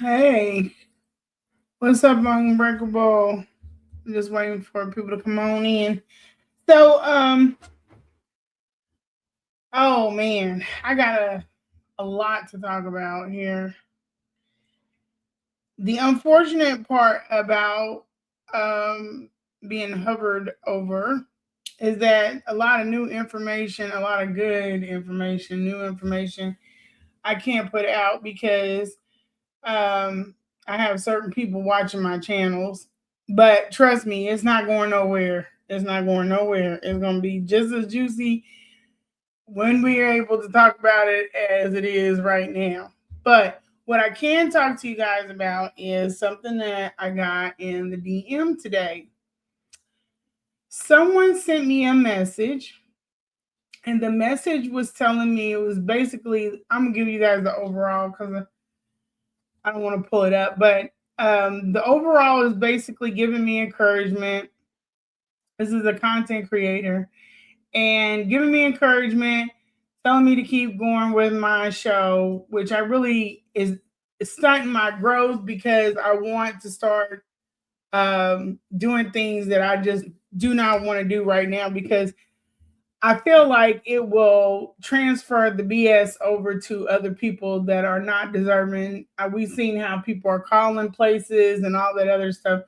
Hey, what's up, Unbreakable? I'm just waiting for people to come on in. So, oh man, I got a lot to talk about here. The unfortunate part about um being hovered over is that a lot of new information, a lot of good information, new information, I can't put out because um I have certain people watching my channels. But trust me, it's not going nowhere. It's not going nowhere. It's going to be just as juicy when we are able to talk about it as it is right now. But what I can talk to you guys about is something that I got in the DM today. Someone sent me a message, and the message was telling me, it was basically, I'm going to give you guys the overall because I don't want to pull it up, but the overall is basically giving me encouragement. This is a content creator and giving me encouragement, telling me to keep going with my show, which I really is stunting my growth because I want to start doing things that I just do not want to do right now because I feel like it will transfer the BS over to other people that are not deserving. We've seen how people are calling places and all that other stuff.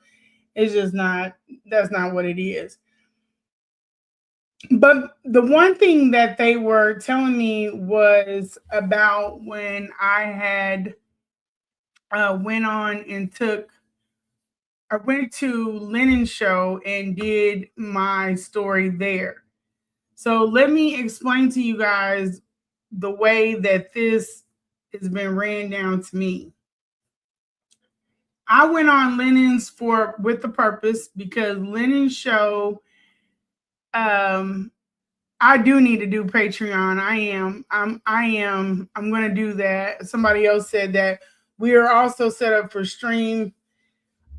It's just not, that's not what it is. But the one thing that they were telling me was about when I had went on and I went to Lennon's show and did my story there. So let me explain to you guys the way that this has been ran down to me. I went on Lennon's for with the purpose because Lennon's show, um, I do need to do Patreon. I'm gonna do that. Somebody else said that we are also set up for stream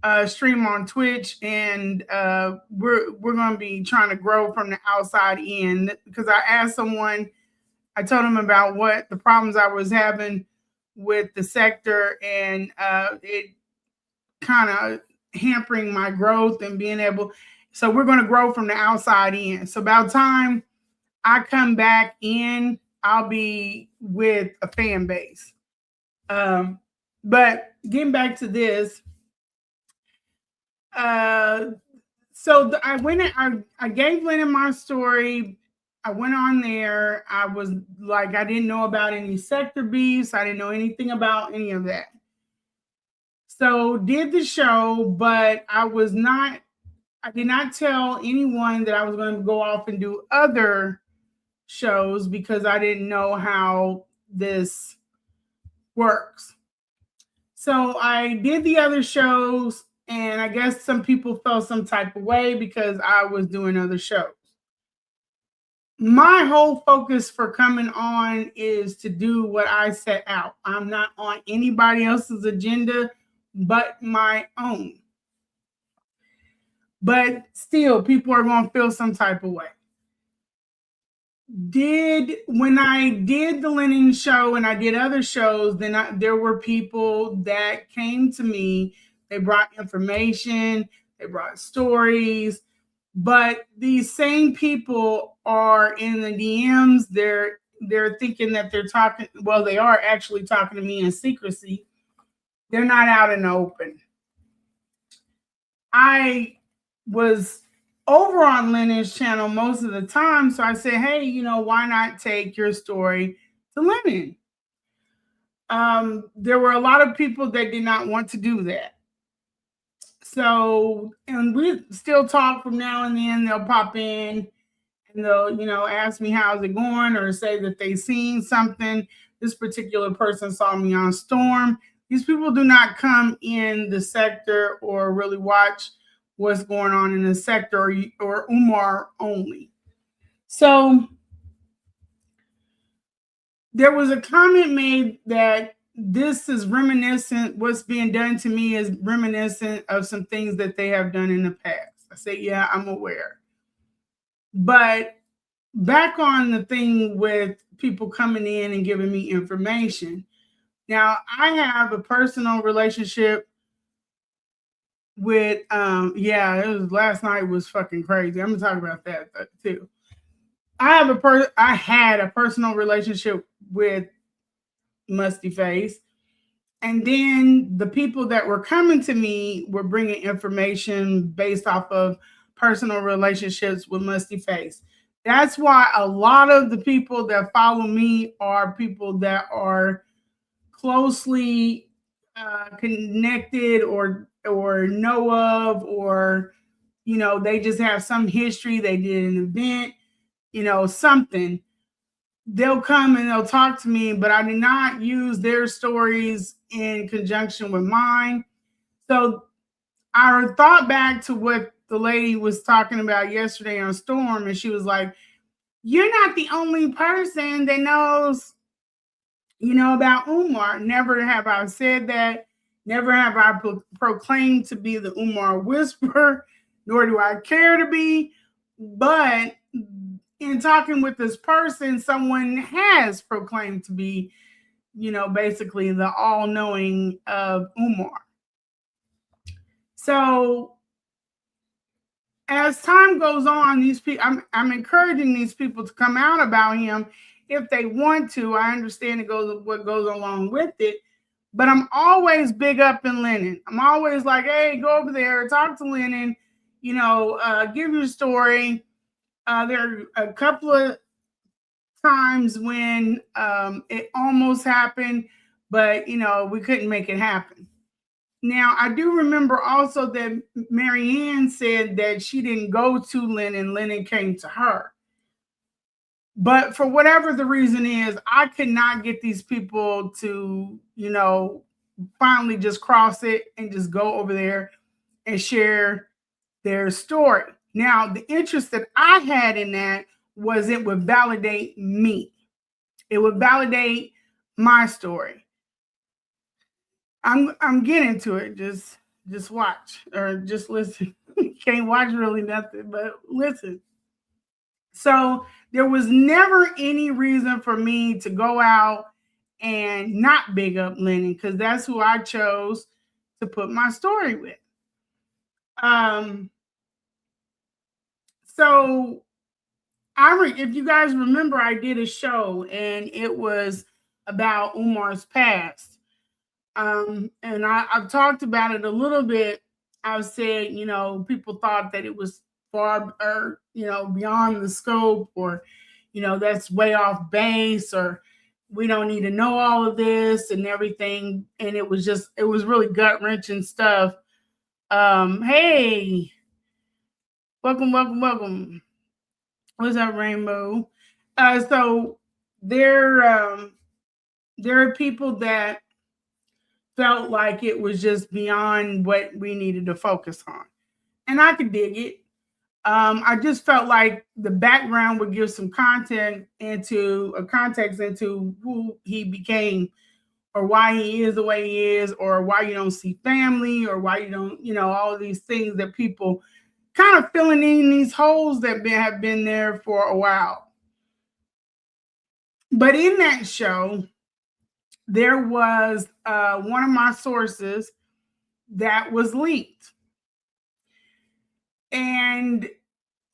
on Twitch, and we're gonna be trying to grow from the outside in because I asked someone, I told him about what the problems I was having with the sector, and it kind of hampering my growth and being able. So we're going to grow from the outside in. So about time I come back in, I'll be with a fan base. Um, but getting back to this, uh, I went. I gave Lennon my story. I went on there. I was like, I didn't know about any sector beefs. I didn't know anything about any of that. So did the show, but I was not. I did not tell anyone that I was going to go off and do other shows because I didn't know how this works. So I did the other shows, and I guess some people felt some type of way because I was doing other shows. My whole focus for coming on is to do what I set out. I'm not on anybody else's agenda but my own. But still, people are going to feel some type of way. When I did the Lennon show and I did other shows, then there were people that came to me. They brought information, they brought stories, but these same people are in the DMs. They're thinking that they're talking. Well, they are actually talking to me in secrecy. They're not out in the open. I was over on Lennon's channel most of the time. So I said, hey, why not take your story to Lennon? There were a lot of people that did not want to do that. So, and we still talk from now and then. They'll pop in and they'll, ask me how's it going or say that they seen something. This particular person saw me on Storm. These people do not come in the sector or really watch what's going on in the sector or Umar only. So there was a comment made that this is reminiscent, what's being done to me is reminiscent of some things that they have done in the past. I say, yeah, I'm aware. But back on the thing with people coming in and giving me information, Now, I have a personal relationship with yeah, it was last night was fucking crazy. I'm gonna talk about that too. I had a personal relationship with Musty Face. And then the people that were coming to me were bringing information based off of personal relationships with Musty Face. That's why a lot of the people that follow me are people that are closely connected or know of, or they just have some history. They did an event, something. They'll come and they'll talk to me, but I did not use their stories in conjunction with mine. So I thought back to what the lady was talking about yesterday on Storm, and she was like, "You're not the only person that knows, about Umar. Never have I said that. Never have I proclaimed to be the Umar whisperer, nor do I care to be. But in talking with this person, someone has proclaimed to be, basically the all-knowing of Umar. So as time goes on, these people, I'm encouraging these people to come out about him if they want to. I understand what goes along with it, but I'm always big up in Lennon. I'm always like, hey, go over there, talk to Lennon, give your story. There are a couple of times when it almost happened, but we couldn't make it happen. Now, I do remember also that Marianne said that she didn't go to Lennon. Lennon came to her. But for whatever the reason is, I could not get these people to, finally just cross it and just go over there and share their story. Now, the interest that I had in that was it would validate me. It would validate my story. I'm getting to it. Just watch or just listen. Can't watch really nothing, but listen. So there was never any reason for me to go out and not big up Lennon, because that's who I chose to put my story with. So if you guys remember, I did a show and it was about Umar's past. And I've talked about it a little bit. I've said, people thought that it was far or, beyond the scope, or, that's way off base, or we don't need to know all of this and everything. And it was really gut wrenching stuff. Hey, welcome. What's up, Rainbow? So there are people that felt like it was just beyond what we needed to focus on. And I could dig it. I just felt like the background would give some context into who he became, or why he is the way he is, or why you don't see family, or why you don't, all of these things that people kind of filling in these holes that have been there for a while. But in that show, there was one of my sources that was leaked. And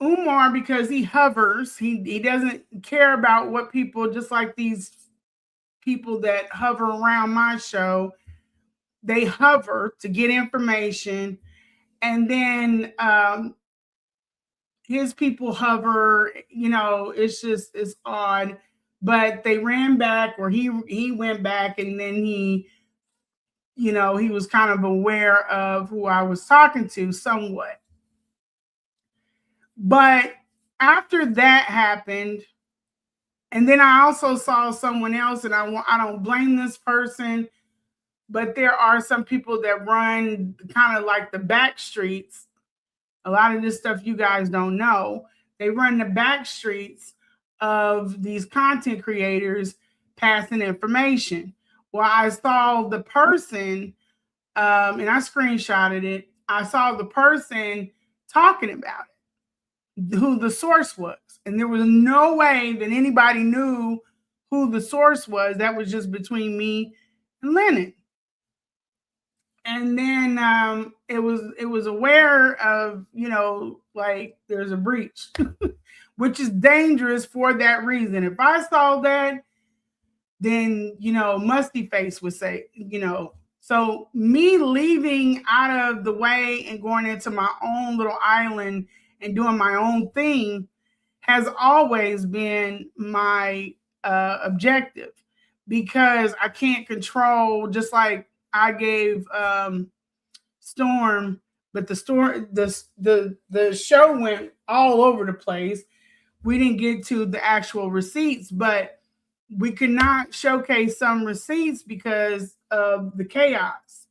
Umar, because he hovers, he doesn't care about what people, just like these people that hover around my show, they hover to get information. And then his people hover, it's odd. But they ran back, or he went back, and then he was kind of aware of who I was talking to somewhat. But after that happened, and then I also saw someone else, and I don't blame this person, but there are some people that run kind of like the back streets. A lot of this stuff you guys don't know. They run the back streets of these content creators passing information. Well, I saw the person, and I screenshotted it. I saw the person talking about it, who the source was. And there was no way that anybody knew who the source was. That was just between me and linen. And then it was aware of, like there's a breach, which is dangerous for that reason. If I saw that, then musty face would say, so me leaving out of the way and going into my own little island and doing my own thing has always been my objective, because I can't control, just like I gave Storm, but the show went all over the place. We didn't get to the actual receipts, but we could not showcase some receipts because of the chaos.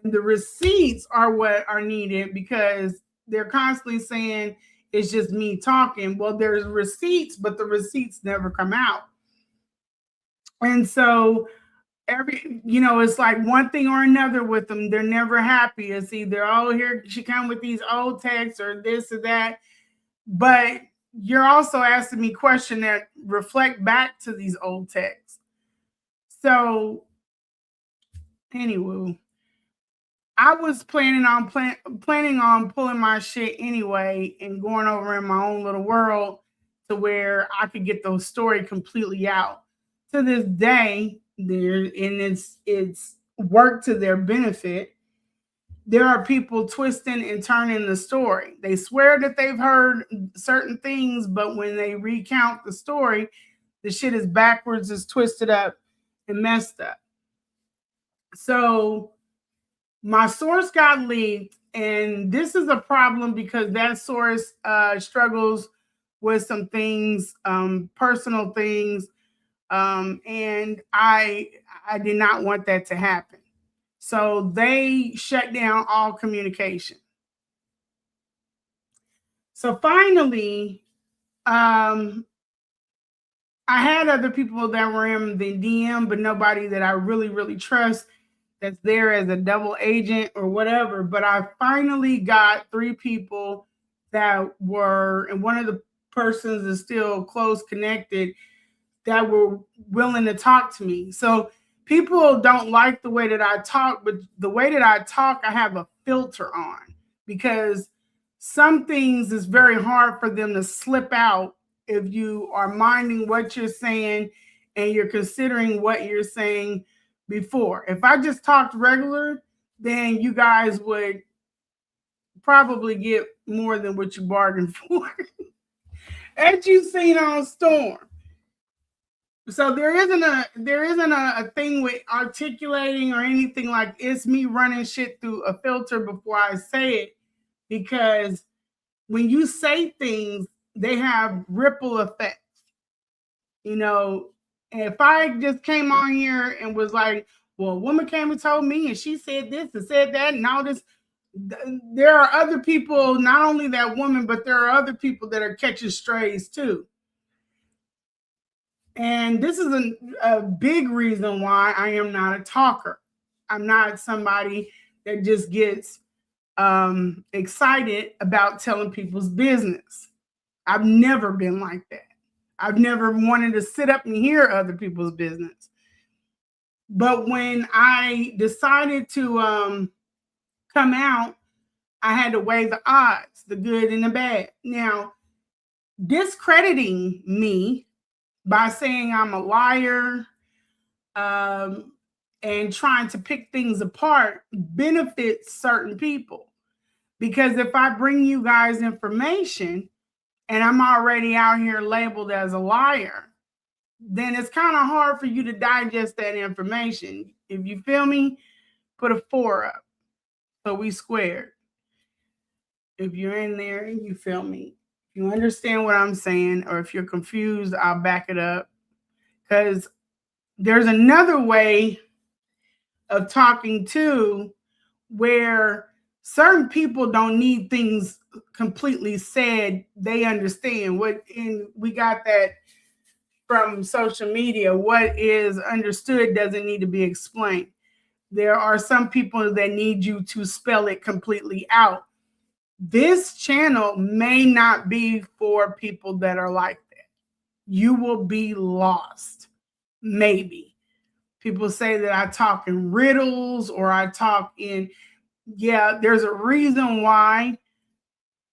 And the receipts are what are needed, because they're constantly saying it's just me talking. Well, there's receipts, but the receipts never come out. And so it's like one thing or another with them. They're never happy. It's either, oh, here she come with these old texts or this or that. But you're also asking me questions that reflect back to these old texts. So anyway, I was planning on pulling my shit anyway and going over in my own little world to where I could get the story completely out. To this day, it's worked to their benefit. There are people twisting and turning the story. They swear that they've heard certain things, but when they recount the story, the shit is backwards, is twisted up, and messed up. So my source got leaked, and this is a problem because that source struggles with some things, personal things, and I did not want that to happen. So they shut down all communication. So finally, I had other people that were in the DM, but nobody that I really, really trust that's there as a double agent or whatever. But I finally got 3 people that were, and one of the persons is still close connected, that were willing to talk to me. So people don't like the way that I talk, but the way that I talk, I have a filter on, because some things is very hard for them to slip out if you are minding what you're saying and you're considering what you're saying before. If I just talked regular, then you guys would probably get more than what you bargained for. As you've seen on Storm. So there isn't a thing with articulating or anything like it's me running shit through a filter before I say it, because when you say things, they have ripple effects. If I just came on here and was like, well, a woman came and told me and she said this and said that and all this, there are other people, not only that woman, but there are other people that are catching strays too. And this is a big reason why I am not a talker. I'm not somebody that just gets excited about telling people's business. I've never been like that. I've never wanted to sit up and hear other people's business. But when I decided to come out, I had to weigh the odds, the good and the bad. Now, discrediting me by saying I'm a liar and trying to pick things apart benefits certain people. Because if I bring you guys information and I'm already out here labeled as a liar, then it's kind of hard for you to digest that information. If you feel me, put a 4 up. So we squared. If you're in there and you feel me, if you understand what I'm saying, or if you're confused, I'll back it up. Because there's another way of talking too, where certain people don't need things completely said. They understand what, and we got that from social media. What is understood doesn't need to be explained. There are some people that need you to spell it completely out. This channel may not be for people that are like that. You will be lost, maybe. People say that I talk in riddles or I talk in, yeah, there's a reason why.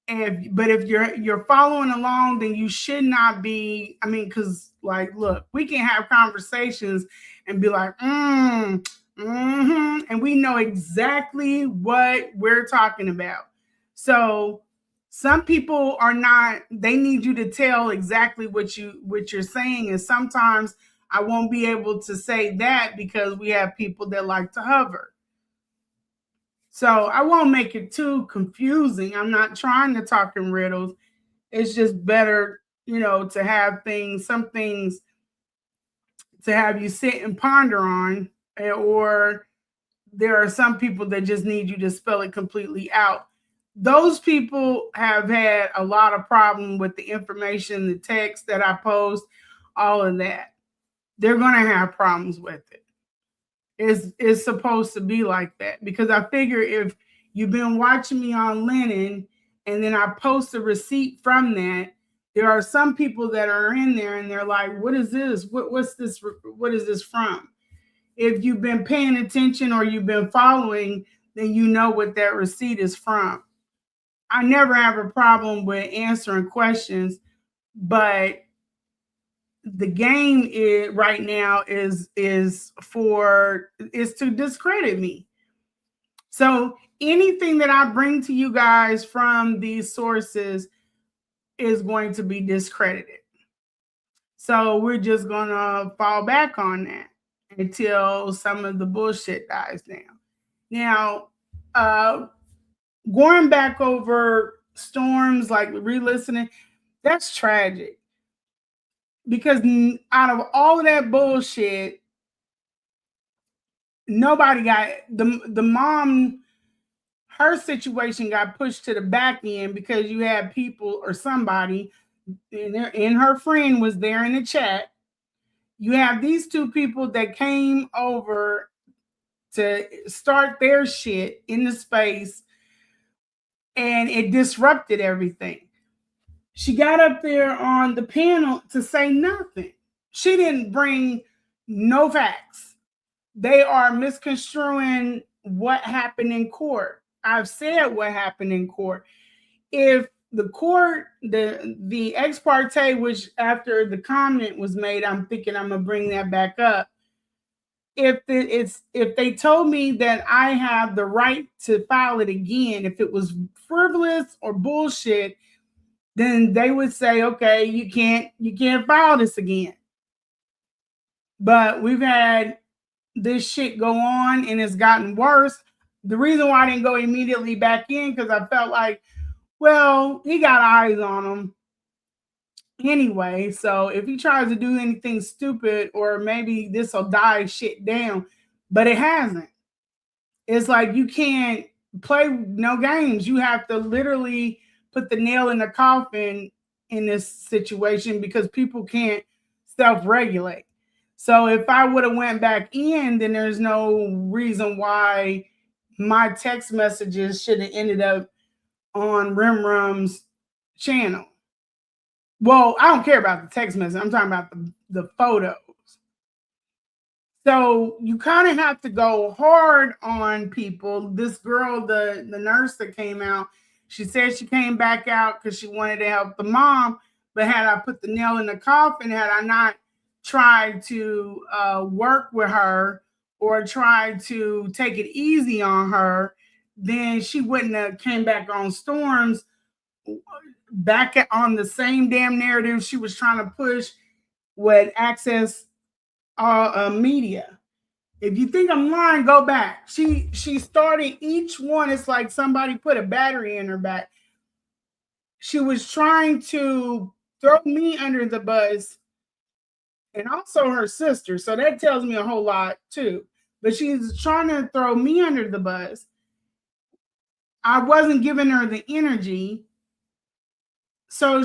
But if you're following along, then you should not be. I mean, because like, look, we can have conversations and be like, and we know exactly what we're talking about. So some people are not. They need you to tell exactly what you're saying, and sometimes I won't be able to say that because we have people that like to hover. So I won't make it too confusing. I'm not trying to talk in riddles. It's just better, to have some things to have you sit and ponder on, or there are some people that just need you to spell it completely out. Those people have had a lot of problem with the information, the text that I post, all of that. They're going to have problems with it. It's supposed to be like that because I figure if you've been watching me on Lennon and then I post a receipt from that, there are some people that are in there and they're like, what is this? What's this? What is this from? If you've been paying attention or you've been following, then you know what that receipt is from. I never have a problem with answering questions, but the game is right now is to discredit me. So anything that I bring to you guys from these sources is going to be discredited. So we're just gonna fall back on that until some of the bullshit dies down. Now, going back over storms, like re-listening, that's tragic because out of all of that bullshit, nobody got the mom. Her situation got pushed to the back end because you had people or somebody, and her friend was there in the chat. You have these two people that came over to start their shit in the space, and it disrupted everything. She got up there on the panel to say nothing. She didn't bring no facts. They are misconstruing what happened in court. I've said what happened in court. If the court, the ex parte, which after the comment was made, I'm thinking I'm gonna bring that back up. If they told me that I have the right to file it again, if it was frivolous or bullshit, then they would say, okay, you can't file this again. But we've had this shit go on and it's gotten worse. The reason why I didn't go immediately back in because I felt like, well, he got eyes on him anyway. So if he tries to do anything stupid, or maybe this will die shit down, but it hasn't. It's like you can't play no games. You have to literally put the nail in the coffin in this situation because people can't self-regulate. So if I would have went back in, then there's no reason why my text messages should have ended up on Rimrum's channel. Well, I don't care about the text message. I'm talking about the photos. So you kind of have to go hard on people. This girl, the nurse that came out, she said she came back out because she wanted to help the mom. But had I put the nail in the coffin, had I not tried to work with her or tried to take it easy on her, then she wouldn't have came back on Storms back on the same damn narrative she was trying to push with Access Media. If you think I'm lying, go back. She started each one. It's like somebody put a battery in her back. She was trying to throw me under the bus and also her sister. So that tells me a whole lot too. But she's trying to throw me under the bus. I wasn't giving her the energy. So,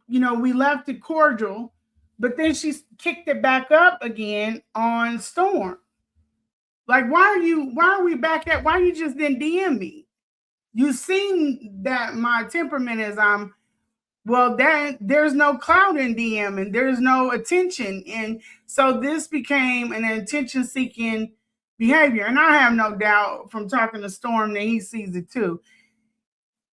we left it cordial, but then she kicked it back up again on Storm. Like, why are we back at, why you just didn't DM me? You seen that my temperament is I'm Well, that there's no clout in DM and there's no attention. And so this became an attention seeking behavior. And I have no doubt from talking to Storm that he sees it too.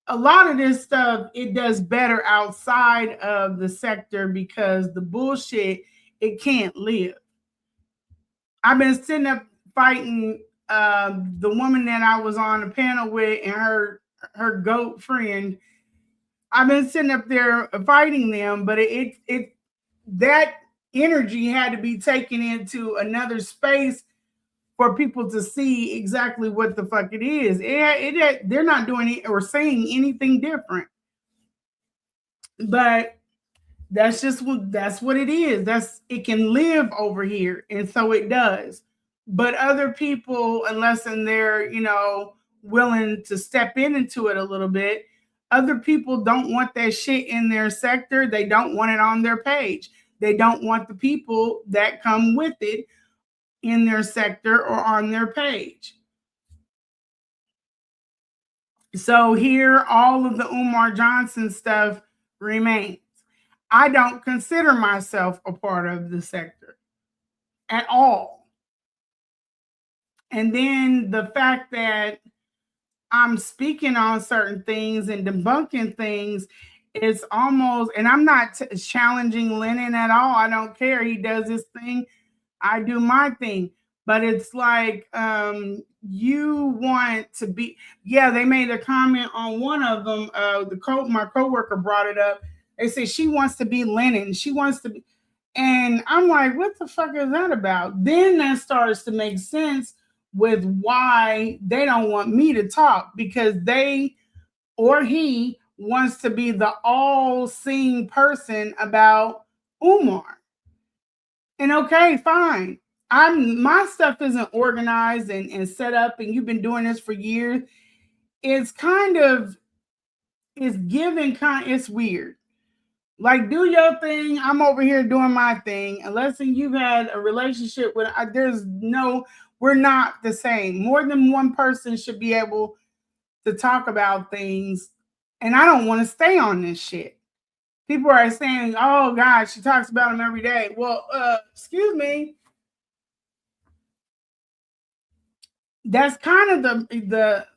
A lot of this stuff, it does better outside of the sector because the bullshit, it can't live. I've been sitting up fighting the woman that I was on the panel with and her goat friend. I've been sitting up there fighting them, but it that energy had to be taken into another space for people to see exactly what the fuck it is. They're not doing it or saying anything different, but that's what it is. It can live over here, and so it does. But other people, unless they're willing to step into it a little bit, other people don't want that shit in their sector. They don't want it on their page. They don't want the people that come with it in their sector or on their page. So here, all of the Umar Johnson stuff remains. I don't consider myself a part of the sector at all. And then the fact that I'm speaking on certain things and debunking things, it's almost, and I'm not challenging Lennon at all. I don't care. He does his thing. I do my thing. But it's like, you want to be, yeah, they made a comment on one of them. My coworker brought it up. They say she wants to be Lennon. She wants to be, and I'm like, what the fuck is that about? Then that starts to make sense with why they don't want me to talk, because they or he wants to be the all-seeing person about Umar. And okay, fine. My stuff isn't organized and set up, and you've been doing this for years. It's it's weird. Like, do your thing. I'm over here doing my thing. Unless you've had a relationship with, we're not the same. More than one person should be able to talk about things. And I don't want to stay on this shit. People are saying, oh God, she talks about him every day. Well, excuse me. That's kind of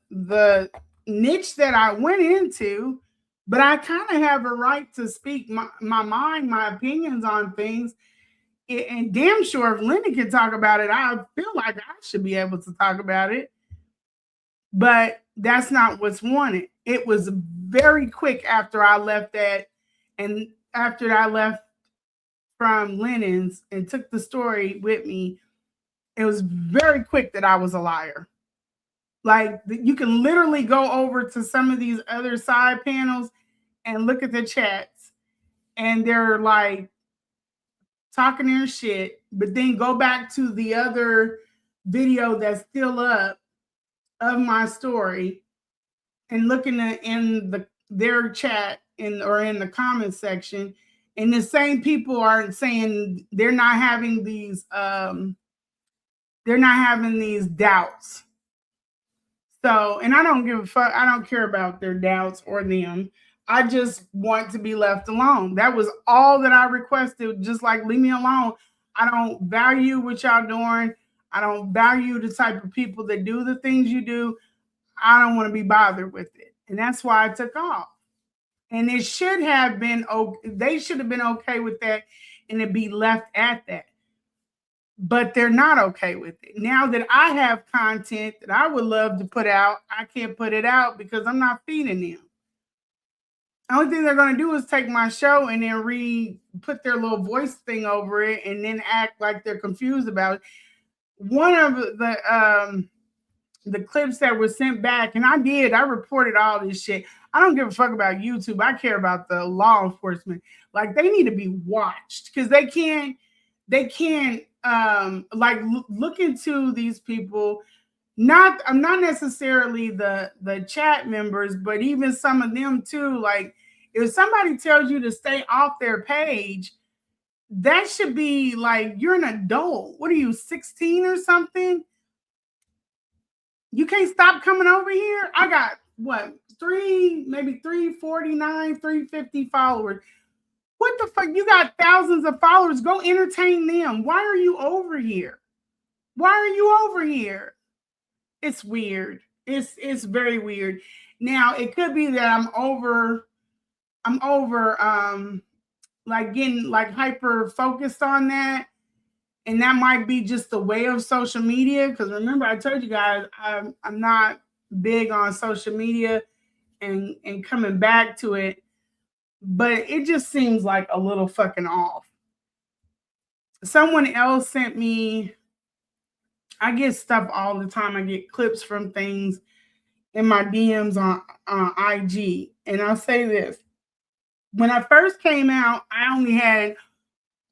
the niche that I went into, but I kind of have a right to speak my mind, my opinions on things. And damn sure if Lenny can talk about it, I feel like I should be able to talk about it. But that's not what's wanted. It was very quick after I left that, and after I left from Lennon's and took the story with me, it was very quick that I was a liar. Like, you can literally go over to some of these other side panels and look at the chats, and they're like talking their shit, but then go back to the other video that's still up of my story and looking in their chat or in the comment section, and the same people are saying they're not having these doubts. So, and I don't give a fuck. I don't care about their doubts or them. I just want to be left alone. That was all that I requested. Just like, leave me alone. I don't value what y'all doing. I don't value the type of people that do the things you do. I don't want to be bothered with it. And that's why I took off. And it should have been, they should have been okay with that and it be left at that. But they're not okay with it. Now that I have content that I would love to put out, I can't put it out because I'm not feeding them. The only thing they're going to do is take my show and then put their little voice thing over it and then act like they're confused about it. One of the clips that were sent back, and I reported all this shit. I don't give a fuck about YouTube. I care about the law enforcement. Like, they need to be watched because they can't look into these people. I'm not necessarily the chat members, but even some of them too. Like, if somebody tells you to stay off their page, that should be like, you're an adult. What are you, 16 or something? You can't stop coming over here. I got what, maybe 349, 350 followers. What the fuck? You got thousands of followers. Go entertain them. Why are you over here? Why are you over here? It's weird. It's very weird. Now it could be that I'm over like getting like hyper focused on that. And that might be just the way of social media. Because remember, I told you guys I'm not big on social media and coming back to it. But it just seems like a little fucking off. Someone else sent me, I get stuff all the time. I get clips from things in my DMs on IG. And I'll say this. When I first came out, I only had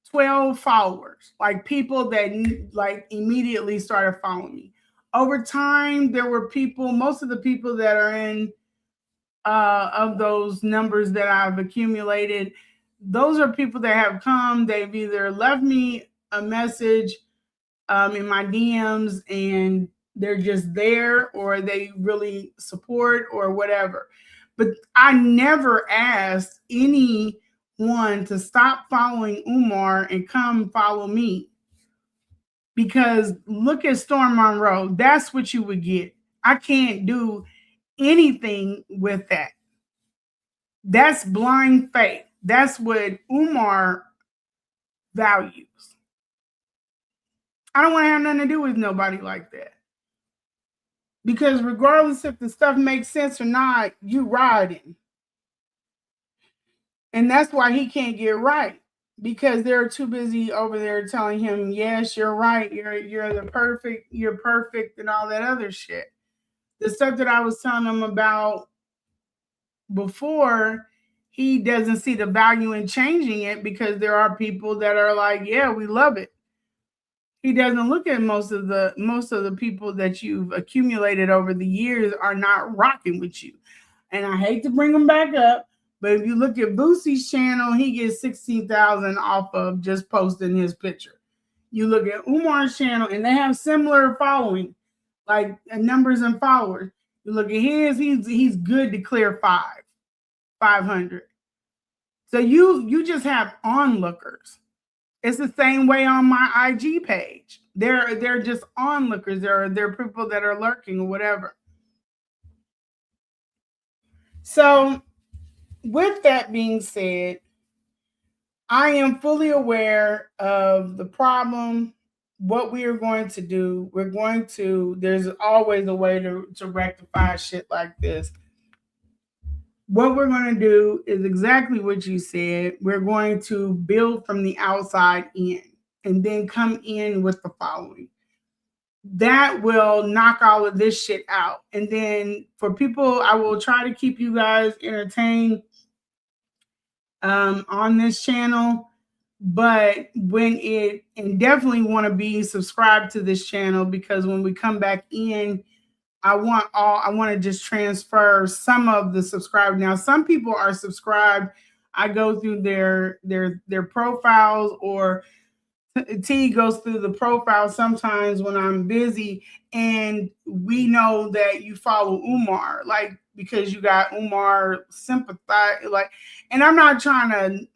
12 followers, like people that like immediately started following me. Over time, there were people, most of the people that are in of those numbers that I've accumulated, those are people that have come, they've either left me a message in my DMs and they're just there, or they really support or whatever. But I never asked anyone to stop following Umar and come follow me. Because look at Storm Monroe. That's what you would get. I can't do anything with that. That's blind faith. That's what Umar values. I don't want to have nothing to do with nobody like that. Because regardless if the stuff makes sense or not, you riding. And that's why he can't get right. Because they're too busy over there telling him, yes, you're right, you're perfect, and all that other shit. The stuff that I was telling him about before, he doesn't see the value in changing it because there are people that are like, yeah, we love it. He doesn't look at most of the people that you've accumulated over the years are not rocking with you. And I hate to bring them back up, but if you look at Boosie's channel, he gets 16,000 off of just posting his picture. You look at Umar's channel, and they have similar following, like numbers and followers. You look at his, he's good to clear 500. So you just have onlookers. It's the same way on my IG page. They're just onlookers. They're people that are lurking or whatever. So with that being said, I am fully aware of the problem, what we are going to do. There's always a way to rectify shit like this. What we're going to do is exactly what you said. We're going to build from the outside in and then come in with the following. That will knock all of this shit out. And then for people, I will try to keep you guys entertained on this channel. But and definitely want to be subscribed to this channel, because when we come back in, I want to just transfer some of the subscribed. Now, some people are subscribed. I go through their profiles, or T goes through the profile sometimes when I'm busy, and we know that you follow Umar, like, because you got Umar sympathize, like, and I'm not trying to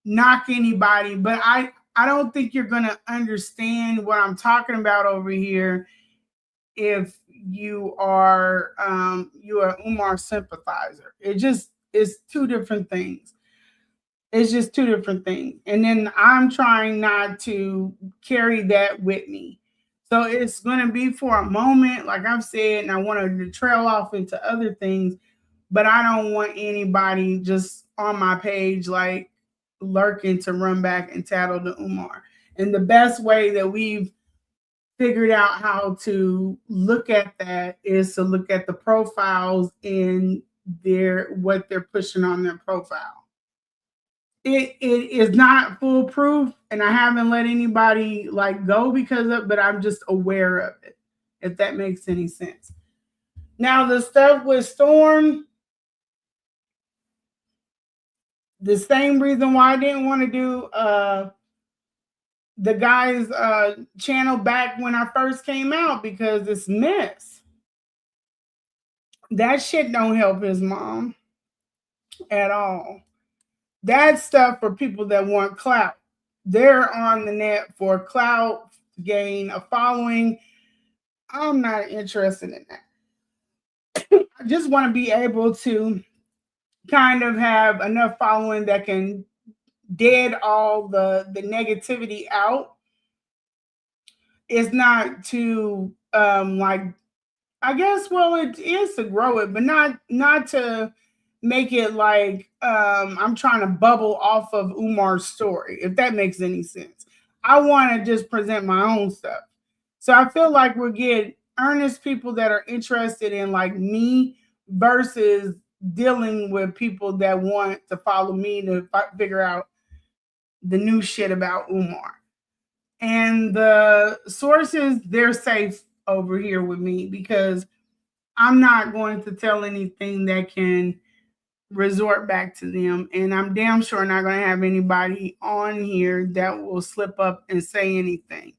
knock anybody, but I don't think you're going to understand what I'm talking about over here if you are Umar sympathizer. It's two different things. It's just two different things. And then I'm trying not to carry that with me. So it's going to be for a moment, like I've said, and I wanted to trail off into other things, but I don't want anybody just on my page like lurking to run back and tattle to Umar. And the best way that we've figured out how to look at that is to look at the profiles in what they're pushing on their profile. It is not foolproof, and I haven't let anybody like go because of, but I'm just aware of it, if that makes any sense. Now the stuff with Storm, the same reason why I didn't want to do the guy's channel back when I first came out, because it's mess. That shit don't help his mom at all. That's stuff for people that want clout. They're on the net for clout, gain a following. I'm not interested in that. I just want to be able to kind of have enough following that can dead all the negativity out. It's not to like, I guess, well, it is to grow it, but not to make it like I'm trying to bubble off of Umar's story, if that makes any sense. I want to just present my own stuff. So I feel like we'll get earnest people that are interested in like me versus dealing with people that want to follow me to figure out the new shit about Umar. And the sources, they're safe over here with me because I'm not going to tell anything that can resort back to them. And I'm damn sure not going to have anybody on here that will slip up and say anything.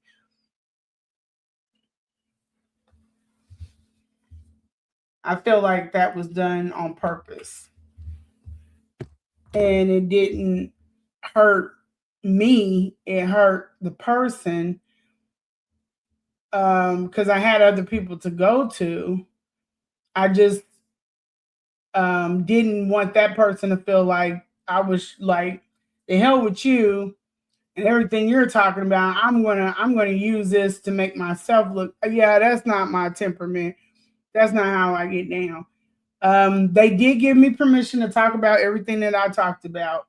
I feel like that was done on purpose. And it didn't hurt me, it hurt the person, because I had other people to go to. I just didn't want that person to feel like I was like, the hell with you and everything you're talking about. I'm gonna use this to make myself look. Yeah, that's not my temperament. That's not how I get down. They did give me permission to talk about everything that I talked about.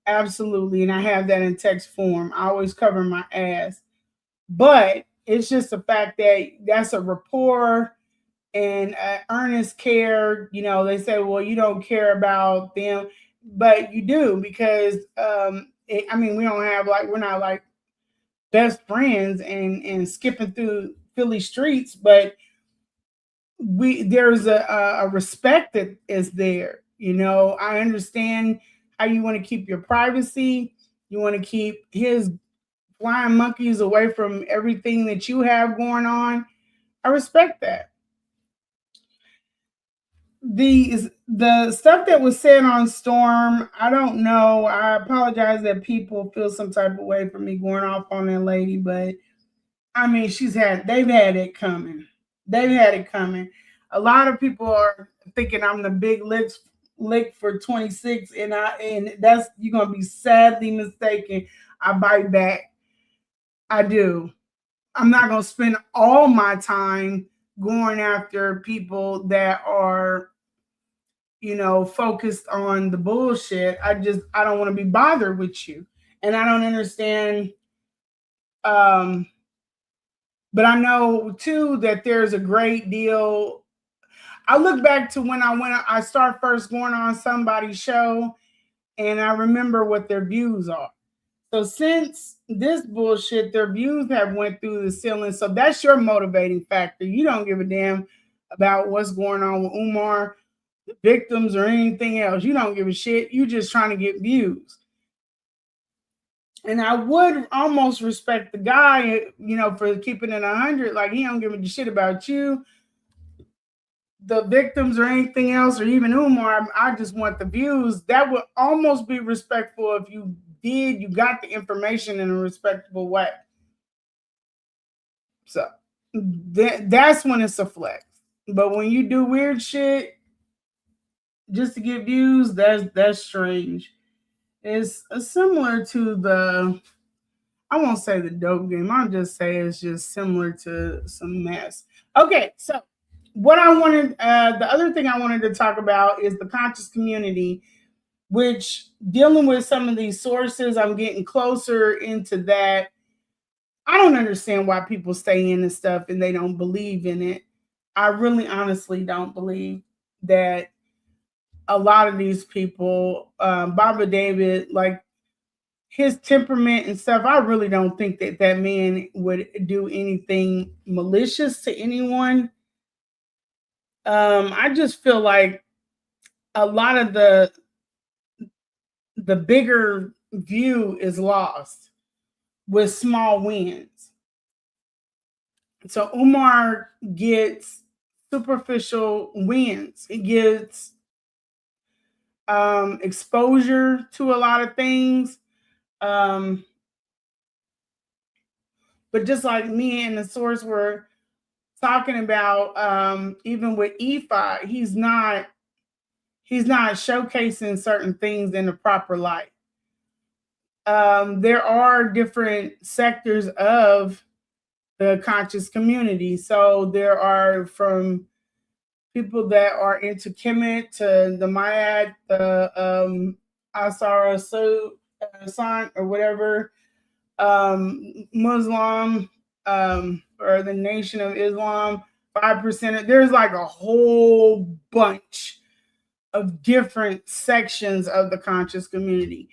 Absolutely. And I have that in text form. I always cover my ass. But it's just the fact that that's a rapport and earnest care. You know, they say, well, you don't care about them, but you do because, I mean, we don't have like, we're not like best friends and skipping through Philly streets, but there's a respect that is there. You know, I understand how you want to keep your privacy. You want to keep his flying monkeys away from everything that you have going on. I respect that. The stuff that was said on Storm, I don't know. I apologize that people feel some type of way for me going off on that lady, but I mean, they've had it coming. They've had it coming. A lot of people are thinking I'm the big lick for 26, and that's, you're gonna be sadly mistaken. I bite back. I do. I'm not gonna spend all my time going after people that are, you know, focused on the bullshit. I don't want to be bothered with you. And I don't understand. Um, but I know too that there's a great deal. I look back to when I start first going on somebody's show, and I remember what their views are. So since this bullshit, their views have went through the ceiling. So that's your motivating factor. You don't give a damn about what's going on with Umar, the victims, or anything else. You don't give a shit. You just trying to get views. And I would almost respect the guy, you know, for keeping it 100. Like, he don't give a shit about you, the victims, or anything else, or even Umar. I just want the views. That would almost be respectful if you got the information in a respectable way. So that's when it's a flex. But when you do weird shit just to get views, that's strange. It's similar to the, I won't say the dope game. I'll just say it's just similar to some mess. Okay, so what I wanted, the other thing I wanted to talk about is the conscious community, which dealing with some of these sources, I'm getting closer into that. I don't understand why people stay in this stuff and they don't believe in it. I really honestly don't believe that a lot of these people, Baba David, like his temperament and stuff, I really don't think that that man would do anything malicious to anyone. I just feel like a lot of the bigger view is lost with small wins. So Umar gets superficial wins. It gets exposure to a lot of things. Um, but just like me and the source were talking about, even with EFI, he's not showcasing certain things in the proper light. There are different sectors of the conscious community. So there are from people that are into Kemet to the Mayat, the Asara San or whatever, Muslim, or the Nation of Islam, 5%. There's like a whole bunch of different sections of the conscious community.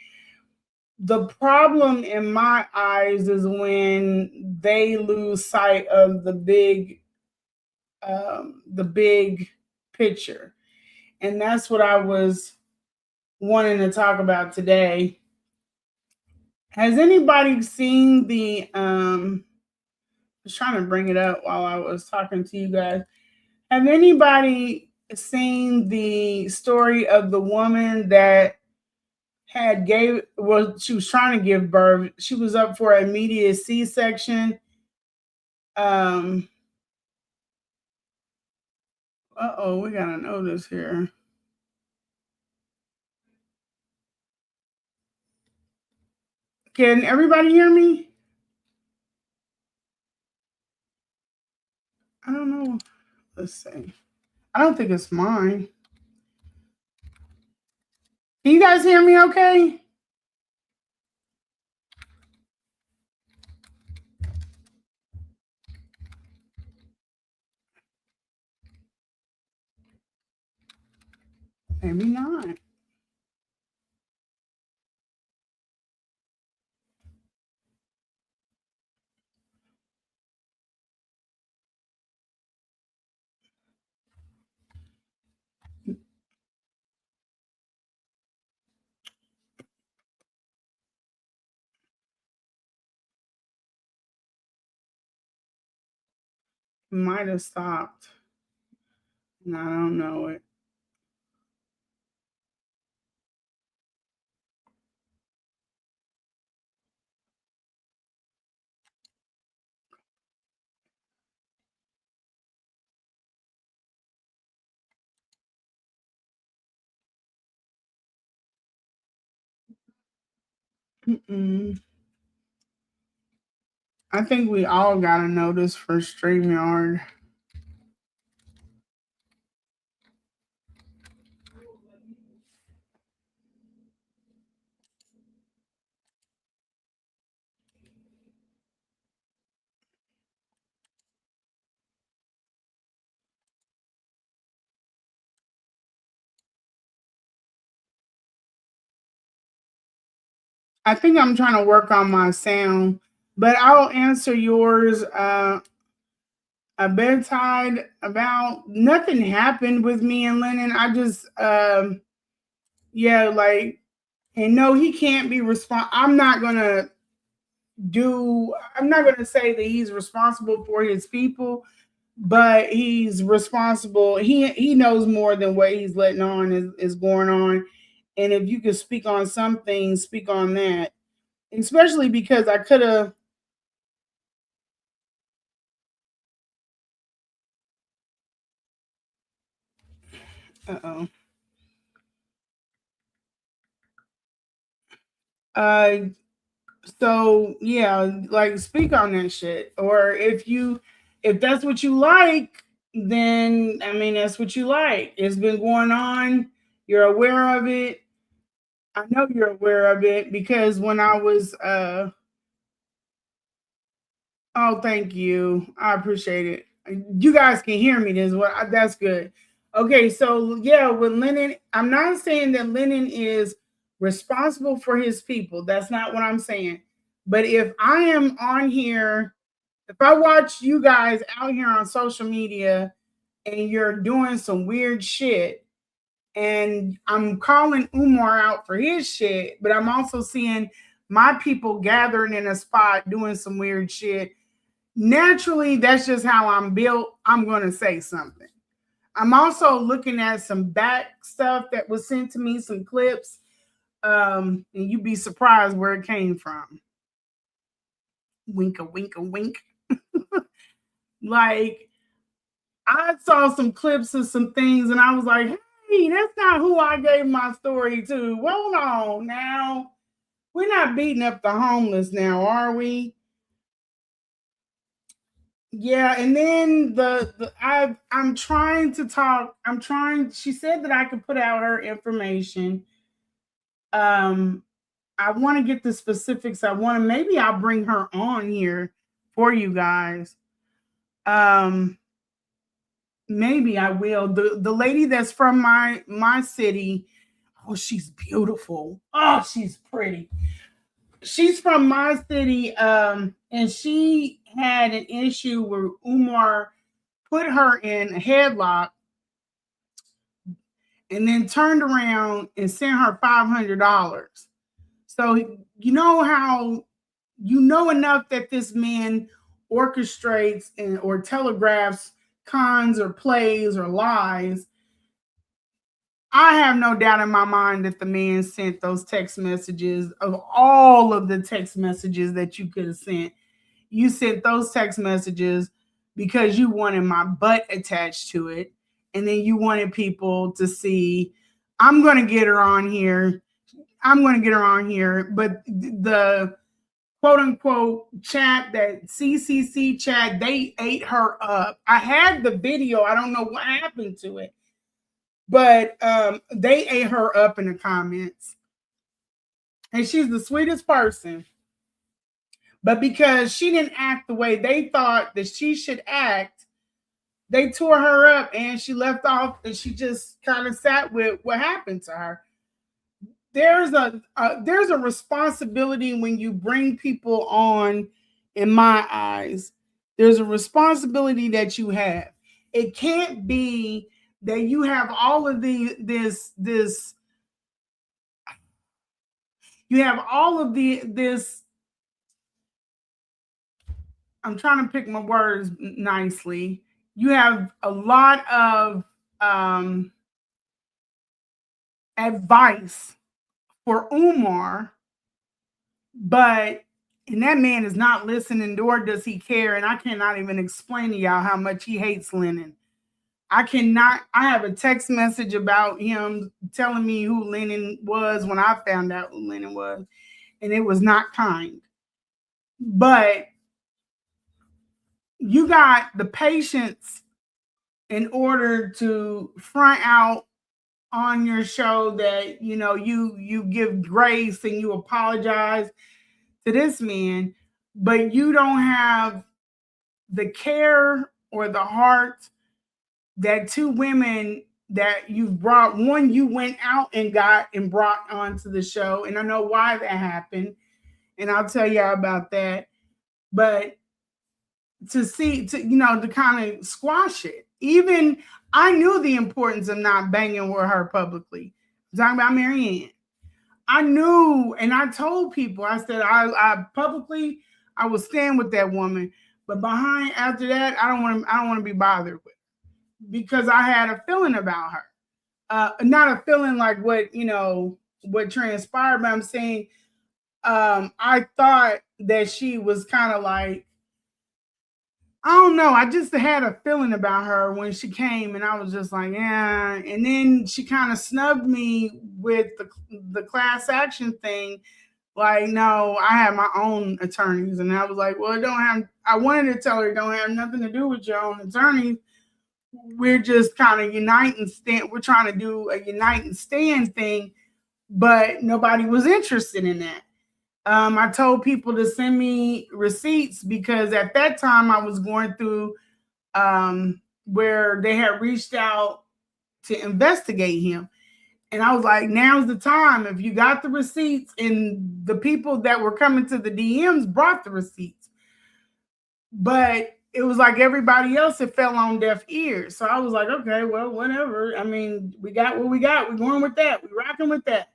The problem in my eyes is when they lose sight of the big picture, and that's what I was wanting to talk about today. Has anybody seen the? I was trying to bring it up while I was talking to you guys. Have anybody seen the story of the woman that she was trying to give birth. She was up for an immediate C-section. Um we got a notice here. Can everybody hear me? I don't know. Let's see. I don't think it's mine. Can you guys hear me okay? Maybe not. Might have stopped. And I don't know it. Mm-mm. I think we all got a notice for StreamYard. I think I'm trying to work on my sound, but I'll answer yours. A bedtide about nothing happened with me and Lennon. I just, yeah, like, and no, he can't be I'm not gonna say that he's responsible for his people, but he's responsible. He knows more than what he's letting on is going on. And if you could speak on some things, speak on that. Especially because I could have. Uh oh. Uh, so yeah, like speak on that shit. Or if that's what you like, then I mean that's what you like. It's been going on. You're aware of it. I know you're aware of it because when I was oh, thank you. I appreciate it. You guys can hear me. That's good. Okay, so yeah, with Lennon, I'm not saying that Lennon is responsible for his people. That's not what I'm saying. But if I am on here, if I watch you guys out here on social media and you're doing some weird shit, and I'm calling Umar out for his shit, but I'm also seeing my people gathering in a spot doing some weird shit. Naturally, that's just how I'm built. I'm going to say something. I'm also looking at some back stuff that was sent to me, some clips, and you'd be surprised where it came from. Wink a wink a wink. Like, I saw some clips of some things and I was like, hey, that's not who I gave my story to. Well, hold on now. We're not beating up the homeless now, are we? Yeah, and then I'm trying to talk. I'm trying. She said that I could put out her information. Um, I want to get the specifics. I want to, maybe I'll bring her on here for you guys. Um, Maybe I will. The lady that's from my city. Oh, she's beautiful. Oh, she's pretty. She's from my city. And she had an issue where Umar put her in a headlock and then turned around and sent her $500. So you know how, you know enough that this man orchestrates and or telegraphs cons or plays or lies. I have no doubt in my mind that the man sent those text messages. Of all of the text messages that you could have sent, you sent those text messages because you wanted my butt attached to it. And then you wanted people to see, I'm going to get her on here. I'm going to get her on here. But the quote unquote chat, that CCC chat, they ate her up. I had the video. I don't know what happened to it, but they ate her up in the comments. And she's the sweetest person. But because she didn't act the way they thought that she should act, they tore her up and she left off and she just kind of sat with what happened to her. There's a responsibility when you bring people on. In my eyes, there's a responsibility that you have. It can't be that you have all of this you have all of this. I'm trying to pick my words nicely. You have a lot of advice for Umar, but and that man is not listening, nor does he care. And I cannot even explain to y'all how much he hates Lennon. I cannot. I have a text message about him telling me who Lennon was when I found out who Lennon was, and it was not kind. But you got the patience in order to front out on your show that you give grace and you apologize to this man, but you don't have the care or the heart that two women that you've brought. One you went out and got and brought onto the show, and I know why that happened, and I'll tell y'all about that. But to kind of squash it. Even I knew the importance of not banging with her publicly. I'm talking about Marianne. I knew, and I told people, I said, I publicly, I will stand with that woman, but behind after that, I don't want to be bothered with, because I had a feeling about her. Not a feeling like what transpired, but I'm saying I thought that she was kind of like, I don't know. I just had a feeling about her when she came, and I was just like, yeah. And then she kind of snubbed me with the class action thing. Like, no, I have my own attorneys, and I was like, well, it don't have. I wanted to tell her it don't have nothing to do with your own attorneys. We're just kind of unite and stand. We're trying to do a unite and stand thing, but nobody was interested in that. I told people to send me receipts because at that time I was going through where they had reached out to investigate him. And I was like, now's the time. If you got the receipts, and the people that were coming to the DMs brought the receipts. But it was like everybody else, it fell on deaf ears. So I was like, okay, well, whatever. I mean, we got what we got. We're going with that. We're rocking with that.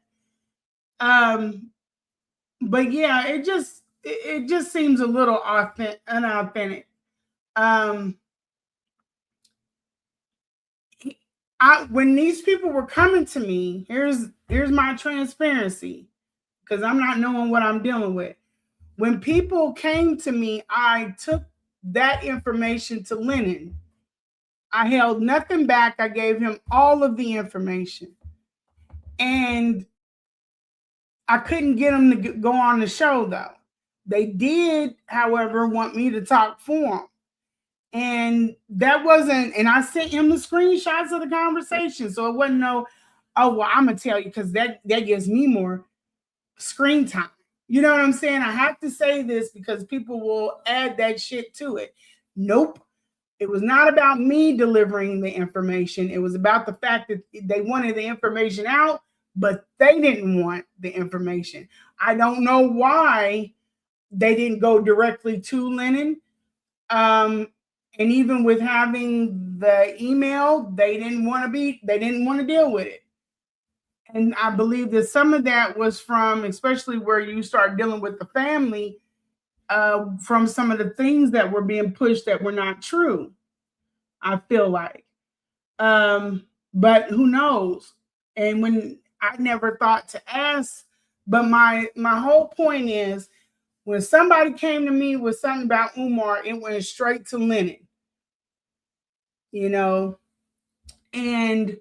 But yeah, it just seems a little unauthentic. When these people were coming to me, here's my transparency, because I'm not knowing what I'm dealing with. When people came to me, I took that information to Lennon. I held nothing back. I gave him all of the information. And I couldn't get them to go on the show, though. They did, however, want me to talk for them. And that wasn't, and I sent him the screenshots of the conversation. So it wasn't no, oh, well, I'm going to tell you because that gives me more screen time. You know what I'm saying? I have to say this because people will add that shit to it. Nope. It was not about me delivering the information. It was about the fact that they wanted the information out, but they didn't want the information. I don't know why they didn't go directly to Lennon. And even with having the email, they didn't want to deal with it. And I believe that some of that was from, especially where you start dealing with the family, from some of the things that were being pushed that were not true. I feel like, but who knows? And when I never thought to ask, but my whole point is, when somebody came to me with something about Umar, it went straight to Lennon. You know, and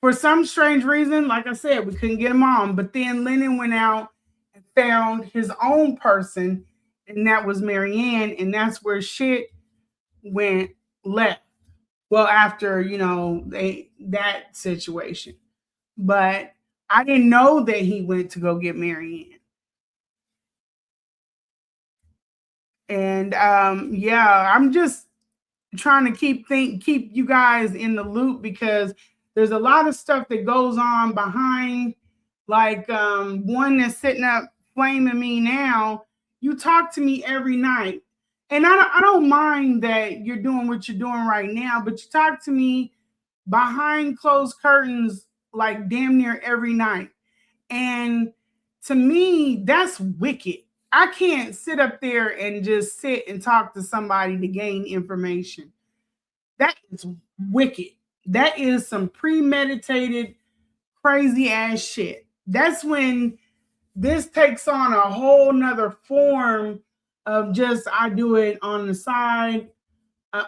for some strange reason, like I said, we couldn't get him on. But then Lennon went out and found his own person, and that was Marianne, and that's where shit went left. Well, after that situation, but I didn't know that he went to go get Marianne. And yeah, I'm just trying to keep you guys in the loop, because there's a lot of stuff that goes on behind, like one that's sitting up flaming me now. You talk to me every night, and I don't mind that you're doing what you're doing right now, but you talk to me behind closed curtains like damn near every night. And to me, that's wicked. I can't sit up there and just sit and talk to somebody to gain information. That is wicked. That is some premeditated, crazy ass shit. That's when this takes on a whole nother form of just, I do it on the side.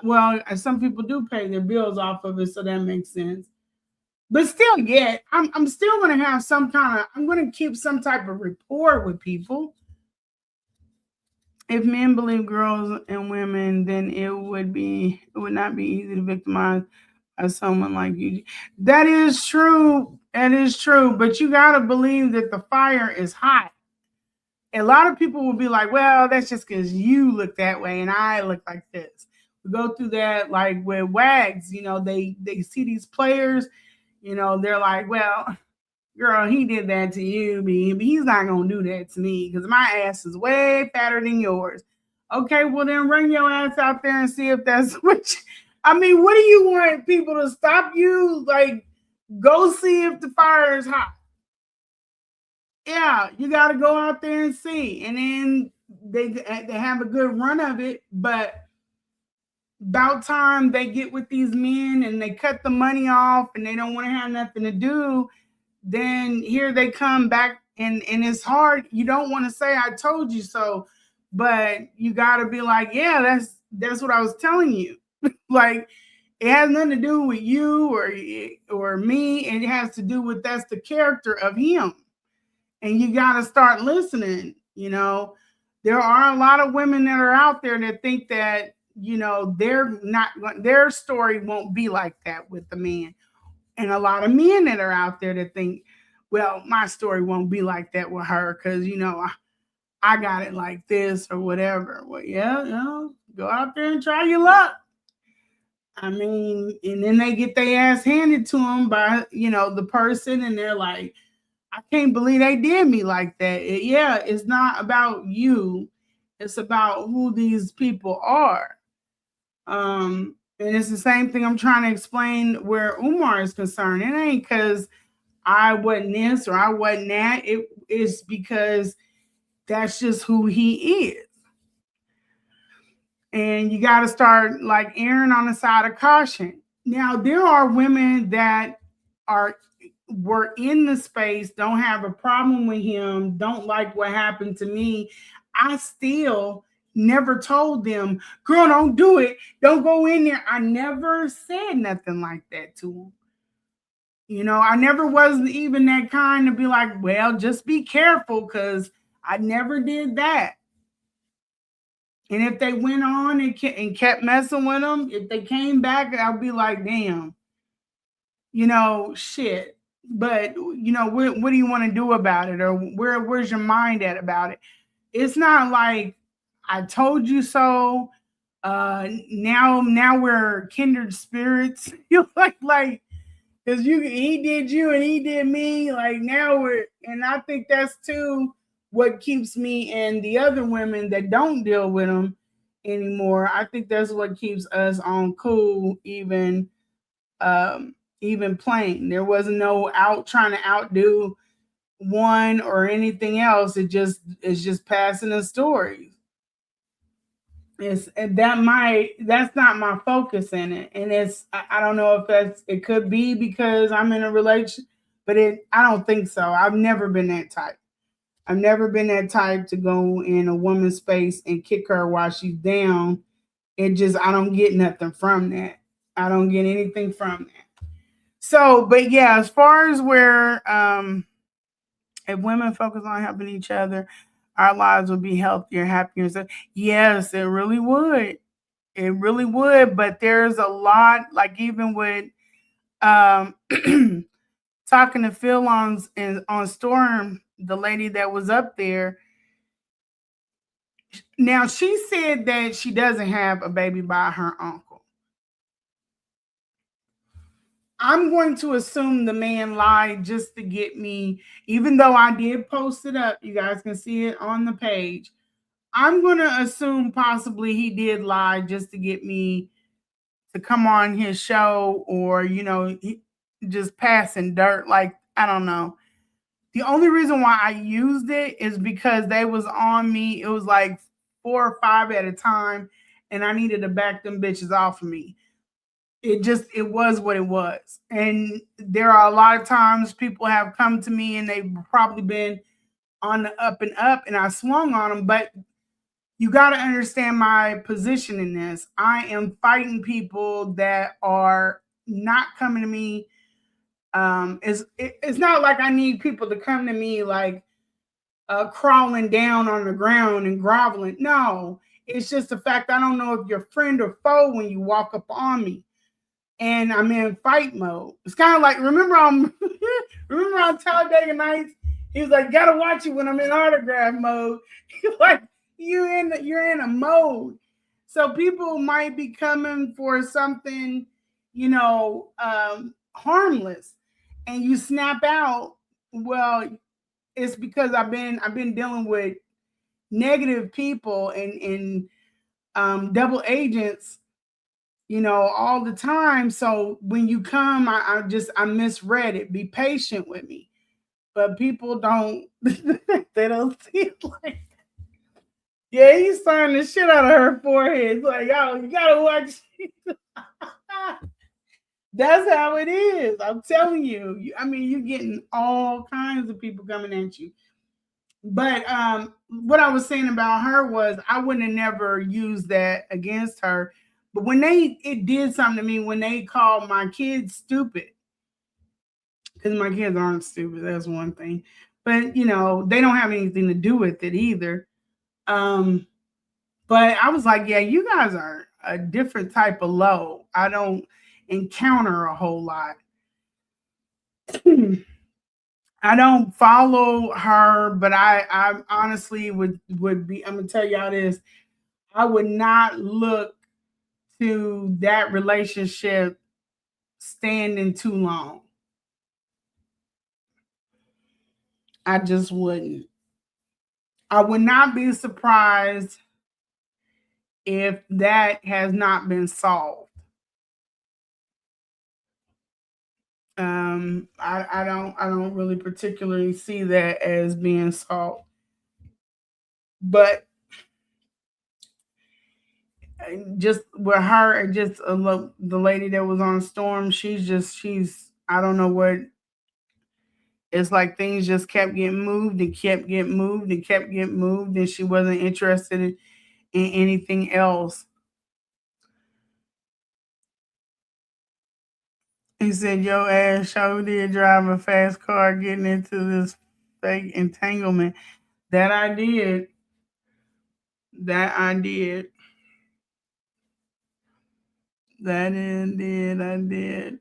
Well, some people do pay their bills off of it, so that makes sense. But still, yet, I'm still going to have some kind of, I'm going to keep some type of rapport with people. If men believe girls and women, then it would not be easy to victimize someone like you. That is true. That is true. But you got to believe that the fire is hot. A lot of people will be like, well, that's just because you look that way and I look like this. We go through that like with WAGs, they see these players, they're like, well, girl, he did that to you, but he's not going to do that to me because my ass is way fatter than yours. Okay, well then bring your ass out there and see if that's what I mean, what do you want people to stop you? Like, go see if the fire is hot. Yeah, you got to go out there and see. And then they have a good run of it, but about time they get with these men and they cut the money off and they don't want to have nothing to do, then here they come back, and it's hard. You don't want to say I told you so, but you got to be like, yeah, that's what I was telling you. Like, it has nothing to do with you or me. It has to do with, that's the character of him. And you got to start listening. There are a lot of women that are out there that think that, their story won't be like that with the man. And a lot of men that are out there that think, well, my story won't be like that with her because, I got it like this or whatever. Well, yeah, go out there and try your luck. I mean, and then they get their ass handed to them by, the person, and they're like, I can't believe they did me like that. It's not about you. It's about who these people are. And it's the same thing I'm trying to explain where Umar is concerned. It ain't because I wasn't this or I wasn't that. It is because that's just who he is. And you got to start like erring on the side of caution. Now there are women that are were in the space, don't have a problem with him, don't like what happened to me. I still never told them, girl, don't do it. Don't go in there. I never said nothing like that to them. I never was even that kind to be like, well, just be careful, because I never did that. And if they went on and kept messing with them, if they came back, I'll be like, damn, shit. But what do you want to do about it, or where's your mind at about it? It's not like I told you so. Now we're kindred spirits. You like because he did you and he did me. Like now and I think that's too what keeps me and the other women that don't deal with them anymore. I think that's what keeps us on cool, um, even playing. There wasn't no out trying to outdo one or anything else. It's just passing the stories. That's not my focus in it, and I don't know if it could be because I'm in a relationship, but I don't think so. I've never been that type. I've never been that type to go in a woman's space and kick her while she's down. I don't get nothing from that. I don't get anything from that. So, but yeah, as far as where if women focus on helping each other, our lives would be healthier, happier. So, yes, it really would. It really would. But there's a lot, like even with um talking to Phil on Storm, the lady that was up there. Now she said that she doesn't have a baby by her uncle. I'm going to assume the man lied just to get me, even though I did post it up. You guys can see it on the page. I'm going to assume possibly he did lie just to get me to come on his show, or, just passing dirt. Like, I don't know. The only reason why I used it is because they was on me. It was like 4 or 5 at a time, and I needed to back them bitches off of me. It was what it was. And there are a lot of times people have come to me and they've probably been on the up and up, and I swung on them. But you got to understand my position in this. I am fighting people that are not coming to me. It's not like I need people to come to me like crawling down on the ground and groveling. No, it's just the fact I don't know if you're friend or foe when you walk up on me, and I'm in fight mode. It's kind of like remember on Talladega Nights, he was like, "Gotta watch you when I'm in autograph mode." Like you're in a mode, so people might be coming for something, harmless, and you snap out. Well, it's because I've been dealing with negative people and double agents, all the time. So when you come, I misread it. Be patient with me. But people don't they don't see it like, yeah, he's signing the shit out of her forehead. It's like, yo, you gotta watch. That's how it is. I'm telling you. I mean, you're getting all kinds of people coming at you. But what I was saying about her was I wouldn't have never used that against her. But when it did something to me when they called my kids stupid, because my kids aren't stupid. That's one thing. But they don't have anything to do with it either. Um, but I was like, yeah, you guys are a different type of low. I don't encounter a whole lot. I don't follow her, but I honestly would be. I'm gonna tell y'all this. I would not look to that relationship standing too long. I just wouldn't. I would not be surprised if that has not been solved. I don't really particularly see that as being solved. But just with her and just the lady that was on Storm, she's I don't know what. It's like things just kept getting moved and kept getting moved and kept getting moved, and she wasn't interested in anything else. He said, "Yo ass sure did drive a fast car getting into this fake entanglement." That I did. That I did. That I did.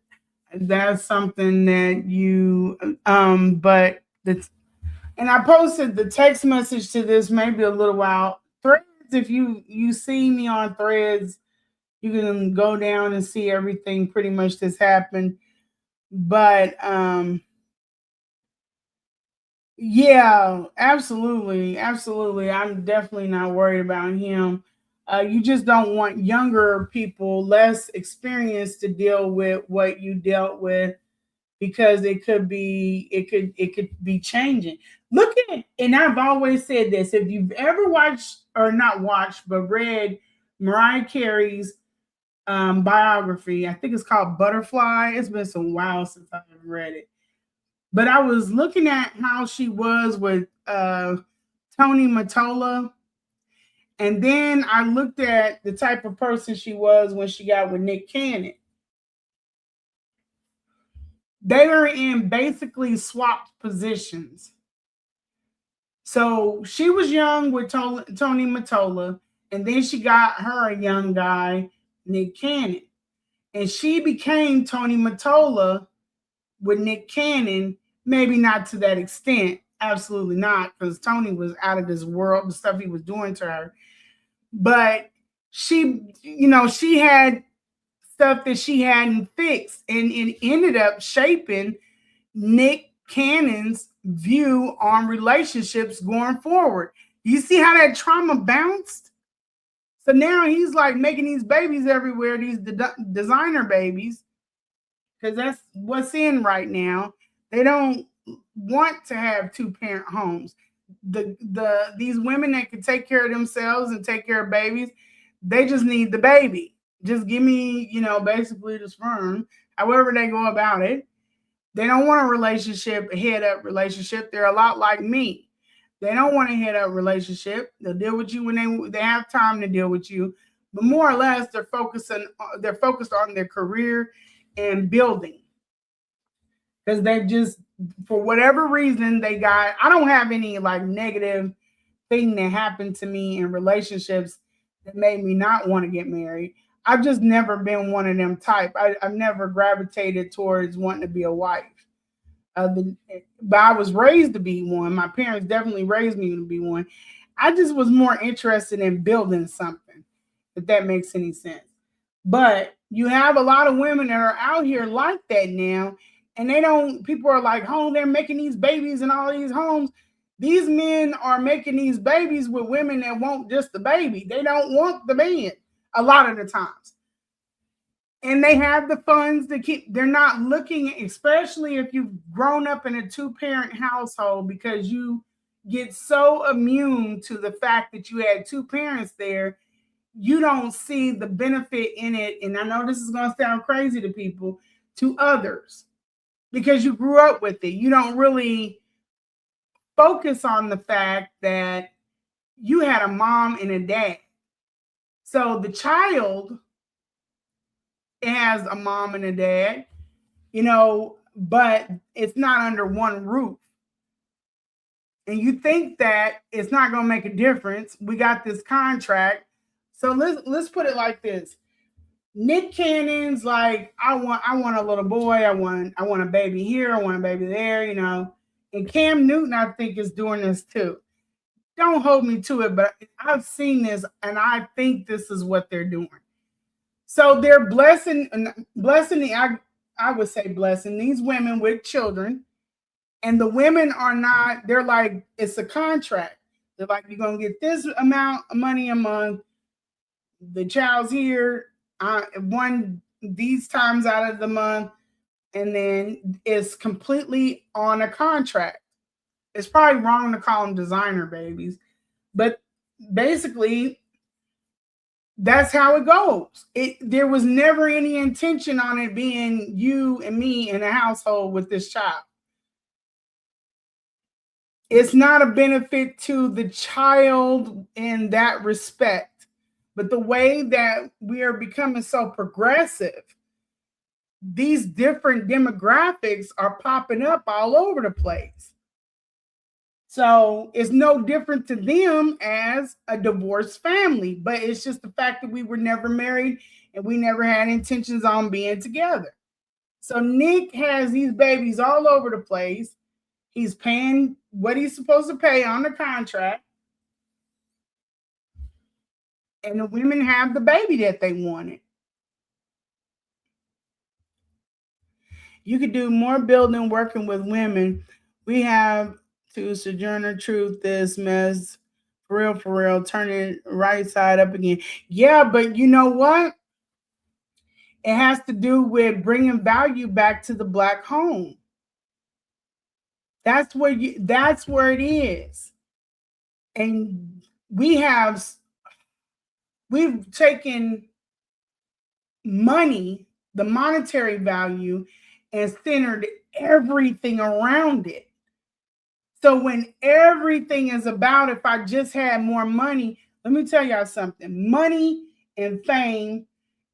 That's something that you but the and I posted the text message to this maybe a little while. Threads, if you see me on Threads, you can go down and see everything pretty much that's happened. But yeah, absolutely, absolutely. I'm definitely not worried about him. You just don't want younger people, less experienced, to deal with what you dealt with, because it could be changing. Look at, and I've always said this: if you've ever watched or not watched but read Mariah Carey's biography, I think it's called Butterfly. It's been some while since I've read it, but I was looking at how she was with Tony Mottola, and then I looked at the type of person she was when she got with Nick Cannon. They were in basically swapped positions. So she was young with Tony Mottola, and then she got her a young guy, Nick Cannon. And she became Tony Mottola with Nick Cannon, maybe not to that extent. Absolutely not, because Tony was out of this world, the stuff he was doing to her. But she had stuff that she hadn't fixed, and it ended up shaping Nick Cannon's view on relationships going forward. You see how that trauma bounced? So now he's like making these babies everywhere, these designer babies, because that's what's in right now. They don't want to have two parent homes. These women that can take care of themselves and take care of babies, they just need the baby. Just give me, basically the sperm. However they go about it, they don't want a relationship, a head up relationship. They're a lot like me. They don't want a head up relationship. They'll deal with you when they have time to deal with you. But more or less, they're focused on their career and building, because they just, for whatever reason, they got. I don't have any like negative thing that happened to me in relationships that made me not want to get married. I've just never been one of them type. I've never gravitated towards wanting to be a wife. But I was raised to be one. My parents definitely raised me to be one. I just was more interested in building something, if that makes any sense. But you have a lot of women that are out here like that now, and they don't. People are like, "Oh, they're making these babies in all these homes." These men are making these babies with women that want just the baby. They don't want the man a lot of the times. And they have the funds to keep, they're not looking, especially if you've grown up in a two-parent household, because you get so immune to the fact that you had two parents there, you don't see the benefit in it. And I know this is going to sound crazy to people, to others, because you grew up with it. You don't really focus on the fact that you had a mom and a dad. So the child has a mom and a dad, but it's not under one roof. And you think that it's not going to make a difference. We got this contract. So let's put it like this. Nick Cannon's like, I want a little boy, I want a baby here, I want a baby there, And Cam Newton, I think, is doing this too. Don't hold me to it, but I've seen this, and I think this is what they're doing. So they're blessing I would say blessing these women with children, and the women are not. They're like, it's a contract. They're like, you're gonna get this amount of money a month. The child's here one these times out of the month, and then it's completely on a contract. It's probably wrong to call them designer babies, but basically That's how it goes. There was never any intention on it being you and me in a household with this child. It's not a benefit to the child in that respect. But the way that we are becoming so progressive, these different demographics are popping up all over the place. So it's no different to them as a divorced family, but it's just the fact that we were never married and we never had intentions on being together. So Nick has these babies all over the place. He's paying what he's supposed to pay on the contract. And the women have the baby that they wanted. You could do more building working with women. We have to Sojourner Truth this mess for real, turn it right side up again. Yeah, but you know what? It has to do with bringing value back to the Black home. That's where it is. And we've taken money, the monetary value, and centered everything around it. So when everything is about, if I just had more money, let me tell y'all something. Money and fame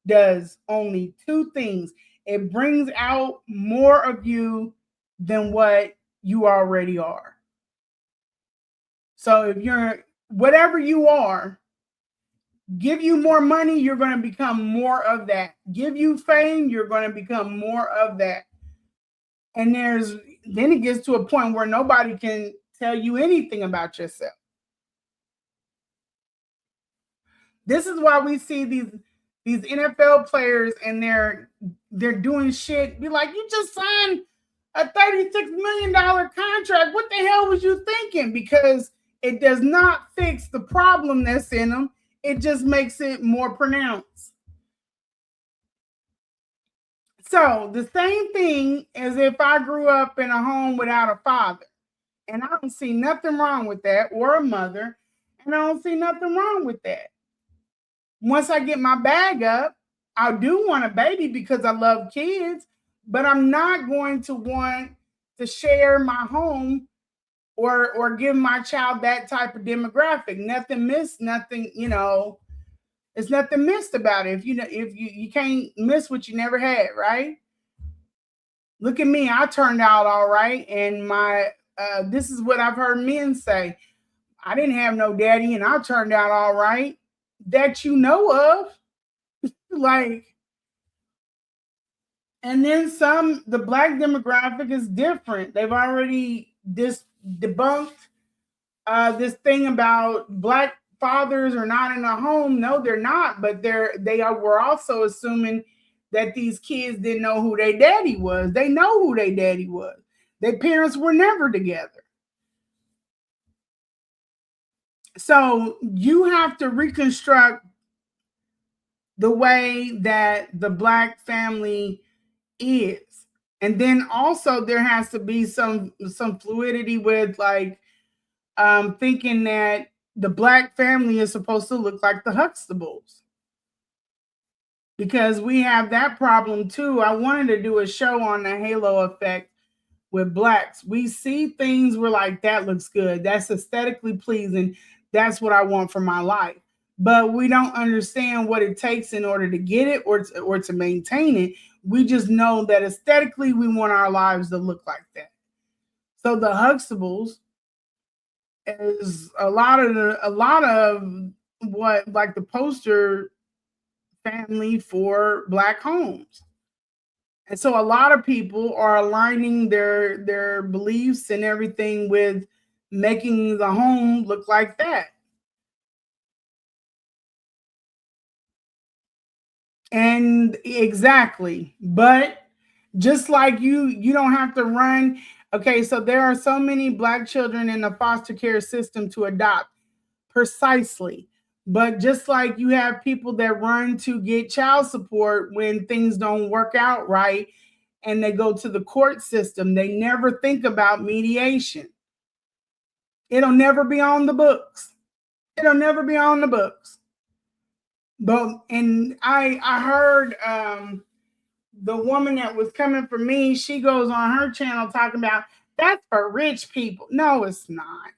does only two things. It brings out more of you than what you already are. So if you're whatever you are, give you more money, you're going to become more of that. Give you fame, you're going to become more of that. And then it gets to a point where nobody can tell you anything about yourself. This is why we see these NFL players and they're doing shit. Be like, you just signed a $36 million contract. What the hell was you thinking? Because it does not fix the problem that's in them. It just makes it more pronounced. So the same thing as if I grew up in a home without a father. And I don't see nothing wrong with that, or a mother. And I don't see nothing wrong with that. Once I get my bag up, I do want a baby because I love kids, but I'm not going to want to share my home or give my child that type of demographic. Nothing missed, nothing, it's nothing missed about it. If you can't miss what you never had, right? Look at me, I turned out all right. And this is what I've heard men say. I didn't have no daddy and I turned out all right. That you know of. Like, and then the Black demographic is different. They've already debunked this thing about Black fathers are not in a home. No, they're not, but we're also assuming that these kids didn't know who their daddy was. They know who their daddy was. Their parents were never together. So you have to reconstruct the way that the Black family is. And then also there has to be some fluidity with like thinking that the Black family is supposed to look like the Huxtables. Because we have that problem too. I wanted to do a show on the halo effect with Blacks. We see things, we're like, that looks good. That's aesthetically pleasing. That's what I want for my life. But we don't understand what it takes in order to get it or to maintain it. We just know that aesthetically we want our lives to look like that. So the Huxtables is a lot of what, like the poster family for Black homes. And so a lot of people are aligning their beliefs and everything with making the home look like that. And exactly. But just like you don't have to run. Okay, so there are so many Black children in the foster care system to adopt. Precisely. But just like you have people that run to get child support when things don't work out right and they go to the court system, they never think about mediation. It'll never be on the books. It'll never be on the books. But and I heard the woman that was coming for me, she goes on her channel talking about that's for rich people. No, it's not.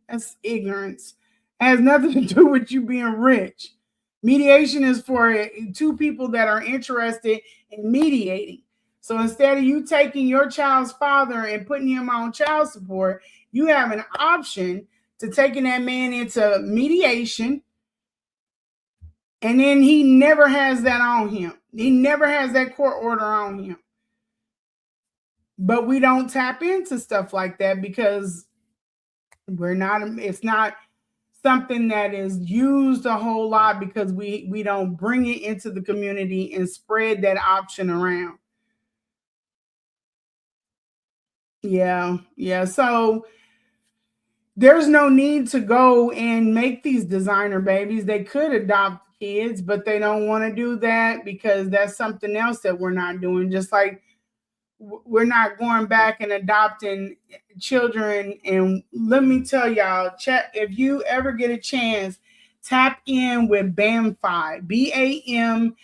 That's ignorance. It has nothing to do with you being rich. Mediation is for two people that are interested in mediating. So instead of you taking your child's father and putting him on child support, you have an option to taking that man into mediation, and then he never has that on him. He never has that court order on him. But we don't tap into stuff like that because it's not something that is used a whole lot because we don't bring it into the community and spread that option around. Yeah. So there's no need to go and make these designer babies. They could adopt kids, but they don't want to do that because that's something else that we're not doing. Just like we're not going back and adopting children. And let me tell y'all, check if you ever get a chance, tap in with BAMFI, BAMFI,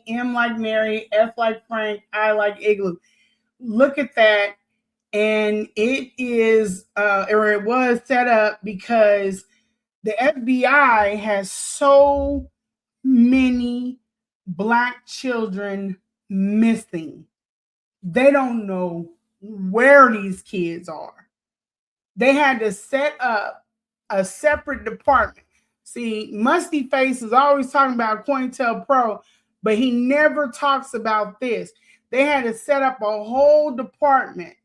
BAM like Mary, F like Frank, I like Igloo. Look at that. And it is, or it was set up because the FBI has so many Black children missing. They don't know where these kids are. They had to set up a separate department. See, Musty Face is always talking about COINTELPRO, but he never talks about this. They had to set up a whole department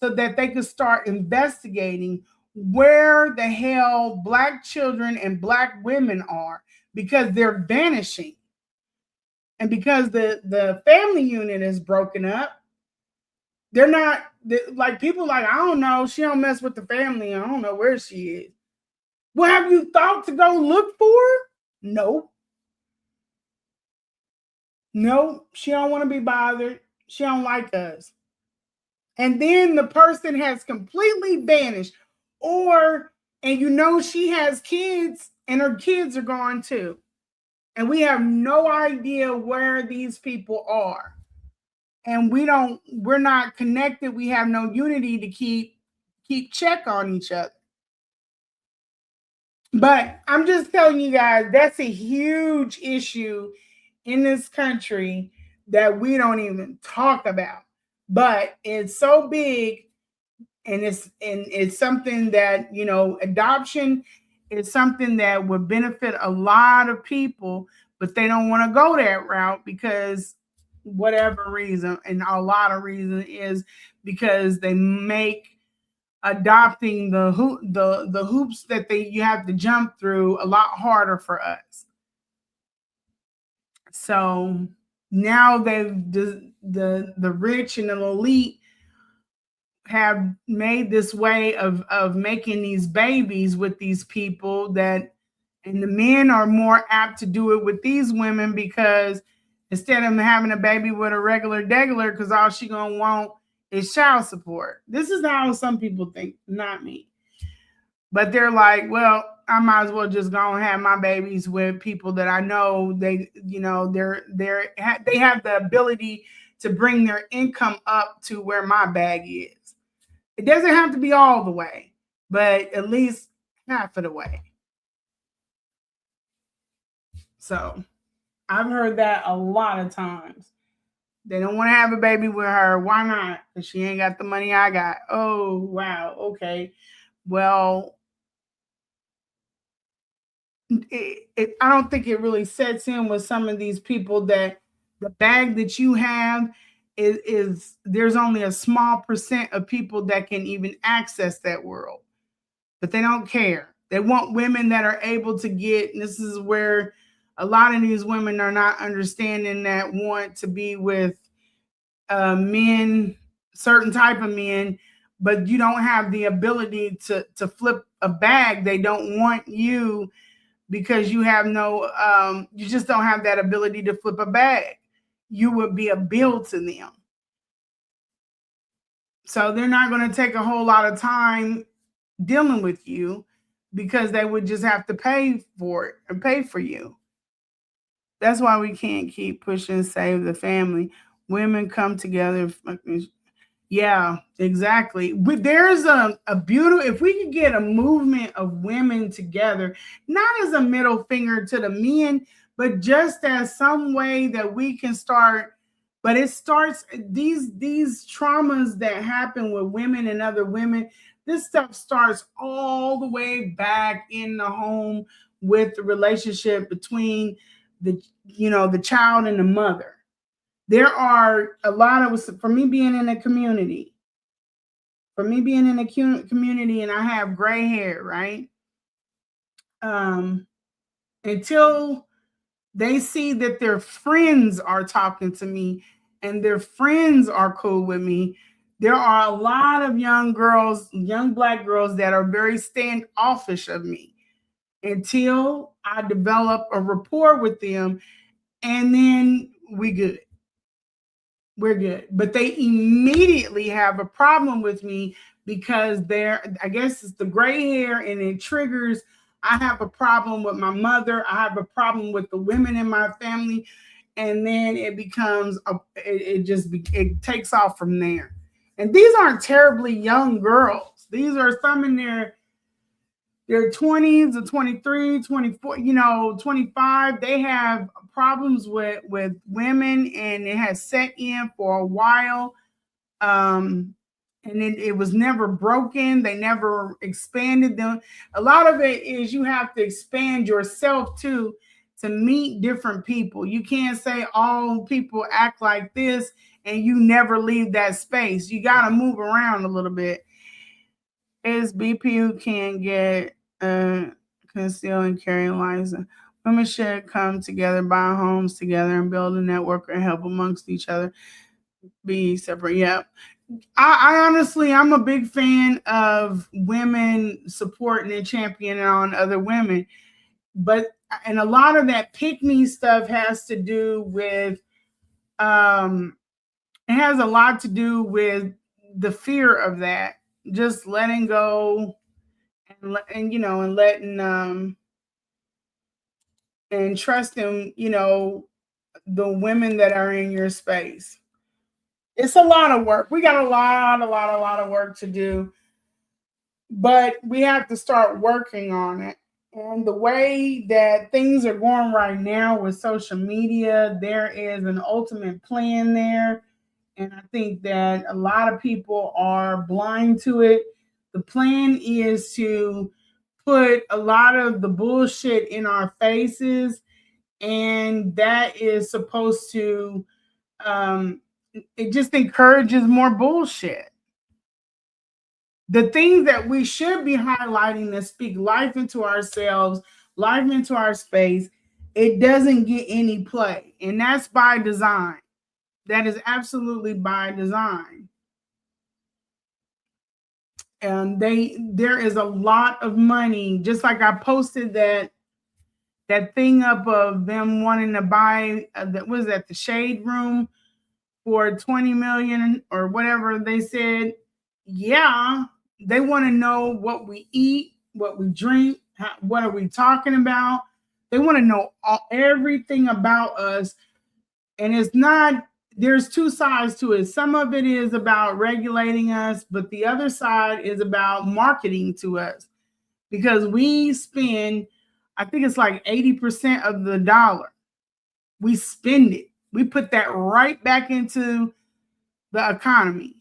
so that they could start investigating where the hell Black children and Black women are because they're vanishing. And because the family unit is broken up, they're not like people like, I don't know, she don't mess with the family. I don't know where she is. Well, have you thought to go look for her? No. No, she don't want to be bothered. She don't like us. And then the person has completely vanished. Or, and you know she has kids and her kids are gone too. And we have no idea where these people are. And we're not connected. We have no unity to keep check on each other. But I'm just telling you guys, that's a huge issue in this country that we don't even talk about. But it's so big, and it's something that, adoption is something that would benefit a lot of people, but they don't want to go that route because whatever reason, and a lot of reason is because they make adopting the hoops that you have to jump through a lot harder for us. So now the rich and the elite have made this way of making these babies with these people that, and the men are more apt to do it with these women because instead of having a baby with a regular degular, because all she gonna want is child support. This is how some people think, not me. But they're like, well, I might as well just go and have my babies with people that I know they have the ability to bring their income up to where my bag is. It doesn't have to be all the way, but at least half of the way. So I've heard that a lot of times. They don't want to have a baby with her. Why not? Because she ain't got the money I got. Oh, wow. Okay. Well, I don't think it really sets in with some of these people that the bag that you have is there's only a small percent of people that can even access that world, but they don't care. They want women that are able to get, and this is where a lot of these women are not understanding, that want to be with men, certain type of men, but you don't have the ability to flip a bag. They don't want you because you have you just don't have that ability to flip a bag. You would be a bill to them. So they're not going to take a whole lot of time dealing with you because they would just have to pay for it and pay for you. That's why we can't keep pushing save the family. Women come together. Yeah, exactly. There's a beautiful, if we could get a movement of women together, not as a middle finger to the men, but just as some way that we can start. But it starts, these traumas that happen with women and other women, this stuff starts all the way back in the home with the relationship between the, the child and the mother. There are a lot of, for me being in a community, and I have gray hair, right? Um, until they see that their friends are talking to me and their friends are cool with me, there are a lot of young girls, young Black girls, that are very standoffish of me until I develop a rapport with them, and then we're good. But they immediately have a problem with me because I guess it's the gray hair, and it triggers. I have a problem with my mother. I have a problem with the women in my family. And then it becomes, it takes off from there. And these aren't terribly young girls. These are some in their 20s or 23, 24, 25. They have problems with women, and it has set in for a while. And it was never broken. They never expanded them. A lot of it is you have to expand yourself too, to meet different people. You can't say all people act like this and you never leave that space. You got to move around a little bit. Is BPU can get conceal and carry license. Women should come together, buy homes together, and build a network and help amongst each other. Be separate. Yeah. I honestly, I'm a big fan of women supporting and championing on other women. But, and a lot of that pick me stuff has to do with, it has a lot to do with the fear of that, just letting go, and letting, and trusting, the women that are in your space. It's a lot of work. We got a lot of work to do, but we have to start working on it. And the way that things are going right now with social media, there is an ultimate plan there. And I think that a lot of people are blind to it. The plan is to put a lot of the bullshit in our faces, and that is supposed to, um, it just encourages more bullshit. The things that we should be highlighting that speak life into ourselves, life into our space, it doesn't get any play. And that's by design. That is absolutely by design. And there is a lot of money, just like I posted that thing up of them wanting to buy, that was at the Shade Room for 20 million or whatever they said. Yeah, they want to know what we eat, what we drink, what are we talking about. They want to know everything about us. And it's not, there's two sides to it. Some of it is about regulating us, but the other side is about marketing to us, because we spend, I think it's like 80% of the dollar. We spend it. We put that right back into the economy,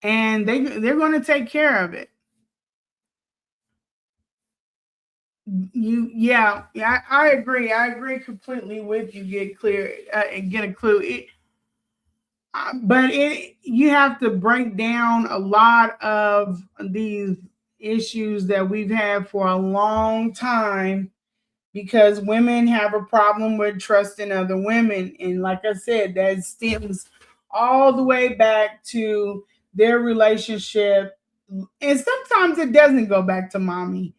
and they're going to take care of it. Yeah, I agree. I agree completely with you. Get clear and get a clue. But you have to break down a lot of these issues that we've had for a long time, because women have a problem with trusting other women. And like I said, that stems all the way back to their relationship. And sometimes it doesn't go back to mommy,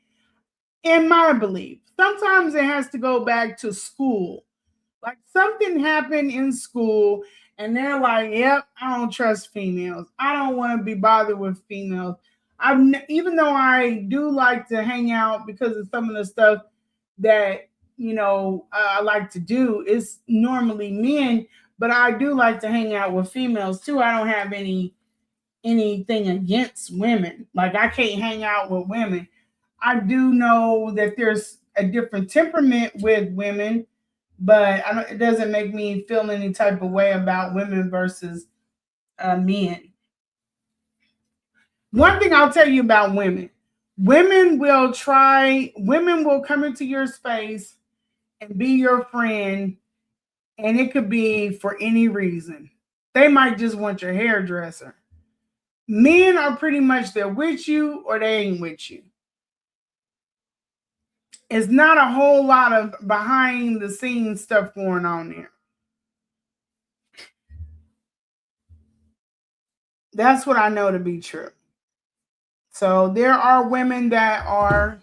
in my belief. Sometimes it has to go back to school. Like something happened in school, and they're like, yep, I don't trust females. I don't want to be bothered with females. Even though I do like to hang out because of some of the stuff that I like to do, it's normally men, but I do like to hang out with females too. I don't have anything against women. Like I can't hang out with women. I do know that there's a different temperament with women, but it doesn't make me feel any type of way about women versus men. One thing I'll tell you about women: women will come into your space and be your friend, and it could be for any reason. They might just want your hairdresser. Men are pretty much there with you or they ain't with you. It's not a whole lot of behind the scenes stuff going on there. That's what I know to be true. So there are women that are,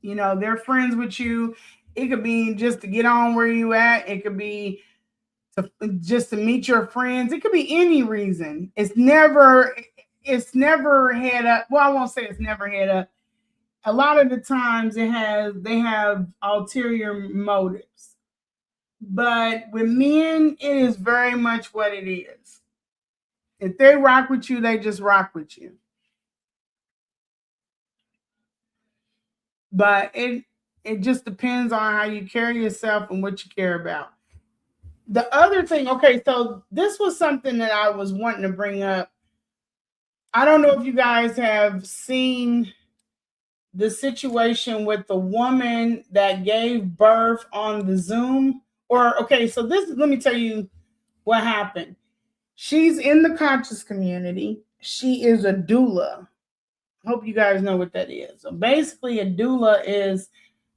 they're friends with you. It could be just to get on where you at. It could be just to meet your friends. It could be any reason. It's never head up. Well, I won't say it's never head up. A lot of the times they have ulterior motives. But with men, it is very much what it is. If they rock with you, they just rock with you. But it just depends on how you carry yourself and what you care about. The other thing, okay, so this was something that I was wanting to bring up. I don't know if you guys have seen the situation with the woman that gave birth on the Zoom. Or okay, so let me tell you what happened. She's in the conscious community. She is a doula. Hope you guys know what that is. So basically, a doula is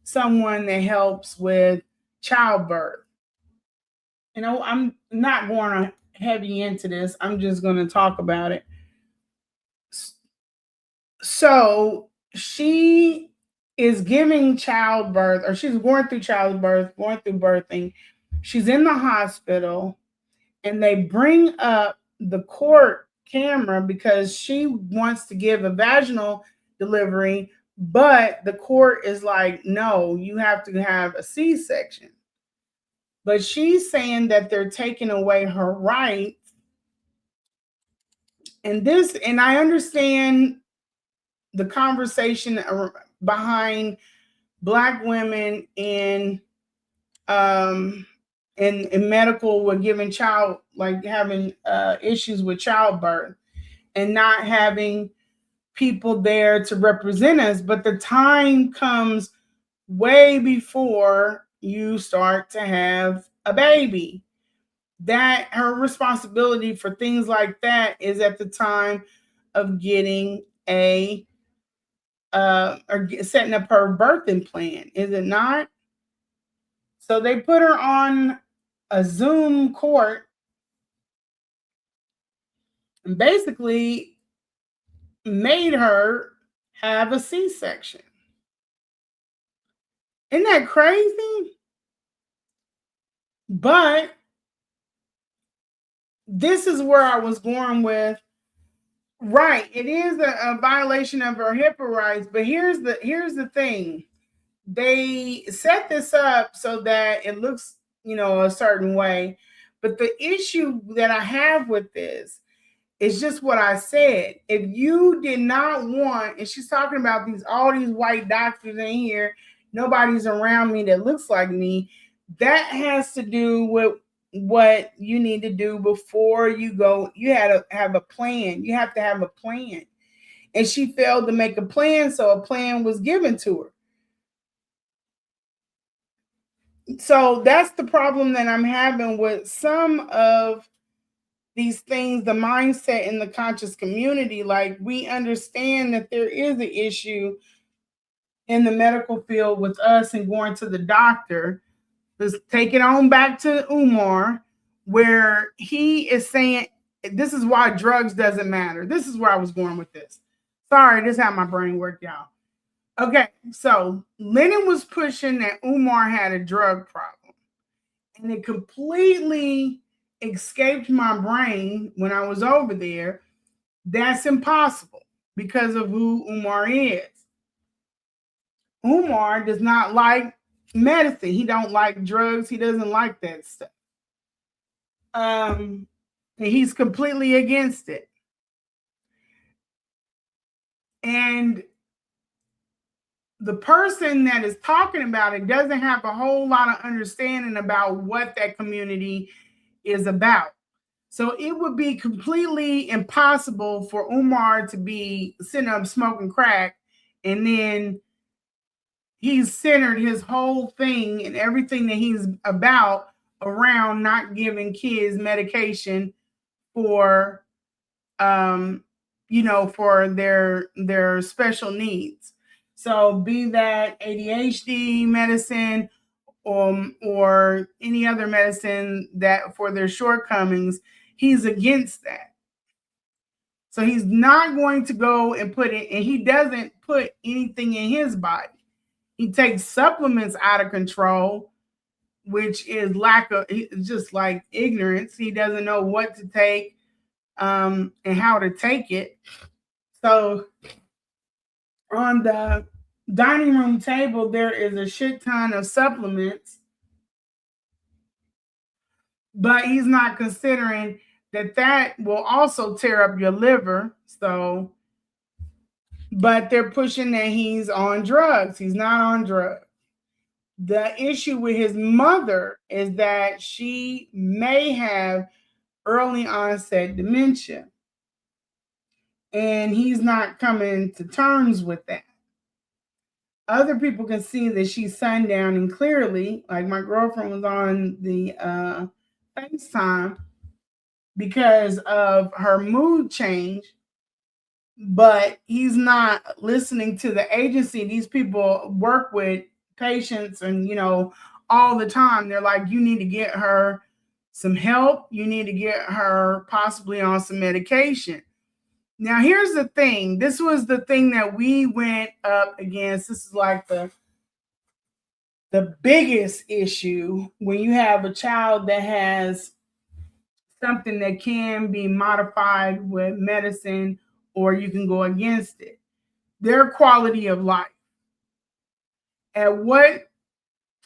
someone that helps with childbirth. I'm not going to heavy into this. I'm just going to talk about it. So she is giving childbirth, or she's going through childbirth, going through birthing. She's in the hospital, and they bring up the court camera because she wants to give a vaginal delivery, but the court is like, no, you have to have a C-section. But she's saying that they're taking away her rights. And I understand the conversation behind Black women um in medical with giving child, like having issues with childbirth and not having people there to represent us. But the time comes way before you start to have a baby. That her responsibility for things like that is at the time of getting or setting up her birthing plan, is it not? So they put her on a Zoom court and basically made her have a C-section. Isn't that crazy? But this is where I was going with. Right, it is a violation of her HIPAA rights, but here's the thing. They set this up so that it looks, a certain way. But the issue that I have with this is just what I said. If you did not want, and she's talking about all these white doctors in here, nobody's around me that looks like me. That has to do with what you need to do before you go. You had to have a plan. You have to have a plan. And she failed to make a plan, so a plan was given to her. So that's the problem that I'm having with some of these things, the mindset in the conscious community. Like, we understand that there is an issue in the medical field with us and going to the doctor. Let's take it on back to Umar, where he is saying this is why drugs doesn't matter. This is where I was going with this. Sorry, this is how my brain worked, y'all. Okay, so Lennon was pushing that Umar had a drug problem, and it completely escaped my brain when I was over there. That's impossible. because of who Umar is. Umar does not like medicine. He don't like drugs. He doesn't like that stuff. And he's completely against it. And the person that is talking about it doesn't have a whole lot of understanding about what that community is about. So it would be completely impossible for Umar to be sitting up smoking crack, and then he's centered his whole thing and everything that he's about around not giving kids medication for for their special needs. So be that ADHD medicine or any other medicine that for their shortcomings, he's against that. So he's not going to go and put it, and he doesn't put anything in his body. He takes supplements out of control, which is just like ignorance. He doesn't know what to take and how to take it. So on the dining room table, there is a shit ton of supplements, but he's not considering that will also tear up your liver. So, but they're pushing that he's on drugs. He's not on drugs. The issue with his mother is that she may have early onset dementia, and he's not coming to terms with that. Other people can see that she's sundowning clearly. Like my girlfriend was on the FaceTime because of her mood change, but he's not listening to the agency. These people work with patients and, all the time. They're like, you need to get her some help. You need to get her possibly on some medication. Now, here's the thing. This was the thing that we went up against. This is like the biggest issue when you have a child that has something that can be modified with medicine, or you can go against it. Their quality of life. At what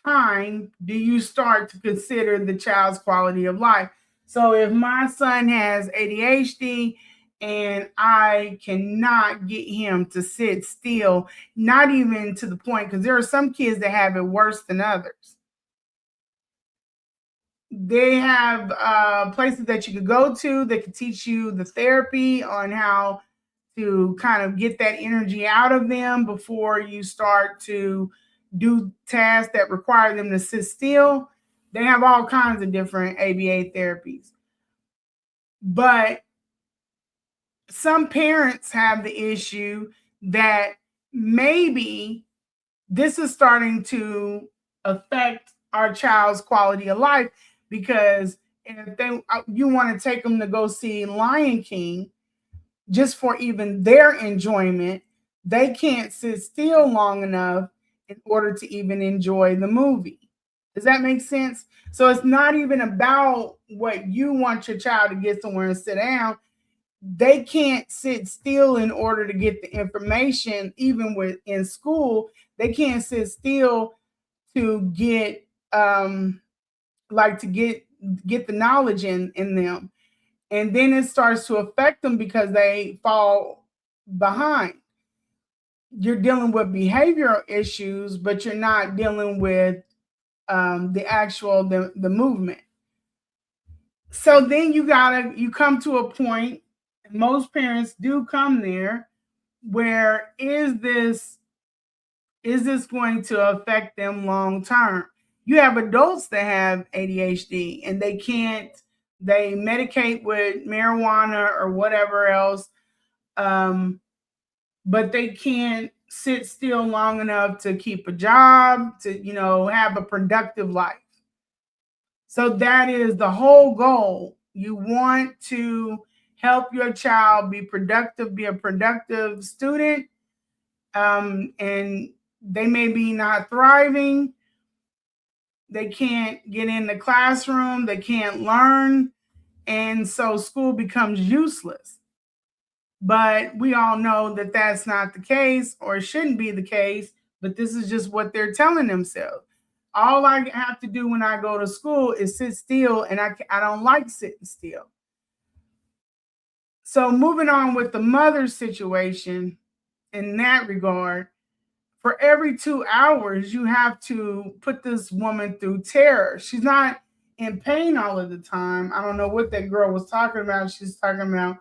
time do you start to consider the child's quality of life? So if my son has ADHD and I cannot get him to sit still, not even to the point, because there are some kids that have it worse than others. They have places that you could go to that can teach you the therapy on how to kind of get that energy out of them before you start to do tasks that require them to sit still. They have all kinds of different ABA therapies. But some parents have the issue that maybe this is starting to affect our child's quality of life, because if you want to take them to go see Lion King, just for even their enjoyment, they can't sit still long enough in order to even enjoy the movie. Does that make sense? So it's not even about what you want your child to get somewhere and sit down. They can't sit still in order to get the information. Even in school, they can't sit still to get get the knowledge in them. And then it starts to affect them because they fall behind. You're dealing with behavioral issues, but you're not dealing with the movement. So then you come to a point, most parents do come there, where is this going to affect them long term? You have adults that have ADHD and they medicate with marijuana or whatever else, but they can't sit still long enough to keep a job, to have a productive life. So that is the whole goal. You want to help your child be productive, be a productive student, and they may be not thriving. They can't get in the classroom. They can't learn. And so school becomes useless. But we all know that that's not the case, or it shouldn't be the case. But this is just what they're telling themselves. All I have to do when I go to school is sit still, and I don't like sitting still. So moving on with the mother situation in that regard, for every 2 hours, you have to put this woman through terror. She's not in pain all of the time. I don't know what that girl was talking about. She's talking about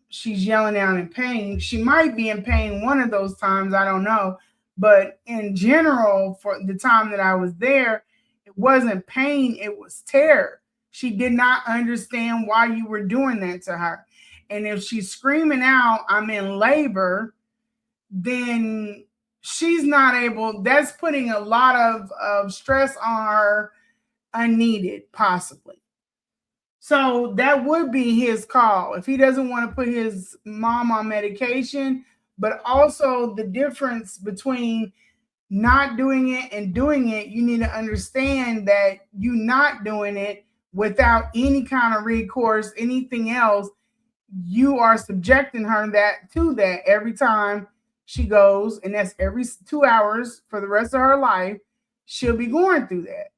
she's yelling out in pain. She might be in pain one of those times. I don't know. But in general, for the time that I was there, it wasn't pain, it was terror. She did not understand why you were doing that to her. And if she's screaming out, I'm in labor, then she's not able, that's putting a lot of stress on her unneeded, possibly. So that would be his call if he doesn't want to put his mom on medication. But also, the difference between not doing it and doing it, you need to understand that you not doing it without any kind of recourse, anything else, you are subjecting her that to that every time she goes, and that's every 2 hours for the rest of her life. She'll be going through that.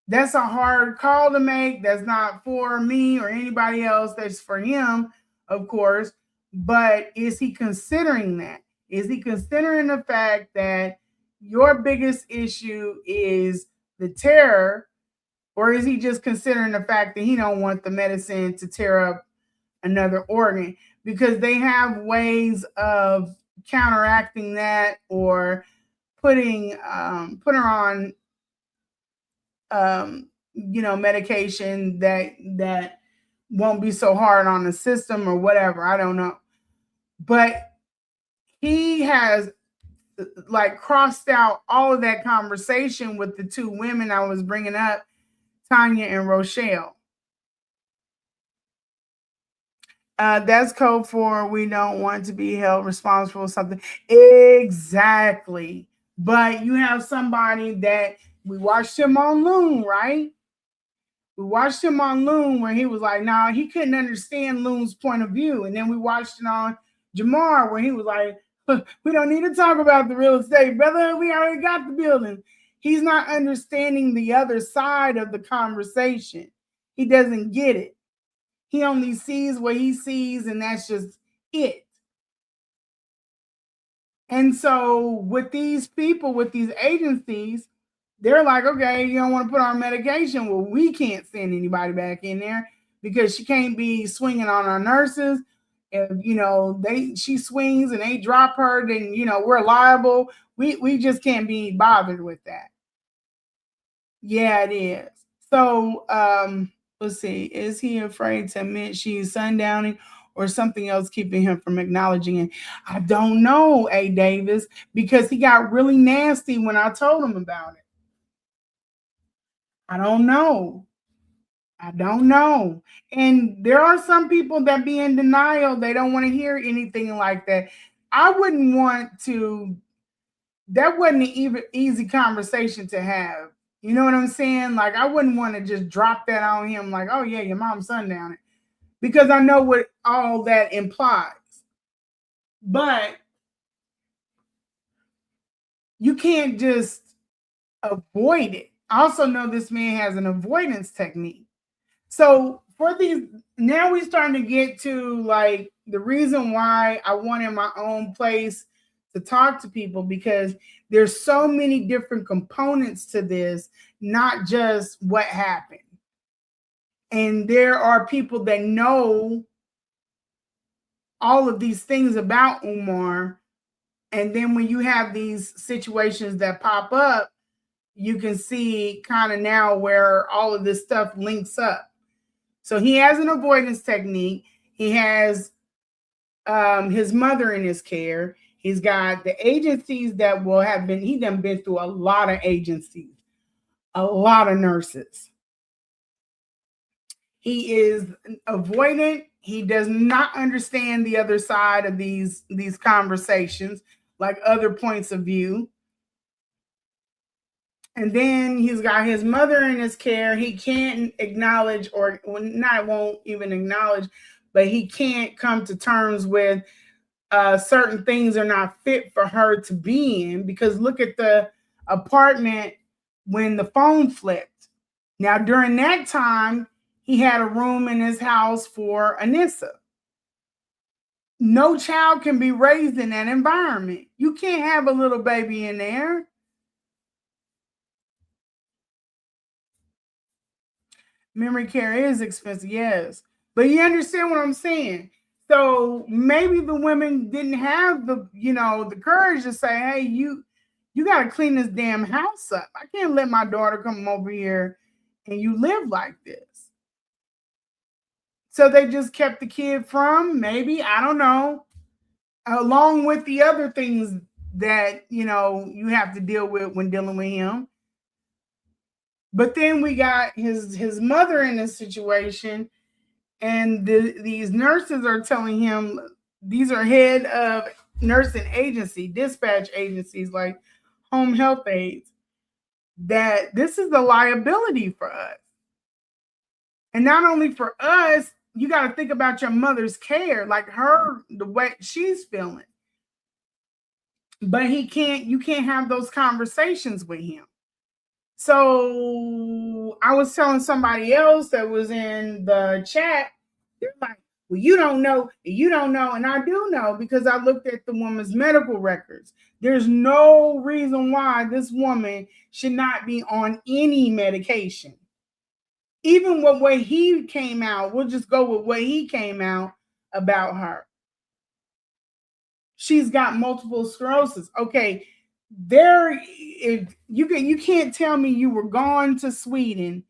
That's a hard call to make. That's not for me or anybody else. That's for him, of course. But is he considering that? Is he considering the fact that your biggest issue is the terror, or is he just considering the fact that he don't want the medicine to tear up another organ? Because they have ways of counteracting that, or put her on medication that won't be so hard on the system or whatever. I don't know. But he has like crossed out all of that conversation with the two women I was bringing up, Tanya and Rochelle. That's code for we don't want to be held responsible for something. Exactly. But you have somebody that we watched him on Loon, right? We watched him on Loon where he was like, nah, he couldn't understand Loon's point of view. And then we watched it on Jamar where he was like, we don't need to talk about the real estate, brother. We already got the building. He's not understanding the other side of the conversation. He doesn't get it. He only sees what he sees, and that's just it. And so with these people, with these agencies, they're like, okay, you don't want to put on medication. Well, we can't send anybody back in there because she can't be swinging on our nurses. If she swings and they drop her, then we're liable. We just can't be bothered with that. Yeah, it is. So let's see. Is he afraid to admit she's sundowning or something else keeping him from acknowledging it? I don't know, A. Davis, because he got really nasty when I told him about it. I don't know. I don't know. And there are some people that be in denial. They don't want to hear anything like that. I wouldn't want to, that wasn't an even easy conversation to have. You know what I'm saying? Like, I wouldn't want to just drop that on him, like, oh, yeah, your mom's sundown it. Because I know what all that implies. But you can't just avoid it. I also know this man has an avoidance technique. So for these, now we're starting to get to like the reason why I wanted my own place to talk to people, because there's so many different components to this, not just what happened. And there are people that know all of these things about Umar. And then when you have these situations that pop up, you can see kind of now where all of this stuff links up. So he has an avoidance technique. He has his mother in his care. He's got the agencies that will have been, he done been through a lot of agencies, a lot of nurses. He is avoidant. He does not understand the other side of these conversations, like other points of view. And then he's got his mother in his care. He can't acknowledge, or not won't even acknowledge, but he can't come to terms with certain things are not fit for her to be in. Because look at the apartment when the phone flipped. Now, during that time, he had a room in his house for Anissa. No child can be raised in that environment. You can't have a little baby in there. Memory care is expensive, yes. But you understand what I'm saying? So maybe the women didn't have the courage to say, hey, you got to clean this damn house up. I can't let my daughter come over here and you live like this. So they just kept the kid from, maybe, I don't know, along with the other things that, you have to deal with when dealing with him. But then we got his mother in this situation, and these nurses are telling him, these are head of nursing agency, dispatch agencies like home health aides, that this is a liability for us. And not only for us, you got to think about your mother's care, like her, the way she's feeling. But you can't have those conversations with him. So I was telling somebody else that was in the chat, they're like, well, you don't know. And I do know because I looked at the woman's medical records. There's no reason why this woman should not be on any medication. Even with what he came out, we'll just go with what he came out about her. She's got multiple sclerosis. Okay, if you can't tell me you were gone to Sweden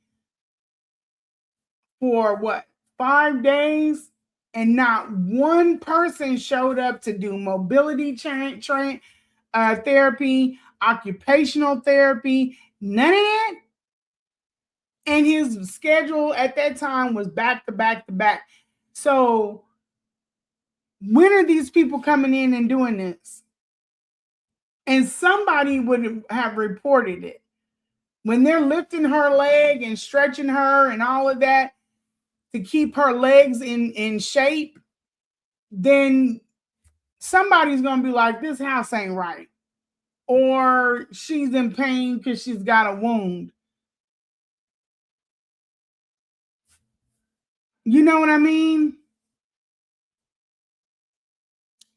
for what, 5 days, and not one person showed up to do mobility therapy, occupational therapy, none of that. And his schedule at that time was back to back to back. So when are these people coming in and doing this? And somebody would have reported it. When they're lifting her leg and stretching her and all of that to keep her legs in shape, then somebody's going to be like, this house ain't right. Or she's in pain because she's got a wound. You know what I mean?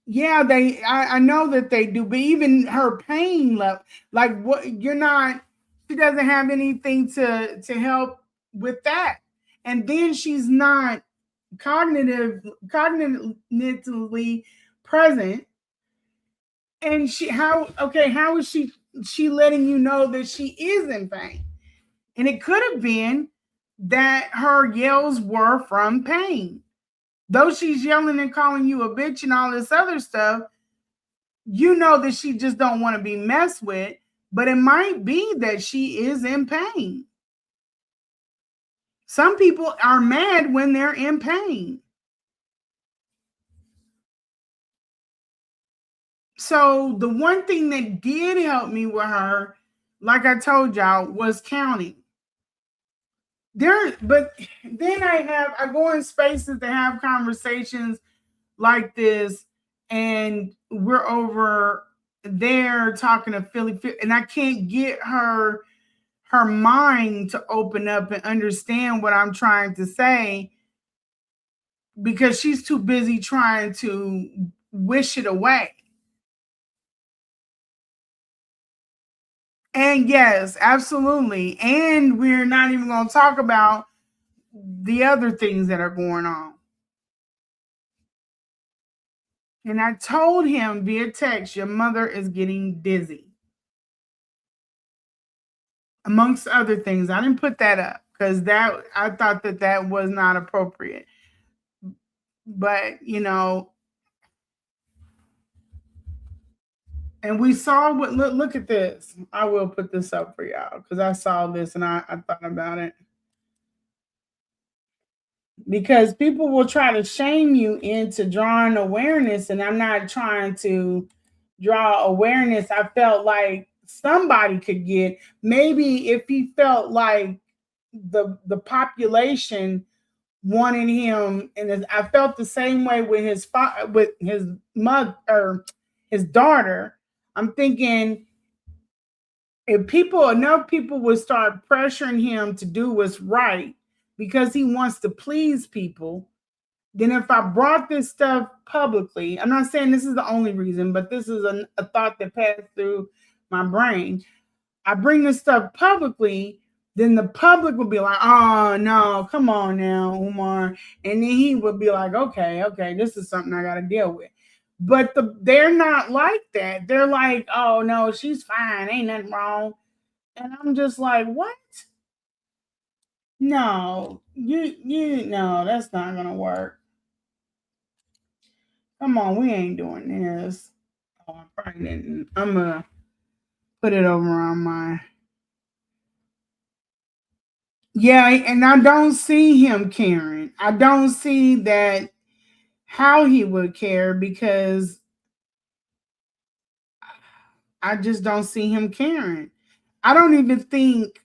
Yeah, I know that they do, but even her pain level, like what she doesn't have anything to help with that. And then she's not cognitively present. And how is she letting you know that she is in pain? And it could have been that her yells were from pain. Though she's yelling and calling you a bitch and all this other stuff, you know that she just don't want to be messed with, but it might be that she is in pain. Some people are mad when they're in pain. So the one thing that did help me with her, like I told y'all, was counting. But then I go in spaces to have conversations like this, and we're over there talking to Philly, and I can't get her mind to open up and understand what I'm trying to say because she's too busy trying to wish it away. And yes, absolutely. And we're not even going to talk about the other things that are going on. And I told him via text, your mother is getting dizzy. Amongst other things. I didn't put that up because I thought that was not appropriate. But, and we saw look at this. I will put this up for y'all because I saw this and I thought about it. Because people will try to shame you into drawing awareness, and I'm not trying to draw awareness. I felt like somebody could get, maybe if he felt like the population wanted him, and I felt the same way with with his mother or his daughter. I'm thinking if enough people would start pressuring him to do what's right because he wants to please people, then if I brought this stuff publicly, I'm not saying this is the only reason, but this is a thought that passed through my brain. I bring this stuff publicly, then the public would be like, oh no, come on now, Umar. And then he would be like, okay, okay, this is something I gotta deal with. But they're not like that. They're like, oh no, she's fine, ain't nothing wrong. And I'm just like, what? No, no, that's not gonna work. Come on, we ain't doing this. Oh, I probably didn't. I'm gonna put it over on my. Yeah, and I don't see him caring. I don't see that how he would care because I just don't see him caring. I don't even think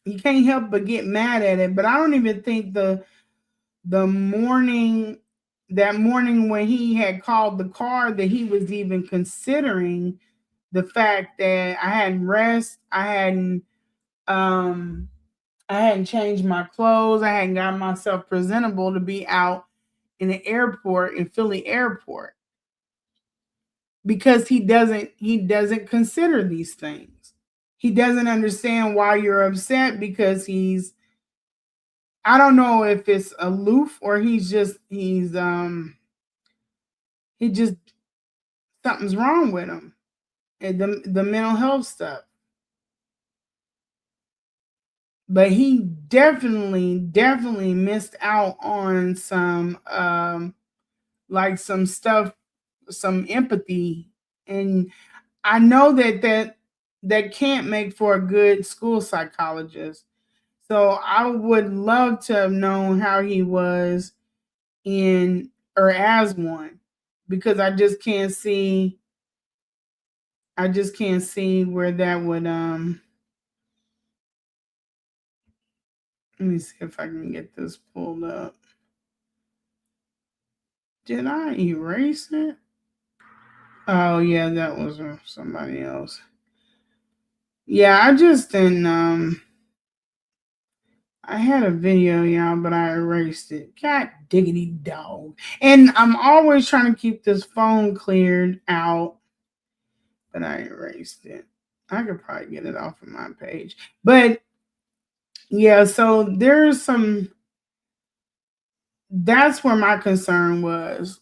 you can't help but get mad at it, but I don't even think the morning that morning when he had called the car that he was even considering the fact that I hadn't rest, um I hadn't changed my clothes, I hadn't got myself presentable to be out in the airport in Philly airport because he doesn't consider these things. He doesn't understand why you're upset because I don't know if it's aloof or he just something's wrong with him and the mental health stuff. But he definitely missed out on some like some stuff, some empathy. And I know that can't make for a good school psychologist. So I would love to have known how he was in or as one because I just can't see where that would let me see if I can get this pulled up. Did I erase it? Oh yeah, that was somebody else. Yeah, I just didn't I had a video, y'all, but I erased it. God diggity dog. And I'm always trying to keep this phone cleared out, but I erased it. I could probably get it off of my page. But yeah, so there's some that's where my concern was.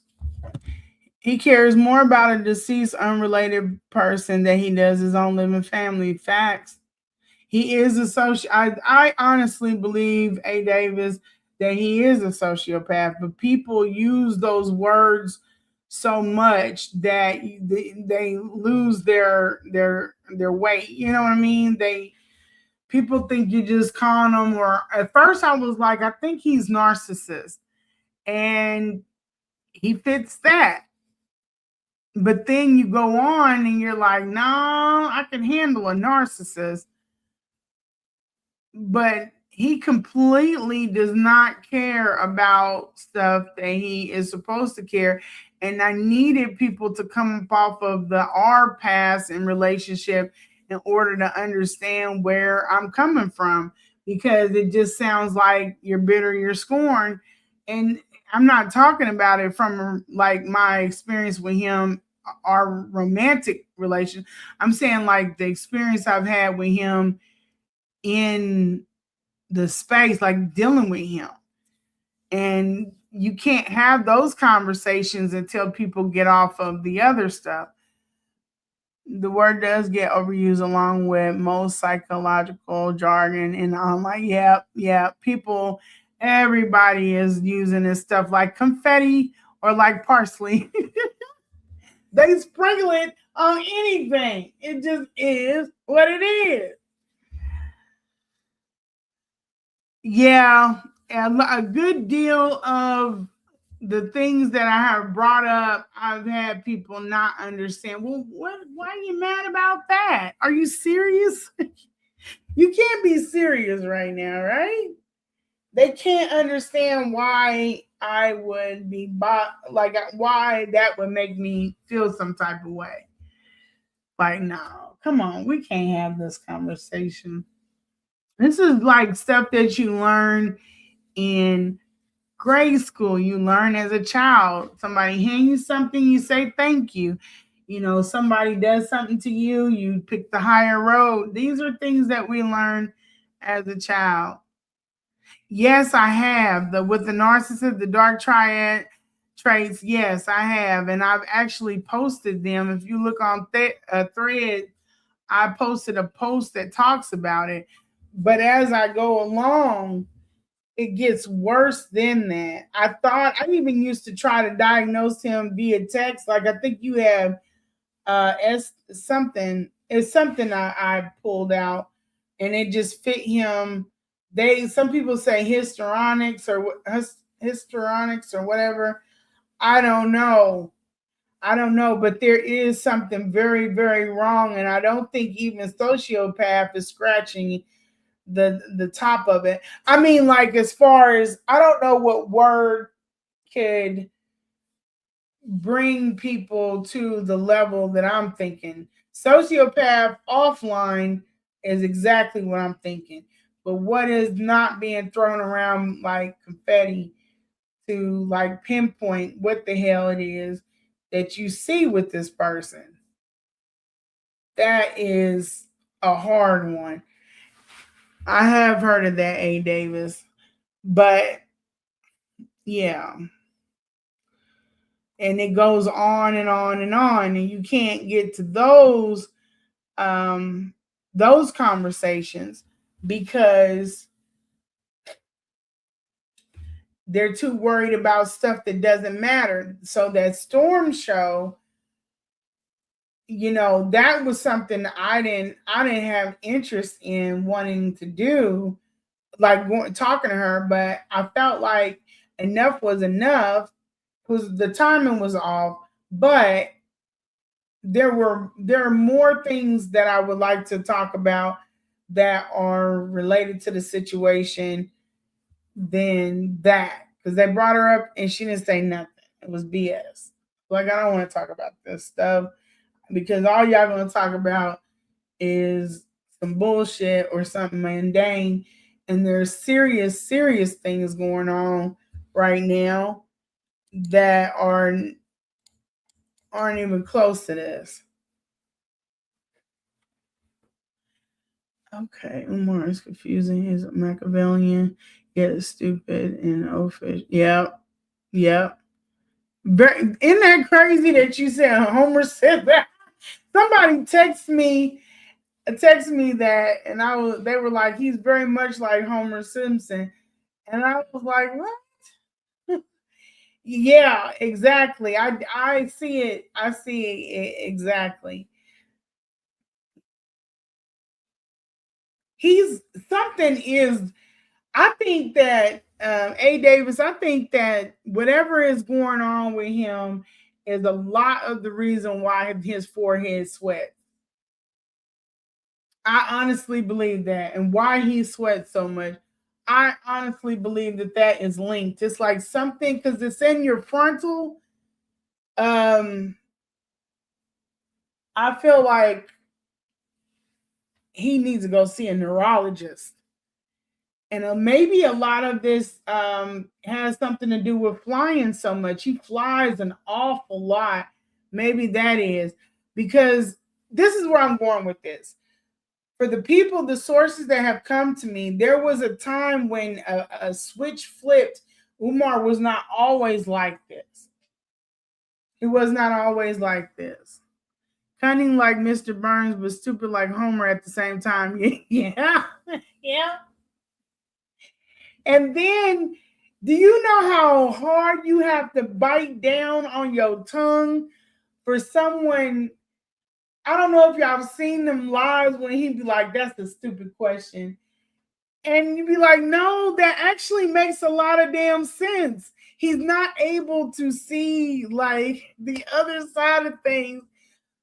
He cares more about a deceased unrelated person than he does his own living family. Facts. He is a I honestly believe, A. Davis, that he is a sociopath, but people use those words so much that they lose their weight. You know what I mean? People think you just con them. Or at first, I was like, I think he's narcissist, and he fits that. But then you go on and you're like, no, I can handle a narcissist. But he completely does not care about stuff that he is supposed to care. And I needed people to come up off of the R pass in relationship in order to understand where I'm coming from because it just sounds like you're bitter, you're scorned. And I'm not talking about it from like my experience with him, our romantic relation. I'm saying like the experience I've had with him in the space, like dealing with him. And you can't have those conversations until people get off of the other stuff. The word does get overused along with most psychological jargon. And I'm like, yeah, people, everybody is using this stuff like confetti or like parsley. They sprinkle it on anything. It just is what it is. Yeah, a good deal of the things that I have brought up, I've had people not understand. Well, what? Why are you mad about that? Are you serious? You can't be serious right now, right? They can't understand why I would be like why that would make me feel some type of way. Like, no, come on, we can't have this conversation. This is like stuff that you learn in grade school. You learn as a child. Somebody hand you something, you say thank you. You know, somebody does something to you, you pick the higher road. These are things that we learn as a child. Yes, I have. The with the narcissist, the dark triad traits. Yes, I have, and I've actually posted them. If you look on thread, I posted a post that talks about it. But as I go along, it gets worse than that. I thought I even used to try to diagnose him via text. Like I think you have S something. It's something I pulled out, and it just fit him. They some people say histrionics or whatever. I don't know. I don't know, but there is something very, very wrong, and I don't think even sociopath is scratching the top of it. I mean, like as far as I don't know what word could bring people to the level that I'm thinking. Sociopath offline is exactly what I'm thinking. But what is not being thrown around like confetti to like pinpoint what the hell it is that you see with this person? That is a hard one. I have heard of that, A. Davis. But yeah. And it goes on and on and on. And you can't get to those conversations because they're too worried about stuff that doesn't matter. So that storm show, you know, that was something I didn't have interest in wanting to do, like talking to her, but I felt like enough was enough. Was the timing was off, but there are more things that I would like to talk about that are related to the situation than that, because they brought her up and she didn't say nothing. It was BS. Like I don't want to talk about this stuff because all y'all gonna talk about is some bullshit or something mundane, and there's serious things going on right now that aren't even close to this. Okay, Umar is confusing. He's a Machiavellian, yet stupid and oafish. Yep, yep. Isn't that crazy that you said Homer said that? Somebody text me that, and they were like, he's very much like Homer Simpson, and I was like, what? Yeah, exactly. I see it. I see it exactly. He's something is I think that A. Davis, I think that whatever is going on with him is a lot of the reason why his forehead sweats. I honestly believe that, and why he sweats so much. I honestly believe that that is linked. It's like something because it's in your frontal. Um, I feel like he needs to go see a neurologist. And maybe a lot of this has something to do with flying so much. He flies an awful lot. Maybe that is because this is where I'm going with this. For the people, the sources that have come to me, there was a time when a switch flipped. Umar was not always like this. He was not always like this. Cunning like Mr. Burns, but stupid like Homer at the same time. Yeah. Yeah. And then, do you know how hard you have to bite down on your tongue for someone? I don't know if y'all have seen them lives when he'd be like, that's a stupid question. And you'd be like, no, that actually makes a lot of damn sense. He's not able to see like the other side of things,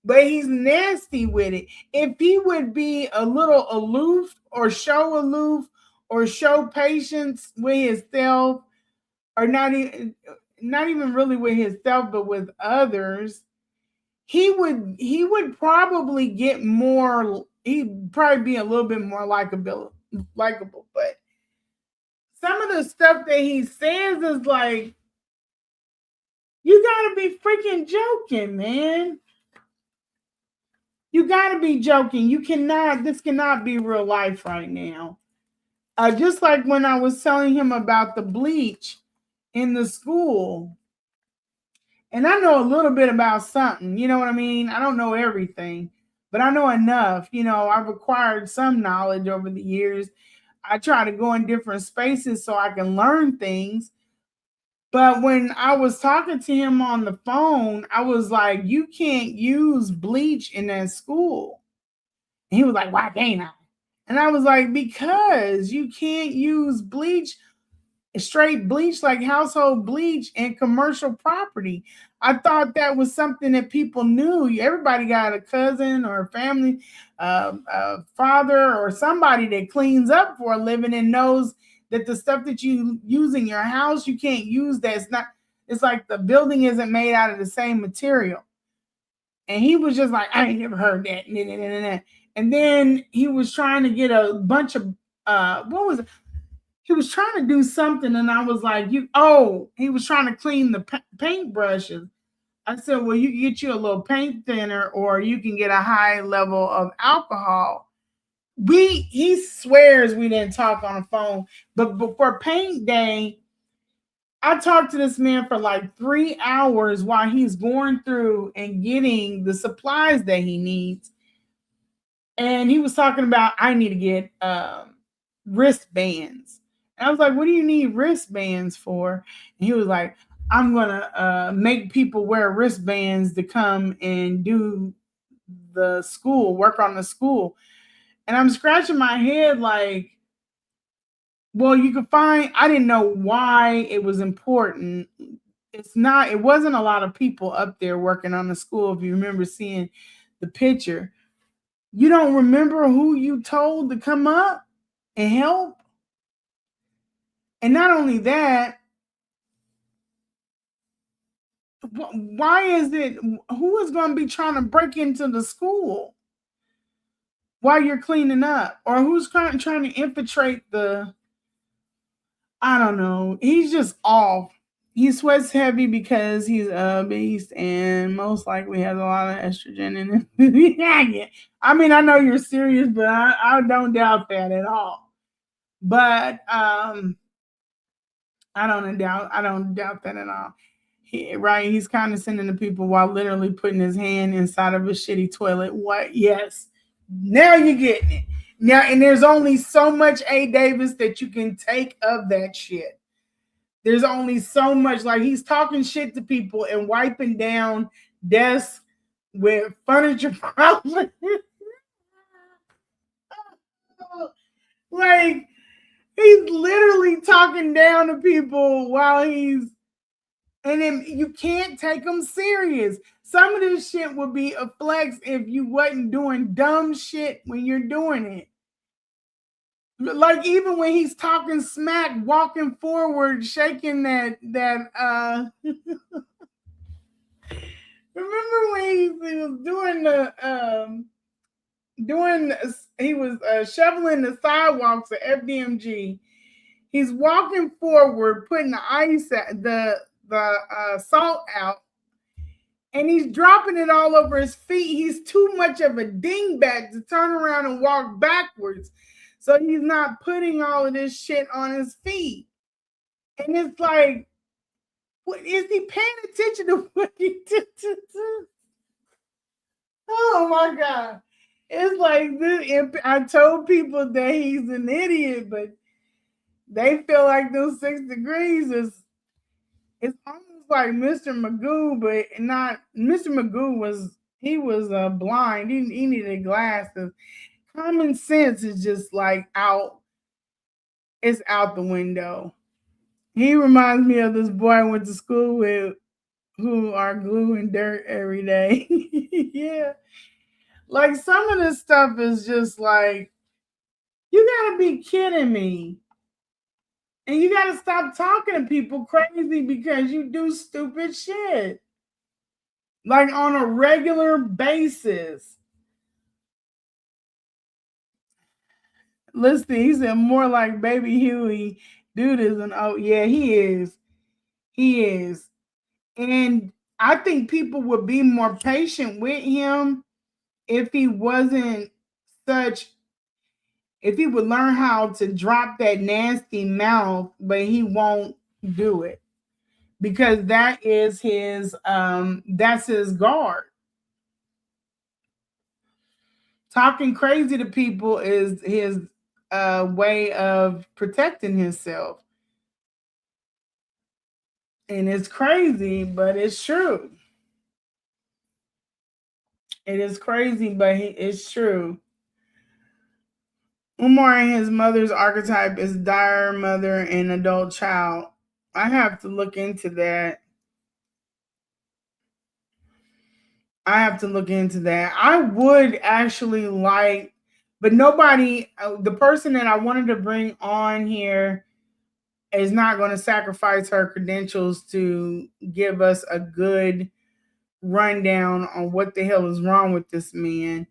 but he's nasty with it. If he would be a little aloof or show aloof or show patience with himself, or not even really with himself, but with others, he would probably get more. He'd probably be a little bit more likable. But some of the stuff that he says is like, you gotta be freaking joking, man. You gotta be joking. You cannot. This cannot be real life right now. Just like when I was telling him about the bleach in the school, and I know a little bit about something, you know what I mean? I don't know everything, but I know enough. I've acquired some knowledge over the years. I try to go in different spaces so I can learn things. But when I was talking to him on the phone, I was like, you can't use bleach in that school. And he was like, why can't I? And I was like, because you can't use bleach, straight bleach, like household bleach and commercial property. I thought that was something that people knew. Everybody got a cousin or a family, a father or somebody that cleans up for a living and knows that the stuff that you use in your house, you can't use that. It's like the building isn't made out of the same material. And he was just like, I ain't never heard that. And then he was trying to get a bunch of, what was it? He was trying to do something, and I was like, he was trying to clean the paint brushes. I said, well, you can get you a little paint thinner, or you can get a high level of alcohol. He swears we didn't talk on the phone, but for paint day, I talked to this man for like 3 hours while he's going through and getting the supplies that he needs. And he was talking about, I need to get wristbands. And I was like, what do you need wristbands for? And he was like, I'm going to make people wear wristbands to come and do the school, work on the school. And I'm scratching my head like, well, you could find, I didn't know why it was important. It wasn't a lot of people up there working on the school. If you remember seeing the picture, you don't remember who you told to come up and help? And not only that, why is it, who is going to be trying to break into the school while you're cleaning up? Or who's trying to infiltrate I don't know. He's just off. He sweats heavy because he's obese and most likely has a lot of estrogen in him. Yeah. I mean, I know you're serious, but I don't doubt that at all. But I don't doubt that at all. He's condescending to people while literally putting his hand inside of a shitty toilet. What? Yes. Now you're getting it. Now, and there's only so much A. Davis that you can take of that shit. There's only so much. Like, he's talking shit to people and wiping down desks with furniture problems. Like, he's literally talking down to people while and then you can't take him serious. Some of this shit would be a flex if you wasn't doing dumb shit when you're doing it. Like, even when he's talking smack, walking forward, shaking that remember when he was he was shoveling the sidewalks at FDMG. He's walking forward, putting the ice the salt out, and he's dropping it all over his feet. He's too much of a dingbat to turn around and walk backwards. So he's not putting all of this shit on his feet. And it's like, what is he paying attention to what he did? Oh my God. It's like this. I told people that he's an idiot, but they feel like those 6 degrees it's almost like Mr. Magoo, but not Mr. Magoo was blind. He needed glasses. Common sense is just like out. It's out the window. He reminds me of this boy I went to school with who are gluing dirt every day. Yeah. Like, some of this stuff is just like, You gotta be kidding me. And you gotta stop talking to people crazy because you do stupid shit. Like on a regular basis. Listen, he said more like baby Huey. Dude is an oh yeah, he is. He is. And I think people would be more patient with him if he wasn't such if he would learn how to drop that nasty mouth, but he won't do it. Because that's his guard. Talking crazy to people is his way of protecting himself. And it's crazy, but it's true. It is crazy, but it's true. Umar and his mother's archetype is dire mother and adult child. I have to look into that. I have to look into that. I would actually like, but nobody, the person that I wanted to bring on here is not going to sacrifice her credentials to give us a good rundown on what the hell is wrong with this man.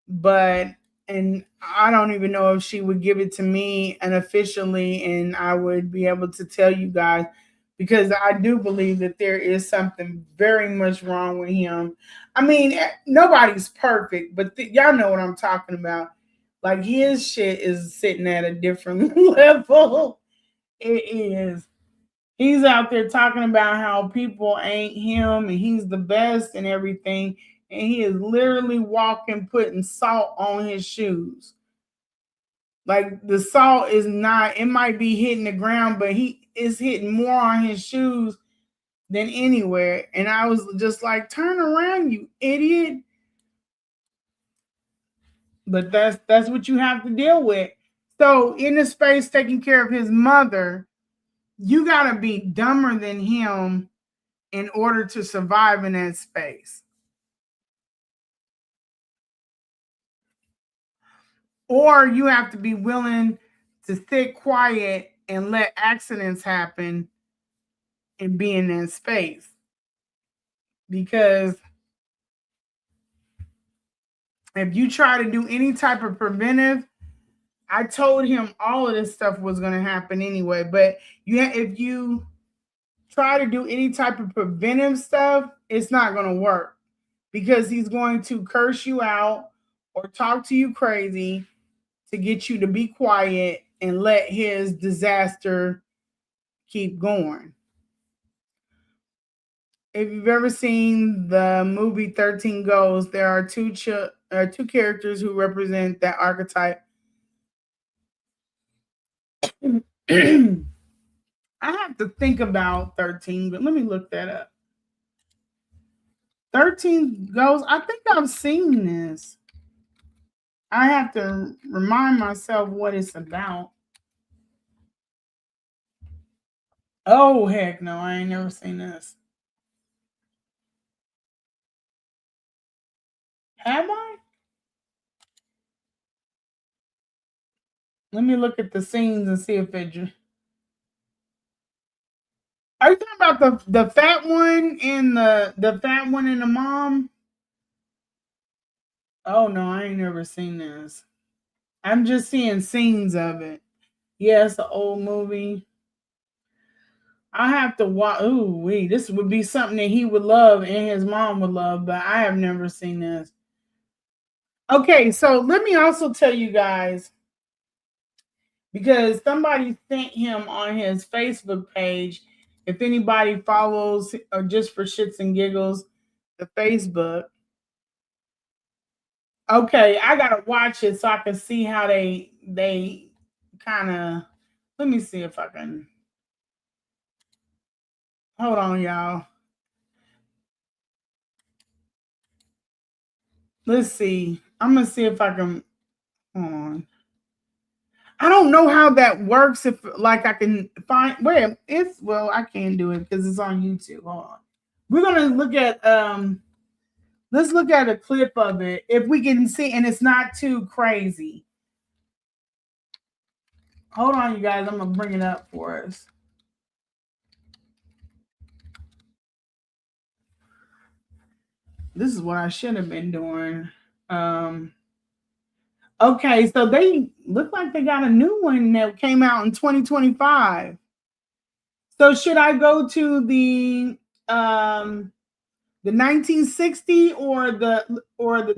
But and I don't even know if she would give it to me unofficially and I would be able to tell you guys because I do believe that there is something very much wrong with him. I mean, nobody's perfect, but y'all know what I'm talking about. Like his shit is sitting at a different level. It is. He's out there talking about how people ain't him and he's the best and everything. And he is literally walking, putting salt on his shoes. Like the salt is not, it might be hitting the ground, but he is hitting more on his shoes than anywhere. And I was just like, turn around, you idiot. But that's what you have to deal with. So in the space taking care of his mother, you gotta be dumber than him in order to survive in that space. Or you have to be willing to sit quiet and let accidents happen and be in that space. Because if you try to do any type of preventive, I told him all of this stuff was going to happen anyway. But if you try to do any type of preventive stuff, it's not going to work because he's going to curse you out or talk to you crazy to get you to be quiet and let his disaster keep going. If you've ever seen the movie 13 Ghosts, there are two characters who represent that archetype. I have to think about 13, but let me look that up. 13 Ghosts, I think I've seen this. I have to remind myself what it's about. Oh, heck no, I ain't never seen this. Have I? Let me look at the scenes and see if it. Are you talking about the fat one and the fat one and the mom? Oh no, I ain't never seen this. I'm just seeing scenes of it. Yeah, it's an old movie. I have to watch. Ooh, wee, this would be something that he would love and his mom would love, but I have never seen this. Okay, so let me also tell you guys because somebody sent him on his Facebook page. If anybody follows or just for shits and giggles, the Facebook. Okay, I gotta watch it so I can see how they kind of. Let me see if I can. Hold on, y'all. Let's see. I'm gonna see if I can. Hold on. I don't know how that works. If like I can find where it's well, I can't do it because it's on YouTube. Hold on. We're gonna look at let's look at a clip of it if we can see and it's not too crazy. Hold on, you guys. I'm gonna bring it up for us. This is what I should have been doing. Um, okay, so they look like they got a new one that came out in 2025. So should I go to the 1960 or the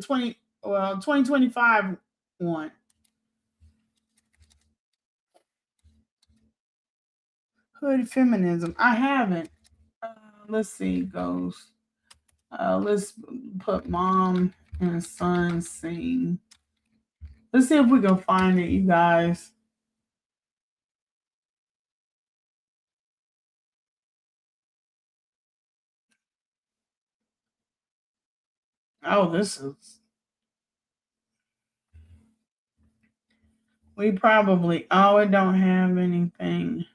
2025 one? Hood feminism. I haven't. Uh, let's see. Ghost. Let's put mom and son sing. Let's see if we can find it, you guys. Oh, this is. We probably. Oh, it don't have anything.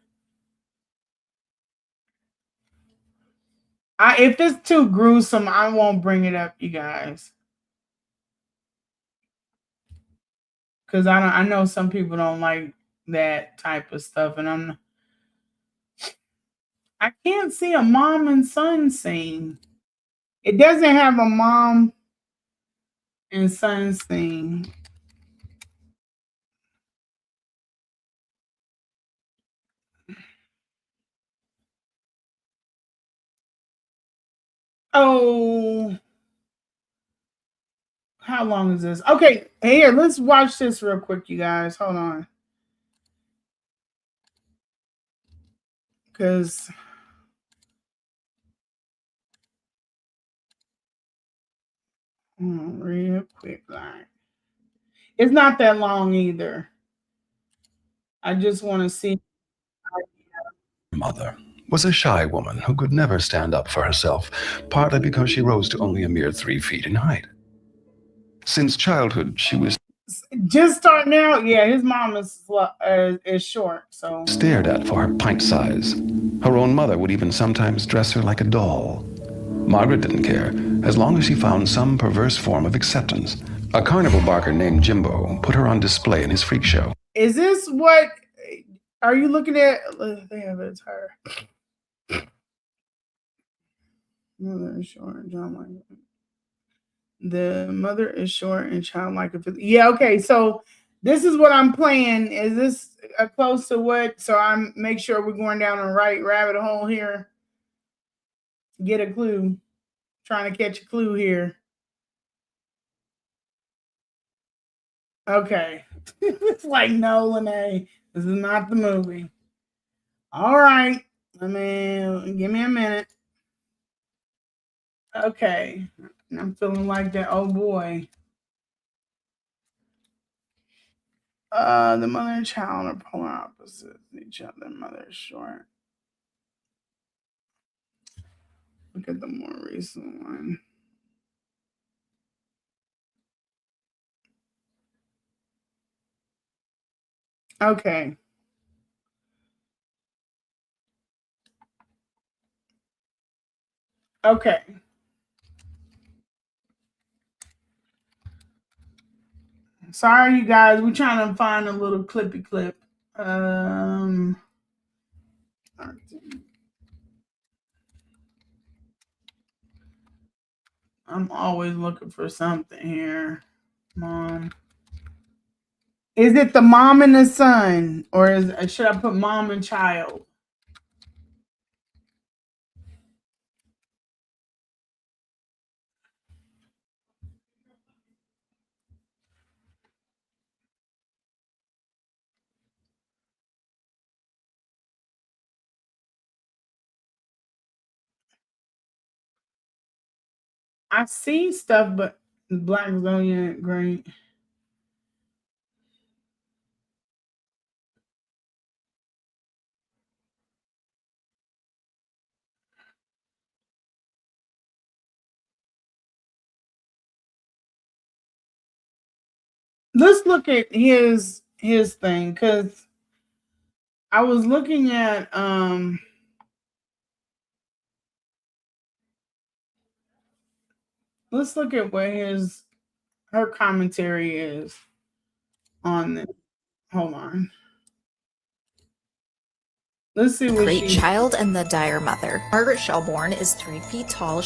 If it's too gruesome, I won't bring it up, you guys, because I don't. I know some people don't like that type of stuff, and I can't see a mom and son scene. It doesn't have a mom and son scene. Oh, how long is this? Okay, here, let's watch this real quick, you guys. Hold on. Because real quick, like it's not that long either. I just want to see. Mother was a shy woman who could never stand up for herself, partly because she rose to only a mere 3 feet in height. Since childhood, she was Just starting out, yeah. His mom is short, so stared at for her pint size. Her own mother would even sometimes dress her like a doll. Margaret didn't care, as long as she found some perverse form of acceptance. A carnival barker named Jimbo put her on display in his freak show. is this what? Are you looking at? They have it. It's her. Mother is short, John like the mother is short and childlike. Yeah, okay. So this is what I'm playing. Is this close to what? So I'm make sure we're going down the right rabbit hole here. Get a clue. Trying to catch a clue here. Okay. It's like no, Lene. This is not the movie. All right. Give me a minute. Okay. I'm feeling like that. Oh boy. The mother and child are polar opposites each other. Mother is short. Look at the more recent one. Okay. Okay. Sorry, you guys. We're trying to find a little clippy clip. Um, I'm always looking for something here. Mom. Is it the mom and the son, or should I put mom and child? I see stuff, but black zodiac great. Let's look at his thing because I was looking at let's look at what her commentary is on this. Hold on. Let's see what Great Child and the Dire Mother. Margaret Shelbourne is 3 feet tall.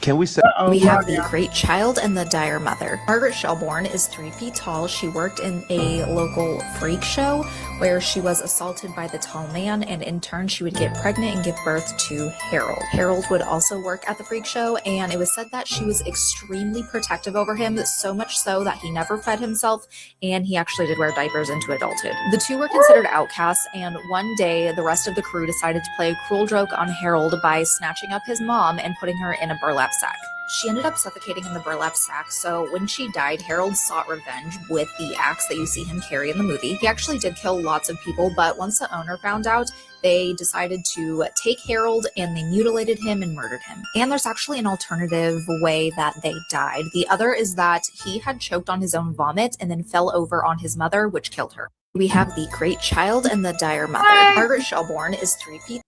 Can we say We have The Great Child and the Dire Mother. Margaret Shelbourne is 3 feet tall. She worked in a local freak show where she was assaulted by the tall man, and in turn she would get pregnant and give birth to Harold. Harold would also work at the freak show, and it was said that she was extremely protective over him, so much so that he never fed himself, and he actually did wear diapers into adulthood. The two were considered outcasts, and one day the rest of the crew decided to play a cruel joke on Harold by snatching up his mom and putting her in a burlap sack. She ended up suffocating in the burlap sack, so when she died, Harold sought revenge with the axe that you see him carry in the movie. He actually did kill lots of people, but once the owner found out, they decided to take Harold and they mutilated him and murdered him. And there's actually an alternative way that they died. The other is that he had choked on his own vomit and then fell over on his mother, which killed her. We have The Great Child and the Dire Mother. Margaret Shelbourne is 3 feet.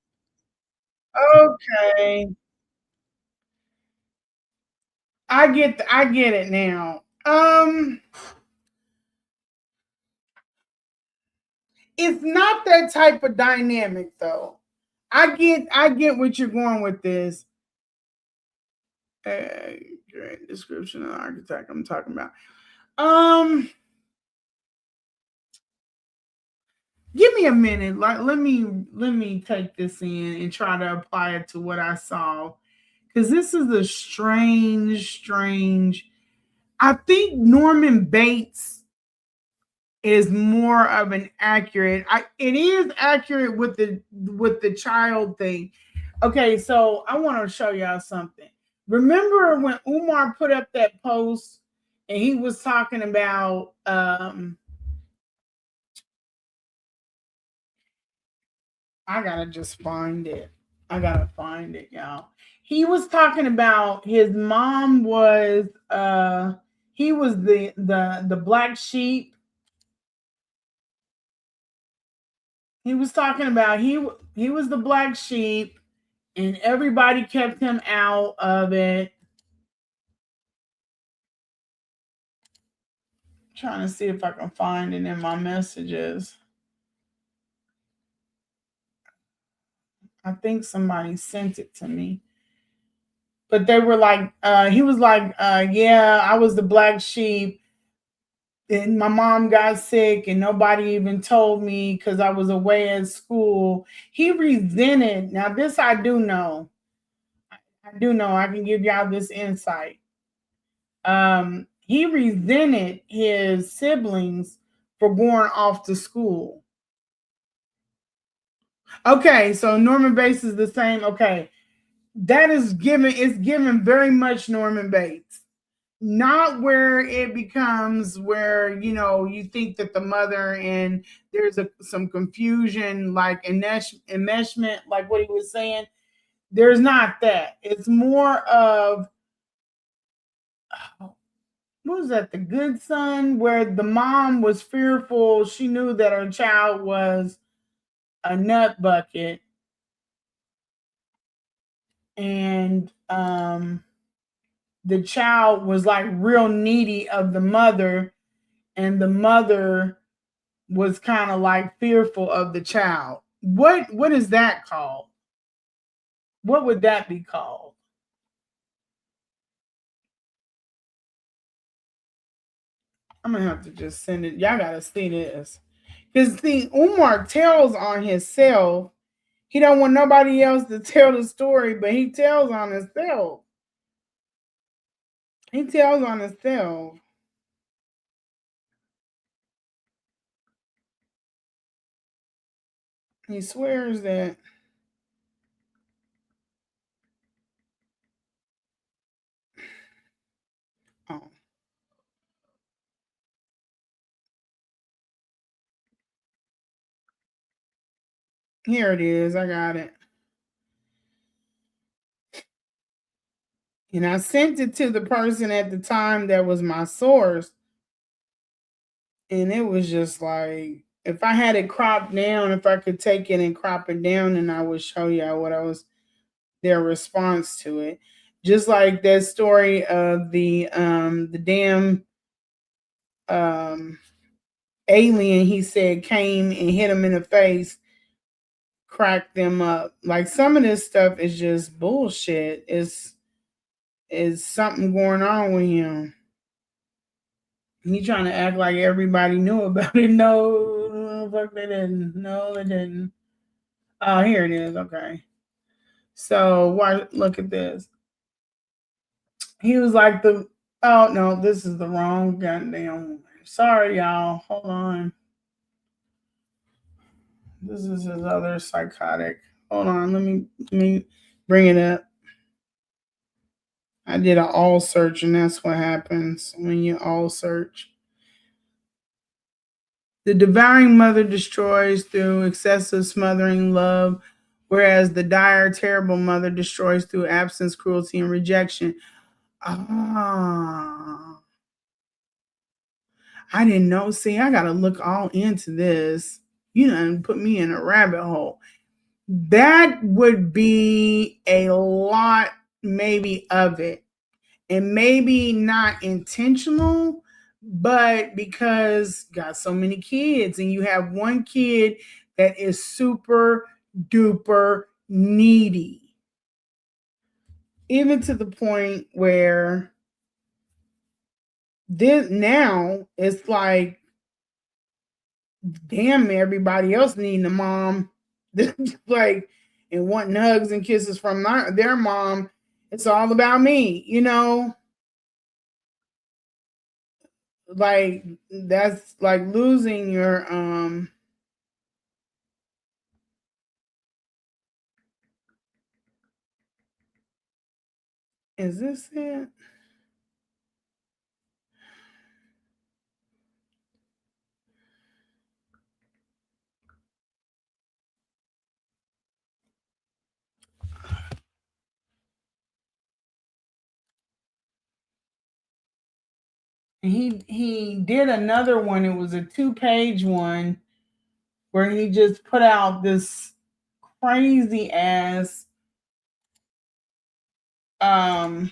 Okay. I get it now. It's not that type of dynamic though. I get what you're going with this. Great description of the architect I'm talking about. Give me a minute. Like let me take this in and try to apply it to what I saw. Because this is a strange. I think Norman Bates is more of an accurate. It is accurate with the child thing. Okay, so I want to show y'all something. Remember when Umar put up that post and he was talking about I gotta just find it. I gotta find it, y'all. He was talking about his mom was he was the black sheep. He was talking about he was the black sheep and everybody kept him out of it. I'm trying to see if I can find it in my messages. I think somebody sent it to me. But they were like, he was like, yeah, I was the black sheep. And my mom got sick and nobody even told me because I was away at school. He resented. Now, this I do know. I do know. I can give y'all this insight. He resented his siblings for going off to school. Okay, so Norman Bates is the same. Okay, that is given. It's given very much Norman Bates. Not where it becomes where you think that the mother and there's some confusion, like enmeshment, like what he was saying. There's not that. It's more of what was that? The Good Son, where the mom was fearful. She knew that her child was a nut bucket, and the child was like real needy of the mother, and the mother was kind of like fearful of the child. What is that called? What would that be called? I'm gonna have to just send it. Y'all gotta see this. Because see, Umar tells on himself. He don't want nobody else to tell the story, but he tells on himself. He tells on himself. He swears that. Oh. Here it is. I got it. And I sent it to the person at the time that was my source. And it was just like, if I had it cropped down, if I could take it and crop it down, and I would show y'all what I was their response to it. Just like that story of the damn alien, he said came and hit him in the face crack them up. Like some of this stuff is just bullshit. Is something going on with him. He trying to act like everybody knew about it. No, fuck they didn't. No, they didn't. Oh, here it is. Okay. So why look at this. He was like the oh no, this is the wrong goddamn one. Sorry, y'all. Hold on. This is his other psychotic. Hold on, let me bring it up. I did an all search, and that's what happens when you all search. The devouring mother destroys through excessive smothering love, whereas the dire, terrible mother destroys through absence, cruelty, and rejection. Ah, I didn't know. See, I got to look all into this. You done put me in a rabbit hole. That would be a lot, maybe, of it. And maybe not intentional, but because got so many kids and you have one kid that is super duper needy, even to the point where this now it's like, damn, everybody else needing a mom, like, and wanting hugs and kisses from their mom. It's all about me, you know. Like that's like losing your is this it? He did another one. It was a 2-page one where he just put out this crazy ass um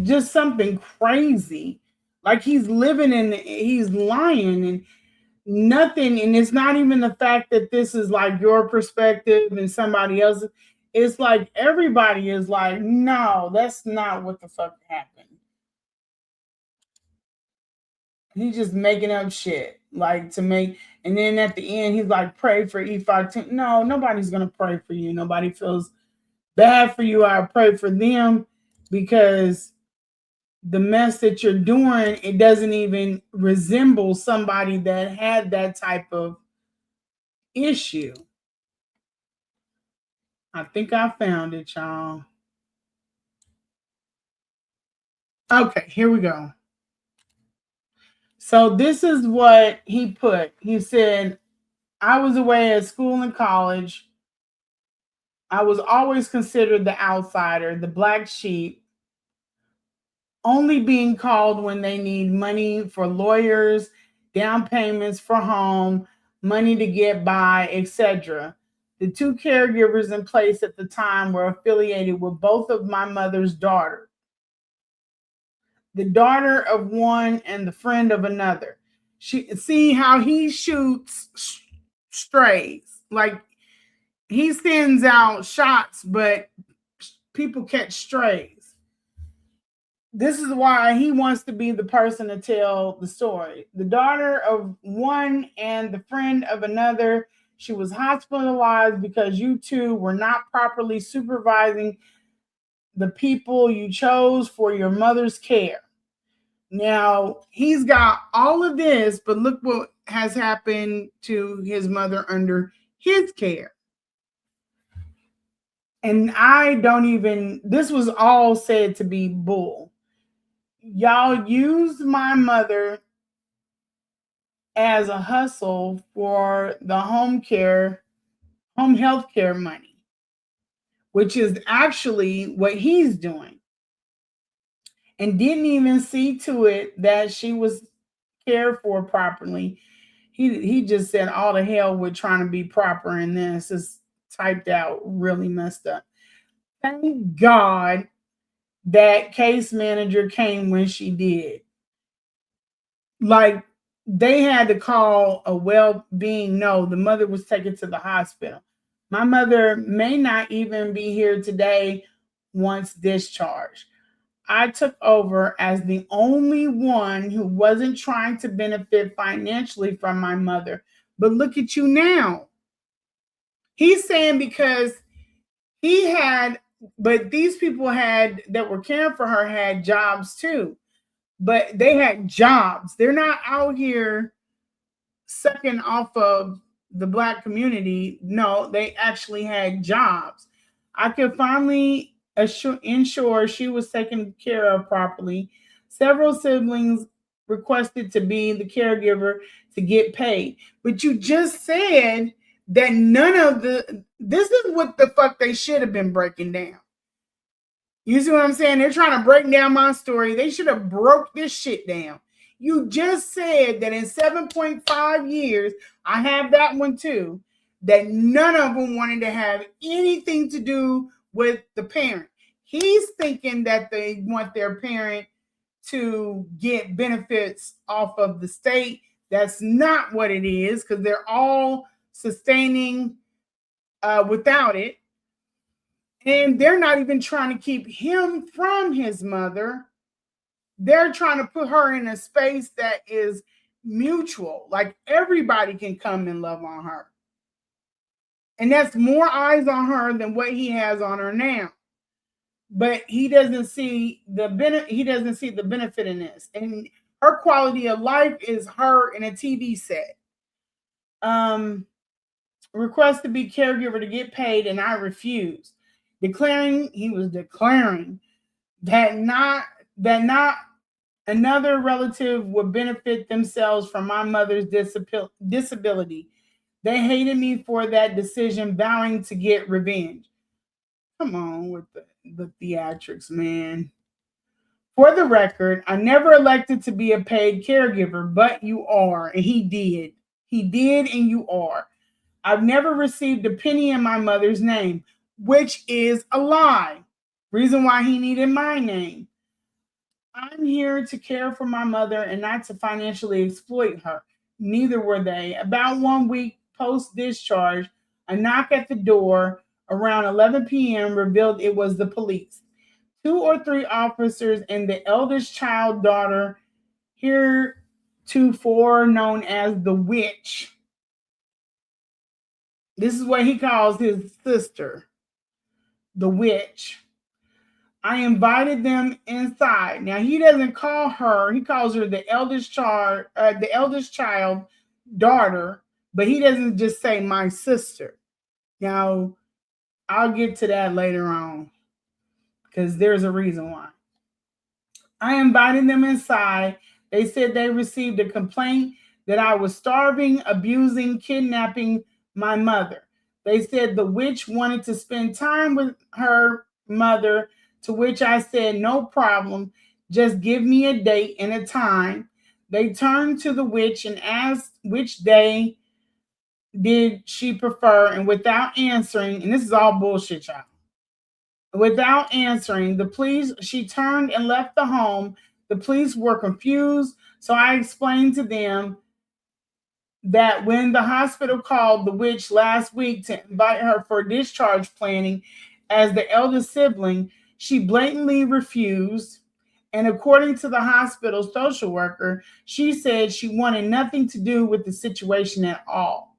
just something crazy. Like he's living in he's lying and nothing, and it's not even the fact that this is like your perspective and somebody else's. It's like everybody is like, no, that's not what the fuck happened. He's just making up shit, like to make. And then at the end, he's like, "Pray for E5." No, nobody's gonna pray for you. Nobody feels bad for you. I pray for them because the mess that you're doing, it doesn't even resemble somebody that had that type of issue. I think I found it, y'all. Okay, here we go. So this is what he put. He said, I was away at school and college. I was always considered the outsider, the black sheep, only being called when they need money for lawyers, down payments for home, money to get by, etc. The two caregivers in place at the time were affiliated with both of my mother's daughters, the daughter of one and the friend of another. See how he shoots strays. Like he sends out shots, but people catch strays. This is why he wants to be the person to tell the story. The daughter of one and the friend of another, she was hospitalized because you two were not properly supervising the people you chose for your mother's care. Now, he's got all of this, but look what has happened to his mother under his care. And I don't even, this was all said to be bull. Y'all used my mother as a hustle for the home health care money, which is actually what he's doing. And didn't even see to it that she was cared for properly. He just said all the hell with trying to be proper, and this is typed out really messed up. Thank God that case manager came when she did. Like they had to call a well-being. No, the mother was taken to the hospital. My mother may not even be here today once discharged. I took over as the only one who wasn't trying to benefit financially from my mother. But look at you now. He's saying because he had, but these people had that were caring for her had jobs too. But they had jobs. They're not out here sucking off of the Black community. No, they actually had jobs. I could finally ensure she was taken care of properly. Several siblings requested to be the caregiver to get paid. But you just said that none of this is what the fuck they should have been breaking down. You see what I'm saying? They're trying to break down my story. They should have broke this shit down. You just said that in 7.5 years, I have that one too, that none of them wanted to have anything to do with the parent. He's thinking that they want their parent to get benefits off of the state. That's not what it is, because they're all sustaining without it. And they're not even trying to keep him from his mother. They're trying to put her in a space that is mutual. Like everybody can come and love on her. And that's more eyes on her than what he has on her now. But he doesn't see the benefit in this. And her quality of life is her in a TV set. Request to be caregiver to get paid, and I refused. He was declaring that not another relative would benefit themselves from my mother's disability. They hated me for that decision, vowing to get revenge. Come on with the theatrics, man. For the record, I never elected to be a paid caregiver, but you are, and he did. He did, and you are. I've never received a penny in my mother's name, which is a lie. Reason why he needed my name. I'm here to care for my mother and not to financially exploit her. Neither were they. About 1 week post-discharge, a knock at the door around 11 p.m. revealed it was the police. 2 or 3 officers and the eldest child daughter, heretofore known as the witch. This is what he calls his sister, the witch. I invited them inside. Now he doesn't call her; he calls her the eldest child daughter, but he doesn't just say my sister. Now I'll get to that later on because there's a reason why. I invited them inside. They said they received a complaint that I was starving, abusing, kidnapping my mother. They said the witch wanted to spend time with her mother, to which I said, no problem, just give me a date and a time. They turned to the witch and asked which day did she prefer, and without answering, and this is all bullshit, y'all. Without answering, she turned and left the home. The police were confused, so I explained to them that when the hospital called the witch last week to invite her for discharge planning as the eldest sibling, she blatantly refused. And according to the hospital social worker, she said she wanted nothing to do with the situation at all.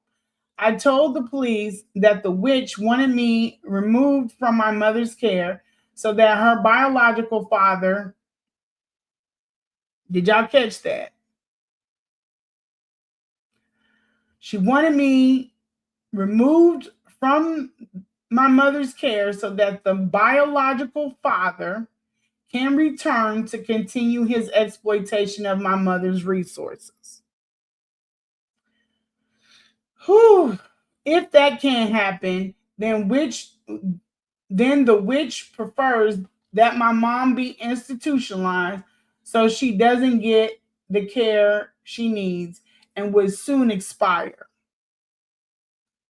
I told the police that the witch wanted me removed from my mother's care so that her biological father, did y'all catch that? She wanted me removed from my mother's care so that the biological father can return to continue his exploitation of my mother's resources. Whew. If that can't happen, then the witch prefers that my mom be institutionalized so she doesn't get the care she needs and would soon expire.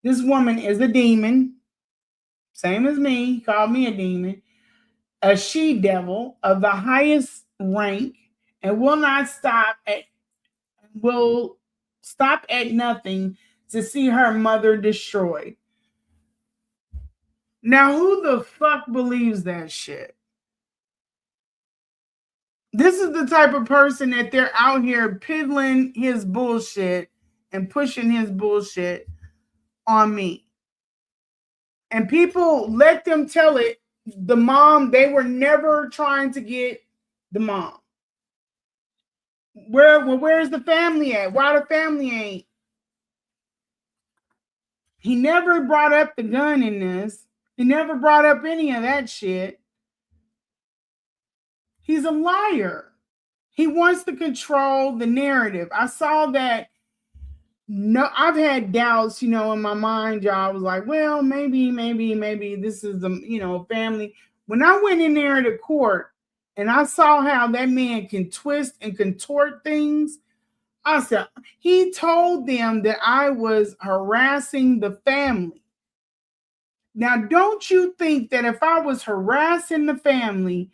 This woman is a demon, same as me, called me a demon, a she-devil of the highest rank, and will stop at nothing to see her mother destroyed. Now, who the fuck believes that shit? This is the type of person that they're out here piddling his bullshit and pushing his bullshit on me. And people let them tell it. The mom, they were never trying to get the mom. Where's the family at? Why the family ain't? He never brought up the gun in this. He never brought up any of that shit. He's a liar. He wants to control the narrative. I saw that. No, I've had doubts, in my mind, y'all. I was like, well, maybe this is family. When I went in there to court and I saw how that man can twist and contort things, I said, he told them that I was harassing the family. Now, don't you think that if I was harassing the family,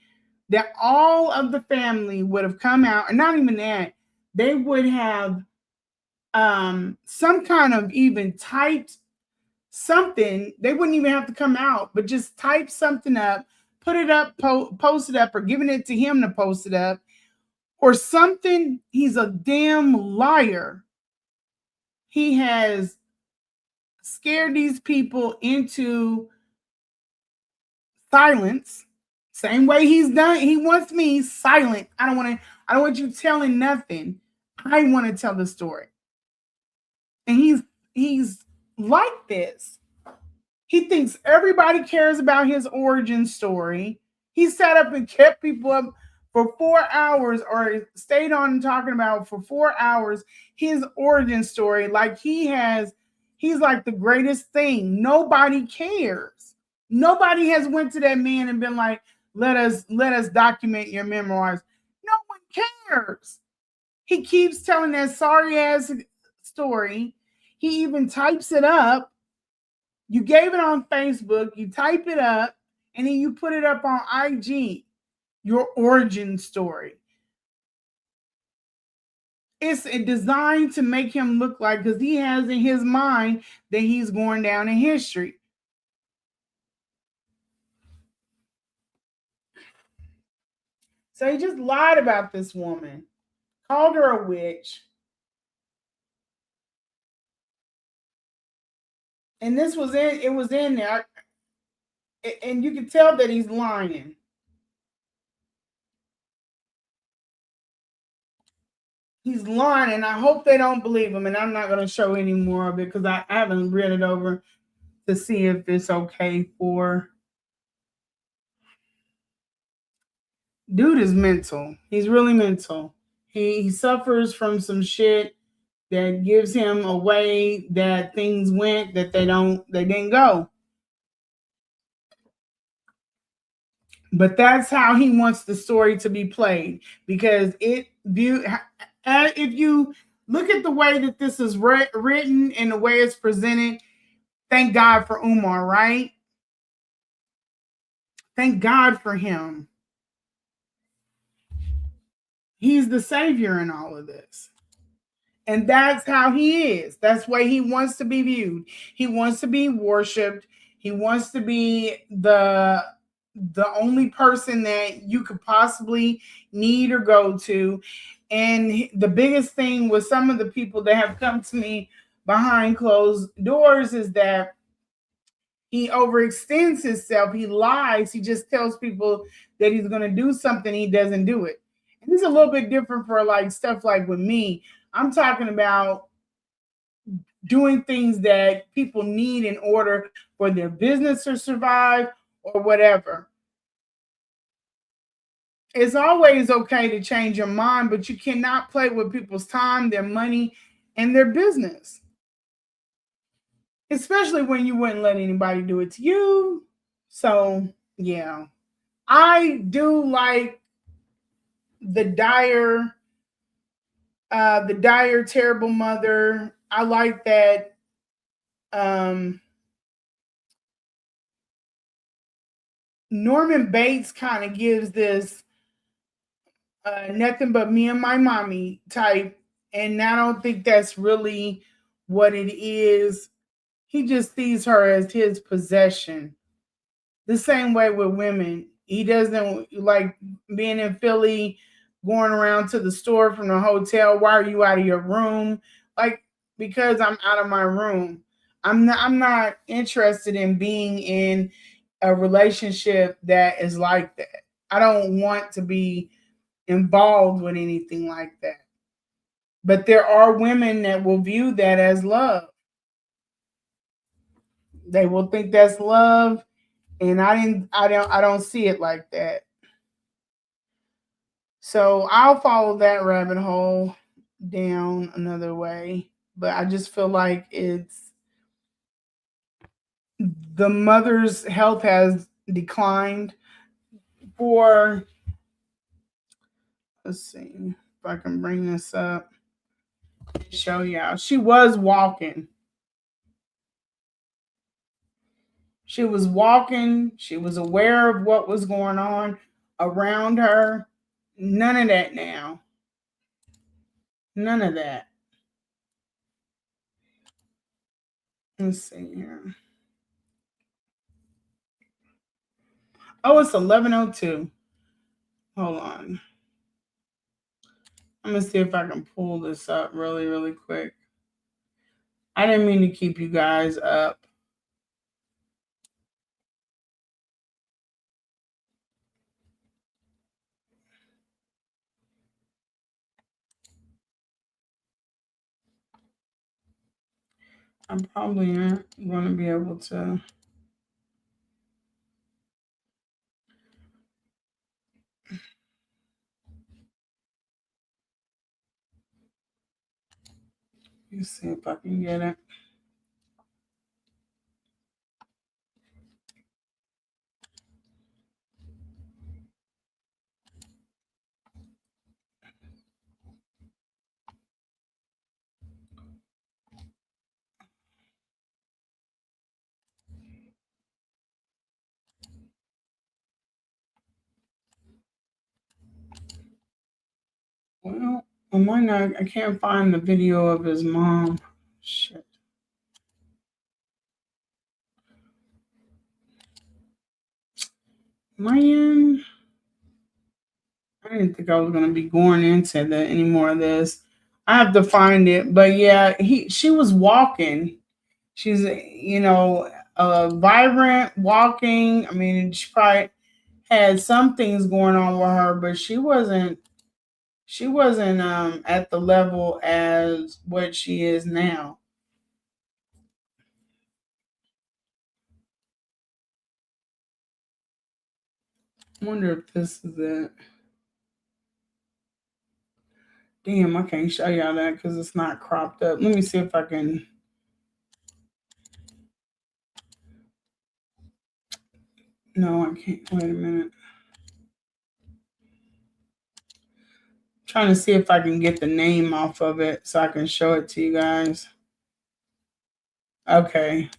that all of the family would have come out, and not even that, they would have some kind of even typed something. They wouldn't even have to come out, but just type something up, put it up, post it up, or giving it to him to post it up, or something. He's a damn liar. He has scared these people into silence. Same way he's done. He wants me silent. I don't want you telling nothing. I want to tell the story. And he's like this. He thinks everybody cares about his origin story. He sat up and kept people up for 4 hours, or stayed on talking about for 4 hours his origin story, like he's like the greatest thing. Nobody cares. Nobody has went to that man and been like, let us document your memoirs. No one cares. He keeps telling that sorry ass story. He even types it up. You gave it on Facebook, you type it up, and then you put it up on IG, your origin story. It's designed to make him look like, because he has in his mind that he's going down in history. So he just lied about this woman, called her a witch. And it was in there. And you can tell that he's lying. He's lying, and I hope they don't believe him. And I'm not going to show any more of it because I haven't read it over to see if it's okay for. Dude is mental. He's really mental. He suffers from some shit that gives him a way that things went that they didn't go. But that's how he wants the story to be played, because if you look at the way that this is written and the way it's presented, thank God for Umar, right? Thank God for him. He's the savior in all of this. And that's how he is. That's why he wants to be viewed. He wants to be worshipped. He wants to be the only person that you could possibly need or go to. And the biggest thing with some of the people that have come to me behind closed doors is that he overextends himself. He lies. He just tells people that he's going to do something. He doesn't do it. And it's a little bit different for like stuff like with me. I'm talking about doing things that people need in order for their business to survive or whatever. It's always okay to change your mind, but you cannot play with people's time, their money, and their business. Especially when you wouldn't let anybody do it to you. So, yeah. I do like the dire, terrible mother. I like that. Norman Bates kind of gives this nothing but me and my mommy type, and I don't think that's really what it is. He just sees her as his possession. The same way with women. He doesn't like being in Philly, going around to the store from the hotel. Why are you out of your room? Like, because I'm out of my room. I'm not interested in being in a relationship that is like that. I don't want to be involved with anything like that. But there are women that will view that as love. They will think that's love, and I don't see it like that. So I'll follow that rabbit hole down another way. But I just feel like it's the mother's health has declined for, let's see if I can bring this up and show y'all. She was walking. She was walking. She was aware of what was going on around her. None of that now. None of that. Let's see here. Oh, it's 11:02. Hold on. I'm gonna see if I can pull this up really, really quick. I didn't mean to keep you guys up. I'm probably not going to be able to. Let's see if I can get it. Well, I might not. I can't find the video of his mom. Shit. Man, I didn't think I was gonna be going into any more of this. I have to find it, but yeah, she was walking. She's vibrant walking. I mean, she probably had some things going on with her, but she wasn't at the level as what she is now. I wonder if this is it. Damn, I can't show y'all that because it's not cropped up. Let me see if I can. No, I can't. Wait a minute. I'm trying to see if I can get the name off of it so I can show it to you guys. Okay.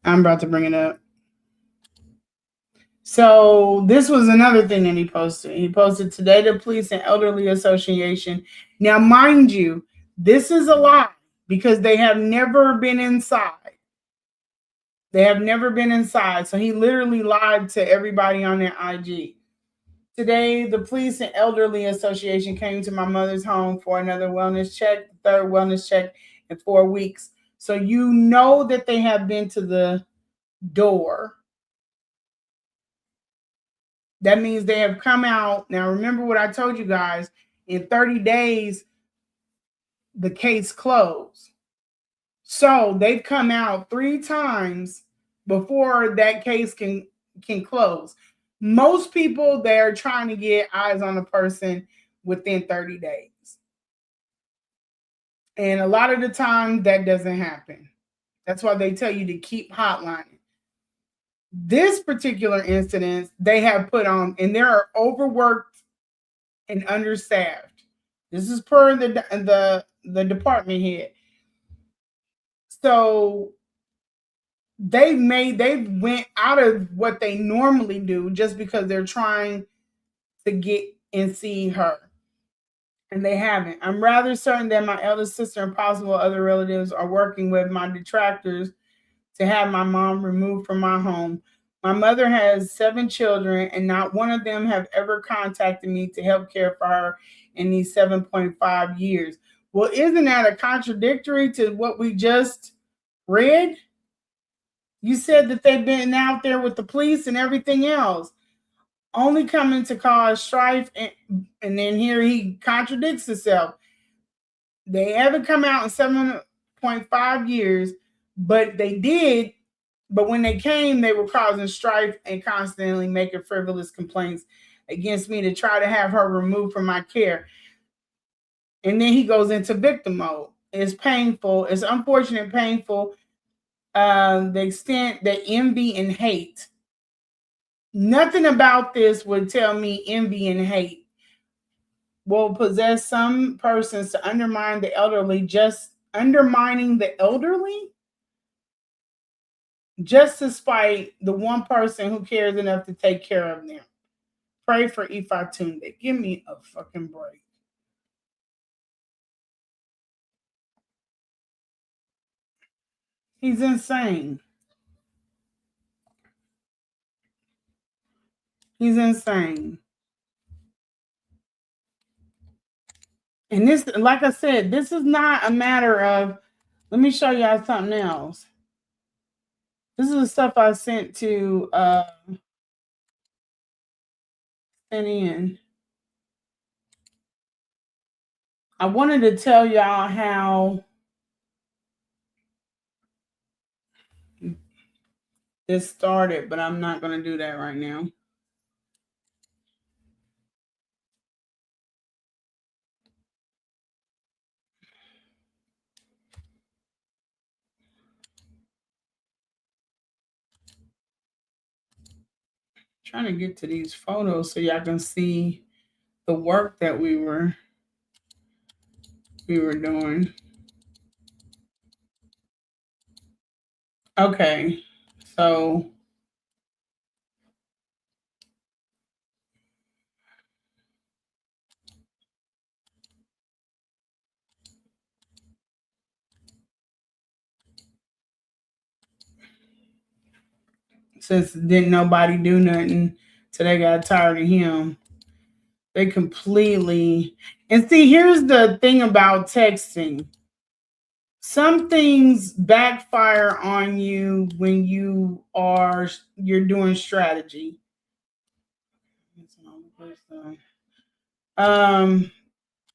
I'm about to bring it up. So this was another thing that he posted. He posted today the Police and Elderly Association. Now, mind you, this is a lie because they have never been inside. They have never been inside. So he literally lied to everybody on their IG. Today, the Police and Elderly Association came to my mother's home for another wellness check, the third wellness check in 4 weeks. So you know that they have been to the door. That means they have come out. Now, remember what I told you guys. In 30 days, the case closed. So they've come out 3 times before that case can close. Most people, they're trying to get eyes on a person within 30 days. And a lot of the time, that doesn't happen. That's why they tell you to keep hotlining. This particular incident, they have put on, and they are overworked and understaffed. This is per the department head. So they went out of what they normally do just because they're trying to get and see her. and they haven't. I'm rather certain that my eldest sister and possible other relatives are working with my detractors to have my mom removed from my home. My mother has 7 children, and not one of them have ever contacted me to help care for her in these 7.5 years. Well, isn't that a contradictory to what we just read? You said that they've been out there with the police and everything else, only coming to cause strife, and then here he contradicts himself. They haven't come out in 7.5 years, but they did. But when they came, they were causing strife and constantly making frivolous complaints against me to try to have her removed from my care. And then he goes into victim mode. It's painful. It's unfortunate, painful. The extent that envy and hate. Nothing about this would tell me envy and hate will possess some persons to undermine the elderly, just undermining the elderly, just to spite the one person who cares enough to take care of them. Pray for Ifatunde. Give me a fucking break. He's insane. He's insane. And this, like I said, this is not a matter of, let me show y'all something else. This is the stuff I sent to send in. I wanted to tell y'all how this started, but I'm not going to do that right now. Trying to get to these photos so y'all can see the work that we were doing. Okay, so since didn't nobody do nothing till they got tired of him, they completely, and see, here's the thing about texting. Some things backfire on you when you're doing strategy.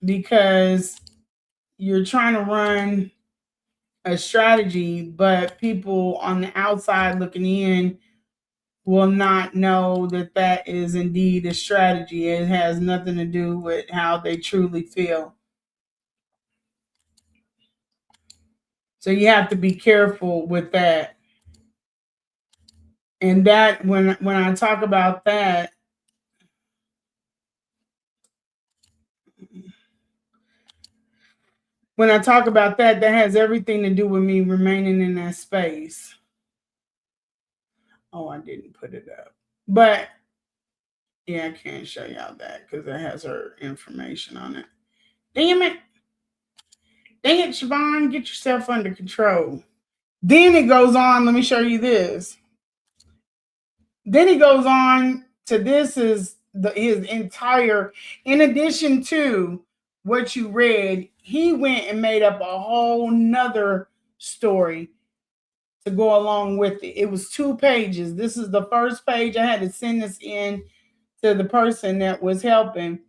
Because you're trying to run a strategy, but people on the outside looking in will not know that that is indeed a strategy. It has nothing to do with how they truly feel. So you have to be careful with that. And that when I talk about that, that has everything to do with me remaining in that space. Oh, I didn't put it up. But yeah, I can't show y'all that because it has her information on it. Damn it. Dang it, Siobhan, get yourself under control. Then it goes on. Let me show you this. Then he goes on to this is his entire, in addition to what you read, he went and made up a whole nother story to go along with it. It was 2 pages. This is the first page. I had to send this in to the person that was helping.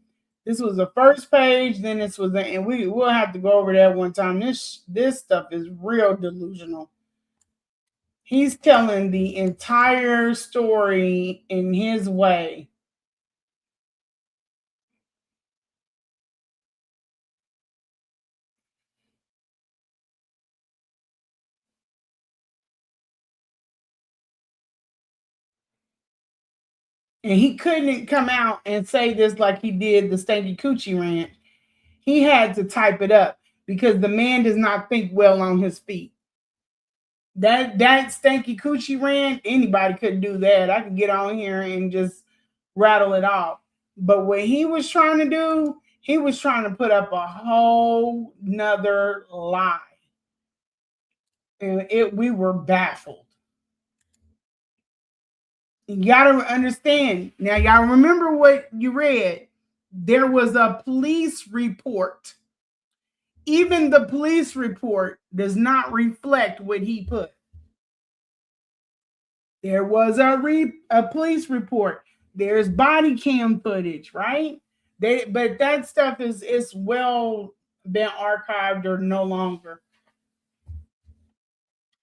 This was the first page. Then this was, and we'll have to go over that one time. This stuff is real delusional. He's telling the entire story in his way. And he couldn't come out and say this like he did the Stanky Coochie rant. He had to type it up because the man does not think well on his feet. That Stanky Coochie rant, anybody could do that. I could get on here and just rattle it off. But what he was trying to do, He was trying to put up a whole nother lie. And we were baffled. You gotta understand. Now, y'all remember what you read. There was a police report. Even the police report does not reflect what he put. There was a police report. There's body cam footage, right? But that stuff is well been archived or no longer.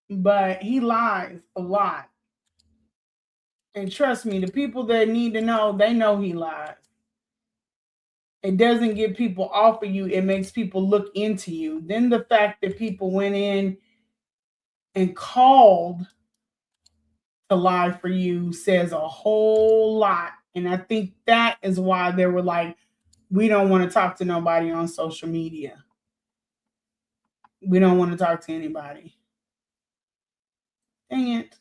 But he lies a lot. And trust me, the people that need to know, they know he lies. It doesn't get people off of you. It makes people look into you. Then the fact that people went in and called to lie for you says a whole lot. And I think that is why they were like, we don't want to talk to nobody on social media. We don't want to talk to anybody. Dang it.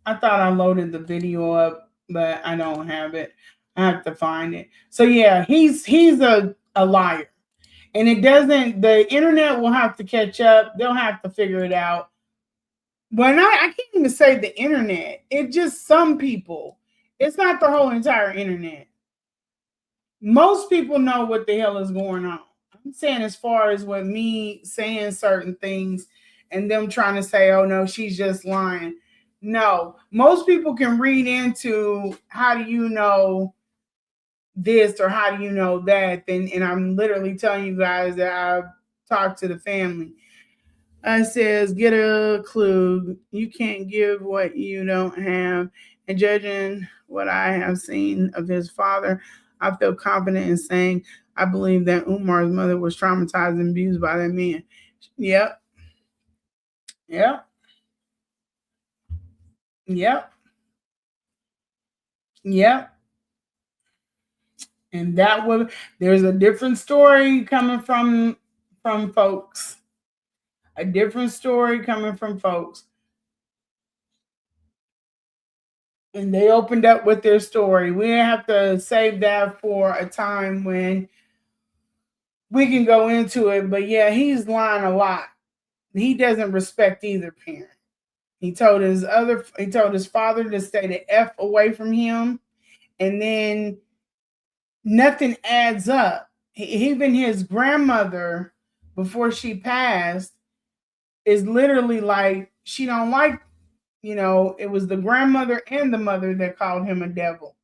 I thought I loaded the video up, but I don't have it. I have to find it. So yeah, he's a liar. And it doesn't, the internet will have to catch up. They'll have to figure it out. But I can't even say the internet. It's just some people. It's not the whole entire internet. Most people know what the hell is going on. I'm saying as far as with me saying certain things and them trying to say, oh no, she's just lying. No, most people can read into how do you know this or how do you know that? And I'm literally telling you guys that I've talked to the family. It says, get a clue. You can't give what you don't have. And judging what I have seen of his father, I feel confident in saying I believe that Umar's mother was traumatized and abused by that man. Yep. Yep. Yep. Yep. And that was, there's a different story coming from folks. A different story coming from folks. And they opened up with their story. We have to save that for a time when we can go into it. But yeah, he's lying a lot. He doesn't respect either parent. He told his father to stay the F away from him. And then nothing adds up. Even his grandmother, before she passed, is literally like, she don't like, it was the grandmother and the mother that called him a devil.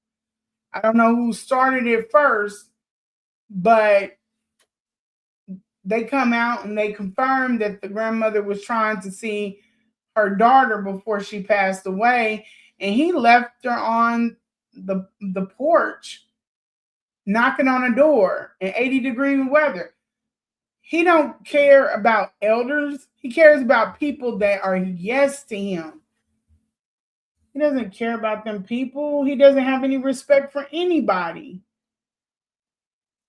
I don't know who started it first, but they come out and they confirm that the grandmother was trying to see her daughter before she passed away, and he left her on the porch knocking on a door in 80-degree weather. He don't care about elders. He cares about people that are yes to him. He doesn't care about them people. He doesn't have any respect for anybody.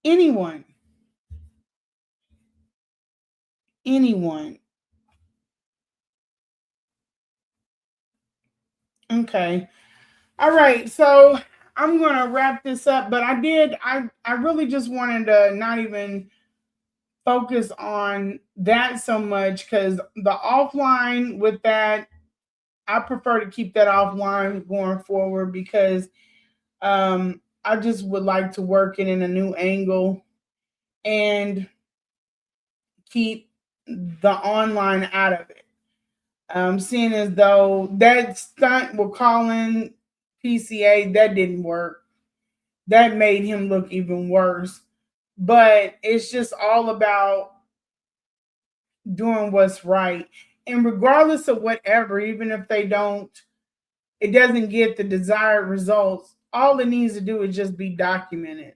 Anyone. Okay. All right. So I'm going to wrap this up, but I really just wanted to not even focus on that so much, because the offline with that, I prefer to keep that offline going forward, because I just would like to work it in a new angle and keep the online out of it. Seeing as though that stunt with calling PCA, that didn't work. That made him look even worse. But it's just all about doing what's right. And regardless of whatever, even if it doesn't get the desired results, all it needs to do is just be documented.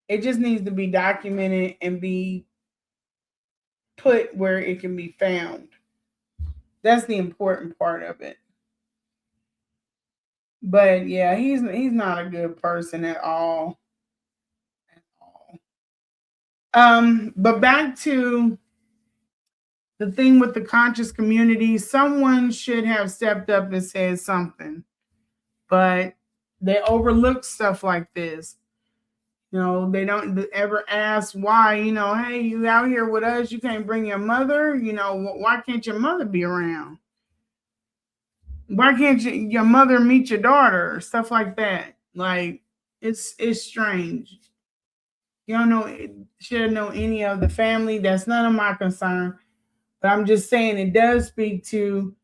It just needs to be documented and be put where it can be found. That's the important part of it. But yeah, he's not a good person at all. But back to the thing with the conscious community, someone should have stepped up and said something, but they overlook stuff like this. They don't ever ask why, hey, you out here with us, you can't bring your mother, why can't your mother be around? Why can't your mother meet your daughter? Stuff like that. Like, it's strange. You don't know, shouldn't know any of the family. That's none of my concern. But I'm just saying it does speak to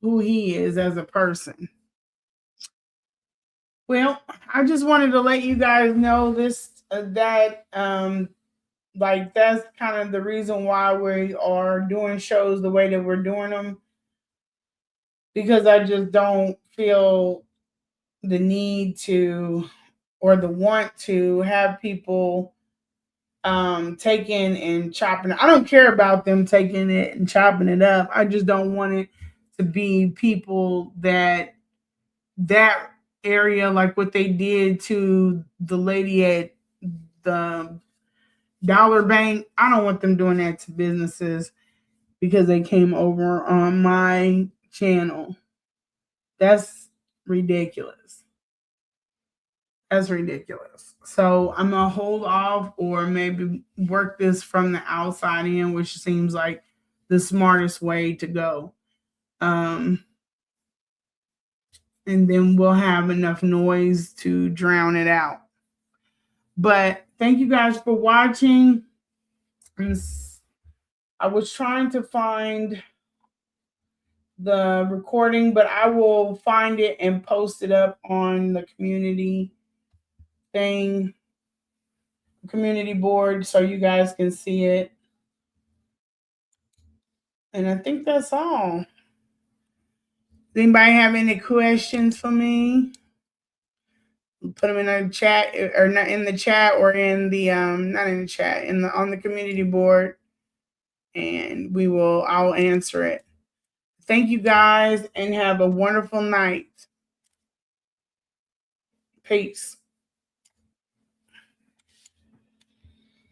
who he is as a person. Well, I just wanted to let you guys know this, that like that's kind of the reason why we are doing shows the way that we're doing them, because I just don't feel the need to or the want to have people taking and chopping it. I don't care about them taking it and chopping it up. I just don't want it to be people that area, like what they did to the lady at the Dollar Bank. I don't want them doing that to businesses because they came over on my channel. That's ridiculous. That's ridiculous. So I'm gonna hold off or maybe work this from the outside in, which seems like the smartest way to go. And then we'll have enough noise to drown it out. But thank you guys for watching. I was trying to find the recording, but I will find it and post it up on the community board, so you guys can see it. And I think that's all. Does anybody have any questions for me? Put them in the chat, or not in the chat, or in the not in the chat, on the community board, and I'll answer it. Thank you guys and have a wonderful night. Peace.